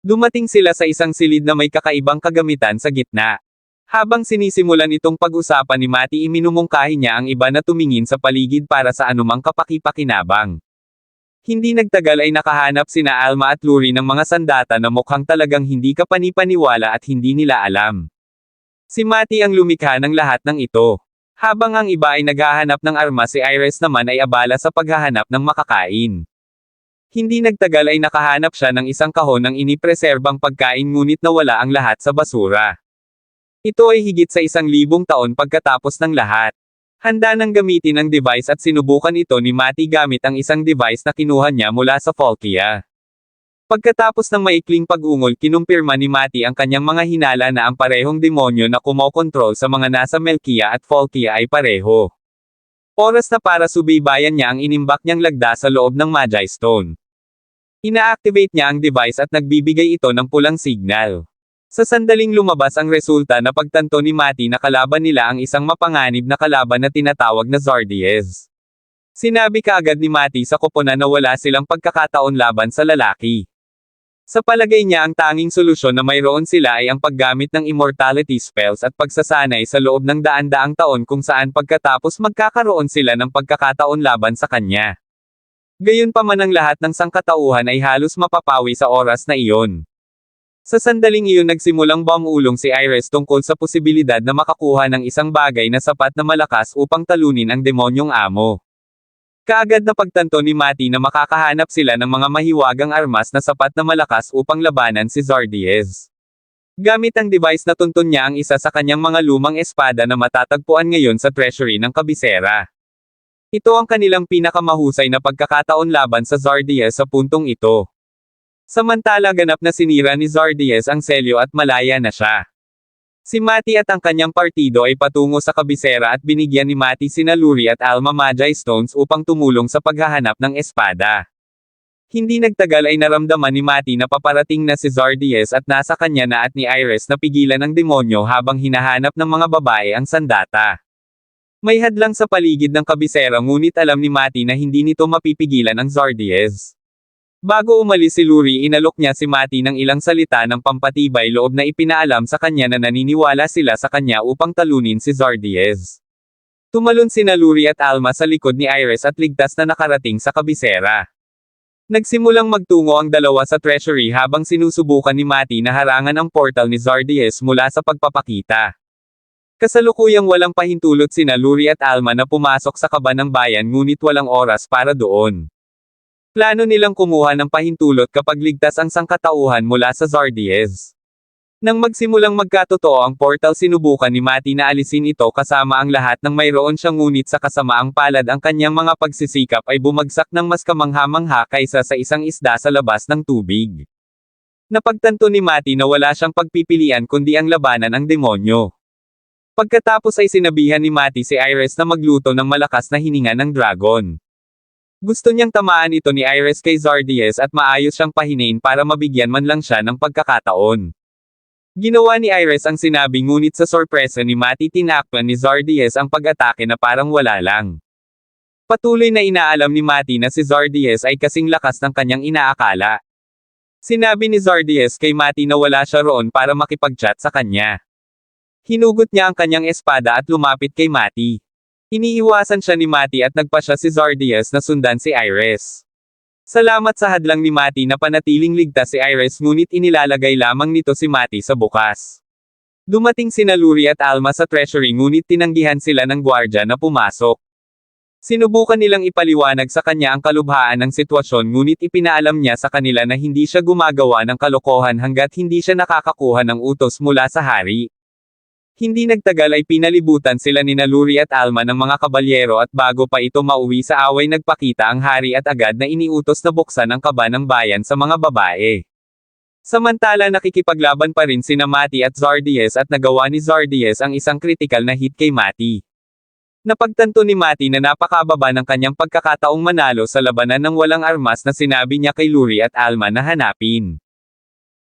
Dumating sila sa isang silid na may kakaibang kagamitan sa gitna. Habang sinisimulan itong pag-usapan ni Mati iminumungkahi niya ang iba na tumingin sa paligid para sa anumang kapakipakinabang. Hindi nagtagal ay nakahanap sina Alma at Luri ng mga sandata na mukhang talagang hindi kapanipaniwala at hindi nila alam. Si Mati ang lumikha ng lahat ng ito. Habang ang iba ay naghahanap ng armas si Iris naman ay abala sa paghahanap ng makakain. Hindi nagtagal ay nakahanap siya ng isang kahon ng inipreserbang pagkain ngunit nawala ang lahat sa basura. Ito ay higit sa 1,000 taon pagkatapos ng lahat. Handa nang gamitin ang device at sinubukan ito ni Mati gamit ang isang device na kinuha niya mula sa Folkia. Pagkatapos ng maikling pag-ungol kinumpirma ni Mati ang kanyang mga hinala na ang parehong demonyo na kumokontrol sa mga nasa Melkia at Folkia ay pareho. Oras na para subaybayan niya ang inimbak niyang lagda sa loob ng Magi Stone. Ina-activate niya ang device at nagbibigay ito ng pulang signal. Sa sandaling lumabas ang resulta na pagtanto ni Mati na kalaban nila ang isang mapanganib na kalaban na tinatawag na Zardiez. Sinabi kaagad ni Mati sa koponan na wala silang pagkakataon laban sa lalaki. Sa palagay niya ang tanging solusyon na mayroon sila ay ang paggamit ng immortality spells at pagsasanay sa loob ng daan-daang taon kung saan pagkatapos magkakaroon sila ng pagkakataon laban sa kanya. Gayunpaman ang lahat ng sangkatauhan ay halos mapapawi sa oras na iyon. Sa sandaling iyon nagsimulang bumulong si Iris tungkol sa posibilidad na makakuha ng isang bagay na sapat na malakas upang talunin ang demonyong amo. Kaagad na pagtanto ni Mati na makakahanap sila ng mga mahiwagang armas na sapat na malakas upang labanan si Zardiez. Gamit ang device na tuntun niya ang isa sa kanyang mga lumang espada na matatagpuan ngayon sa treasury ng kabisera. Ito ang kanilang pinakamahusay na pagkakataon laban sa Zardiez sa puntong ito. Samantala ganap na sinira ni Zardiez ang selyo at malaya na siya. Si Mati at ang kanyang partido ay patungo sa kabisera at binigyan ni Mati sina Luri at Alma Magi Stones upang tumulong sa paghahanap ng espada. Hindi nagtagal ay naramdaman ni Mati na paparating na si Zardiez at nasa kanya na at ni Iris na pigilan ng demonyo habang hinahanap ng mga babae ang sandata. May hadlang sa paligid ng kabisera ngunit alam ni Mati na hindi nito mapipigilan ang Zardiez. Bago umalis si Luri inalok niya si Mati ng ilang salita ng pampatibay loob na ipinaalam sa kanya na naniniwala sila sa kanya upang talunin si Zardiez. Tumalon sina Luri at Alma sa likod ni Iris at ligtas na nakarating sa kabisera. Nagsimulang magtungo ang dalawa sa treasury habang sinusubukan ni Mati na harangan ang portal ni Zardiez mula sa pagpapakita. Kasalukuyang walang pahintulot sina Luri at Alma na pumasok sa kaba ng bayan ngunit walang oras para doon. Plano nilang kumuha ng pahintulot kapag ligtas ang sangkatauhan mula sa Zardiez. Nang magsimulang magkatotoo ang portal, sinubukan ni Mati na alisin ito kasama ang lahat ng mayroon siya, ngunit sa kasamaang palad ang kanyang mga pagsisikap ay bumagsak ng mas kamangha-mangha kaysa sa isang isda sa labas ng tubig. Napagtanto ni Mati na wala siyang pagpipilian kundi ang labanan ang demonyo. Pagkatapos ay sinabihan ni Mati si Iris na magluto ng malakas na hininga ng dragon. Gusto niyang tamaan ito ni Iris kay Zardias at maayos siyang pahinain para mabigyan man lang siya ng pagkakataon. Ginawa ni Iris ang sinabi, ngunit sa sorpresa ni Mati tinakpan ni Zardias ang pag-atake na parang wala lang. Patuloy na inaalam ni Mati na si Zardias ay kasing lakas ng kanyang inaakala. Sinabi ni Zardias kay Mati na wala siya roon para makipag-chat sa kanya. Hinugot niya ang kanyang espada at lumapit kay Mati. Iniiwasan siya ni Mati at nagpasya si Zardias na sundan si Iris. Salamat sa hadlang ni Mati na panatiling ligtas si Iris, ngunit inilalagay lamang nito si Mati sa bukas. Dumating sina Luri at Alma sa treasury, ngunit tinanggihan sila ng gwardya na pumasok. Sinubukan nilang ipaliwanag sa kanya ang kalubhaan ng sitwasyon, ngunit ipinaalam niya sa kanila na hindi siya gumagawa ng kalokohan hanggat hindi siya nakakakuha ng utos mula sa hari. Hindi nagtagal ay pinalibutan sila ni Luri at Alma ng mga kabalyero, at bago pa ito mauwi sa away nagpakita ang hari at agad na iniutos na buksan ang kaba ng bayan sa mga babae. Samantala nakikipaglaban pa rin sina Mati at Zardias at nagawa ni Zardias ang isang critical na hit kay Mati. Napagtanto ni Mati na napakababa ng kanyang pagkakataong manalo sa labanan ng walang armas na sinabi niya kay Luri at Alma na hanapin.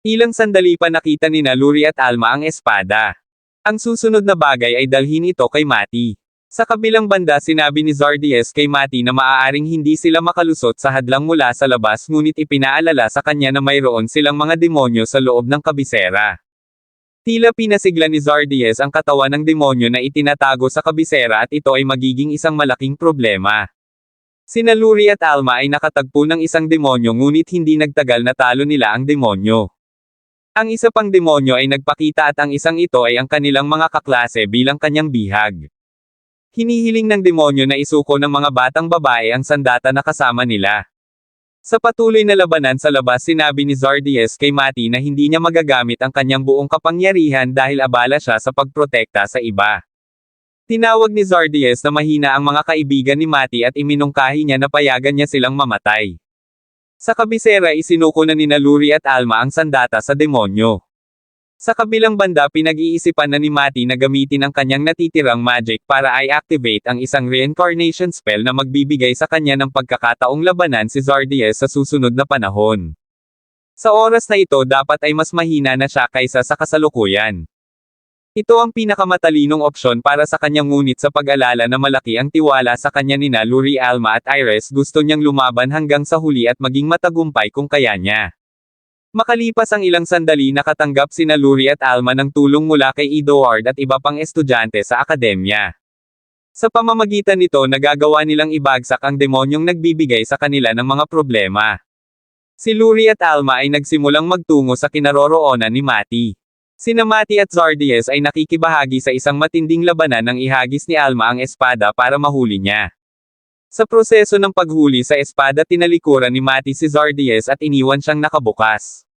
Ilang sandali pa nakita ni Luri at Alma ang espada. Ang susunod na bagay ay dalhin ito kay Mati. Sa kabilang banda sinabi ni Zardias kay Mati na maaaring hindi sila makalusot sa hadlang mula sa labas, ngunit ipinaalala sa kanya na mayroon silang mga demonyo sa loob ng kabisera. Tila pinasigla ni Zardias ang katawan ng demonyo na itinatago sa kabisera at ito ay magiging isang malaking problema. Sina Luri at Alma ay nakatagpo ng isang demonyo, ngunit hindi nagtagal na talo nila ang demonyo. Ang isa pang demonyo ay nagpakita at ang isang ito ay ang kanilang mga kaklase bilang kanyang bihag. Hinihiling ng demonyo na isuko ng mga batang babae ang sandata na kasama nila. Sa patuloy na labanan sa labas sinabi ni Zardias kay Mati na hindi niya magagamit ang kanyang buong kapangyarihan dahil abala siya sa pagprotekta sa iba. Tinawag ni Zardias na mahina ang mga kaibigan ni Mati at iminungkahi niya na payagan niya silang mamatay. Sa kabisera isinuko na ni Luri at Alma ang sandata sa demonyo. Sa kabilang banda pinag-iisipan na ni Mati na gamitin ang kanyang natitirang magic para i-activate ang isang reincarnation spell na magbibigay sa kanya ng pagkakataong labanan si Zardias sa susunod na panahon. Sa oras na ito dapat ay mas mahina na siya kaysa sa kasalukuyan. Ito ang pinakamatalinong opsyon para sa kanya, ngunit sa pag-alala na malaki ang tiwala sa kanya ni Luri, Alma at Iris, gusto niyang lumaban hanggang sa huli at maging matagumpay kung kaya niya. Makalipas ang ilang sandali nakatanggap sina Luri at Alma ng tulong mula kay Edward at iba pang estudyante sa akademya. Sa pamamagitan nito nagagawa nilang ibagsak ang demonyong nagbibigay sa kanila ng mga problema. Si Luri at Alma ay nagsimulang magtungo sa kinaroroonan ni Mati. Sina Mati at Zardias ay nakikibahagi sa isang matinding labanan nang ihagis ni Alma ang espada para mahuli niya. Sa proseso ng paghuli sa espada tinalikuran ni Mati si Zardias at iniwan siyang nakabukas.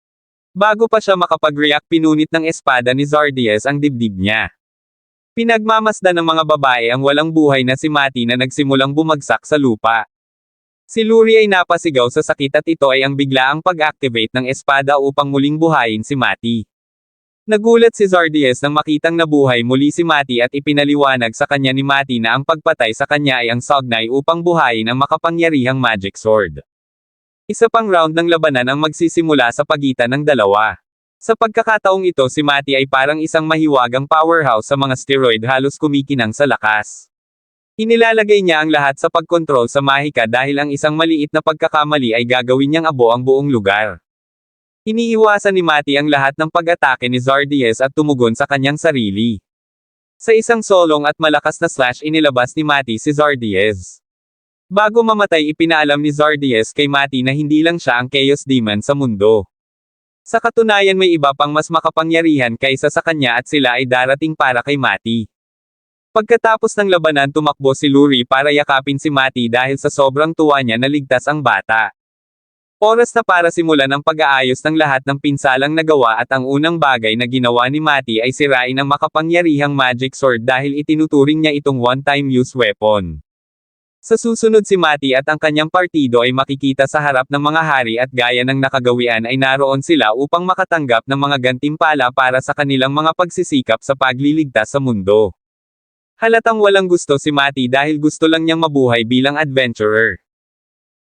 Bago pa siya makapag-react pinunit ng espada ni Zardias ang dibdib niya. Pinagmamasdan ng mga babae ang walang buhay na si Mati na nagsimulang bumagsak sa lupa. Si Luri ay napasigaw sa sakit at ito ay ang biglaang pag-activate ng espada upang muling buhayin si Mati. Nagulat si Zardias nang makitang nabuhay muli si Mati at ipinaliwanag sa kanya ni Mati na ang pagpatay sa kanya ay ang sagnay upang buhayin ang makapangyarihang magic sword. Isa pang round ng labanan ang magsisimula sa pagitan ng dalawa. Sa pagkakataong ito si Mati ay parang isang mahiwagang powerhouse sa mga steroid, halos kumikinang sa lakas. Inilalagay niya ang lahat sa pagkontrol sa mahika dahil ang isang maliit na pagkakamali ay gagawin niyang abo ang buong lugar. Iniiwasan ni Mati ang lahat ng pag-atake ni Zardias at tumugon sa kanyang sarili. Sa isang solong at malakas na slash inilabas ni Mati si Zardias. Bago mamatay ipinaalam ni Zardias kay Mati na hindi lang siya ang Chaos Demon sa mundo. Sa katunayan may iba pang mas makapangyarihan kaysa sa kanya at sila ay darating para kay Mati. Pagkatapos ng labanan tumakbo si Luri para yakapin si Mati dahil sa sobrang tuwa niya na ligtas ang bata. Oras na para simulan ang pag-aayos ng lahat ng pinsalang nagawa at ang unang bagay na ginawa ni Mati ay sirain ang makapangyarihang magic sword dahil itinuturing niya itong one-time use weapon. Sa susunod si Mati at ang kanyang partido ay makikita sa harap ng mga hari at gaya ng nakagawian ay naroon sila upang makatanggap ng mga gantimpala para sa kanilang mga pagsisikap sa pagliligtas sa mundo. Halatang walang gusto si Mati dahil gusto lang niyang mabuhay bilang adventurer.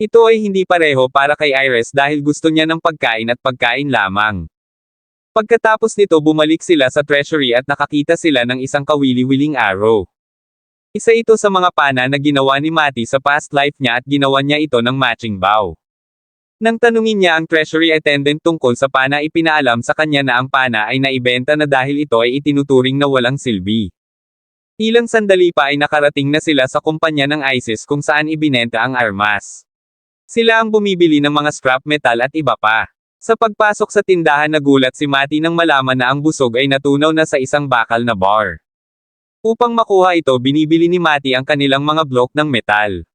Ito ay hindi pareho para kay Iris dahil gusto niya ng pagkain at pagkain lamang. Pagkatapos nito bumalik sila sa treasury at nakakita sila ng isang kawili-wiling arrow. Isa ito sa mga pana na ginawa ni Mati sa past life niya at ginawa niya ito ng matching bow. Nang tanungin niya ang treasury attendant tungkol sa pana ipinaalam sa kanya na ang pana ay naibenta na dahil ito ay itinuturing na walang silbi. Ilang sandali pa ay nakarating na sila sa kumpanya ng ISIS kung saan ibinenta ang armas. Sila ang bumibili ng mga scrap metal at iba pa. Sa pagpasok sa tindahan nagulat si Mati nang malaman na ang busog ay natunaw na sa isang bakal na bar. Upang makuha ito binibili ni Mati ang kanilang mga blok ng metal.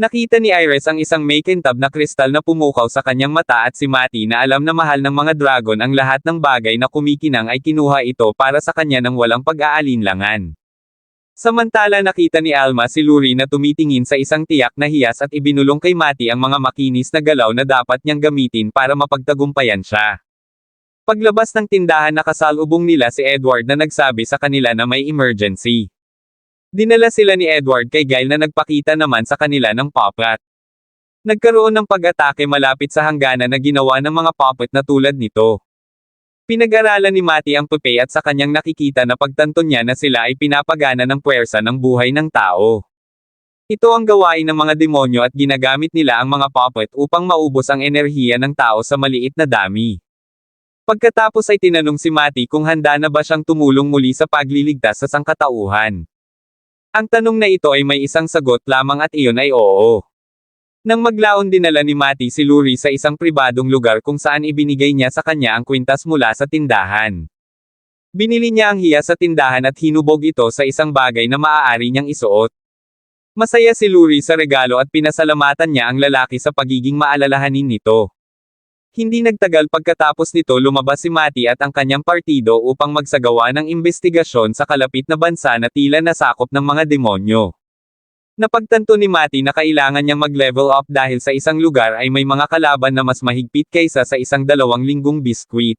Nakita ni Iris ang isang makintab na kristal na pumukaw sa kanyang mata at si Mati na alam na mahal ng mga dragon ang lahat ng bagay na kumikinang ay kinuha ito para sa kanya ng walang pag-aalinlangan. Samantala nakita ni Alma si Luri na tumitingin sa isang tiyak na hiyas at ibinulong kay Mati ang mga makinis na galaw na dapat niyang gamitin para mapagtagumpayan siya. Paglabas ng tindahan nakasalubong nila si Edward na nagsabi sa kanila na may emergency. Dinala sila ni Edward kay Gail na nagpakita naman sa kanila ng puppet. Nagkaroon ng pag-atake malapit sa hangganan na ginawa ng mga puppet na tulad nito. Pinag-aralan ni Mati ang Pepe at sa kanyang nakikita na pagtanto niya na sila ay pinapagana ng puwersa ng buhay ng tao. Ito ang gawain ng mga demonyo at ginagamit nila ang mga puppet upang maubos ang enerhiya ng tao sa maliit na dami. Pagkatapos ay tinanong si Mati kung handa na ba siyang tumulong muli sa pagliligtas sa sangkatauhan. Ang tanong na ito ay may isang sagot lamang at iyon ay oo. Nang maglaon dinala ni Mati si Luri sa isang pribadong lugar kung saan ibinigay niya sa kanya ang kwintas mula sa tindahan. Binili niya ang hiya sa tindahan at hinubog ito sa isang bagay na maaari niyang isuot. Masaya si Luri sa regalo at pinasalamatan niya ang lalaki sa pagiging maalalahanin nito. Hindi nagtagal pagkatapos nito lumabas si Mati at ang kanyang partido upang magsagawa ng imbestigasyon sa kalapit na bansa na tila nasakop ng mga demonyo. Napagtanto ni Mati na kailangan niyang mag-level up dahil sa isang lugar ay may mga kalaban na mas mahigpit kaysa sa isang 2 linggong biskwit.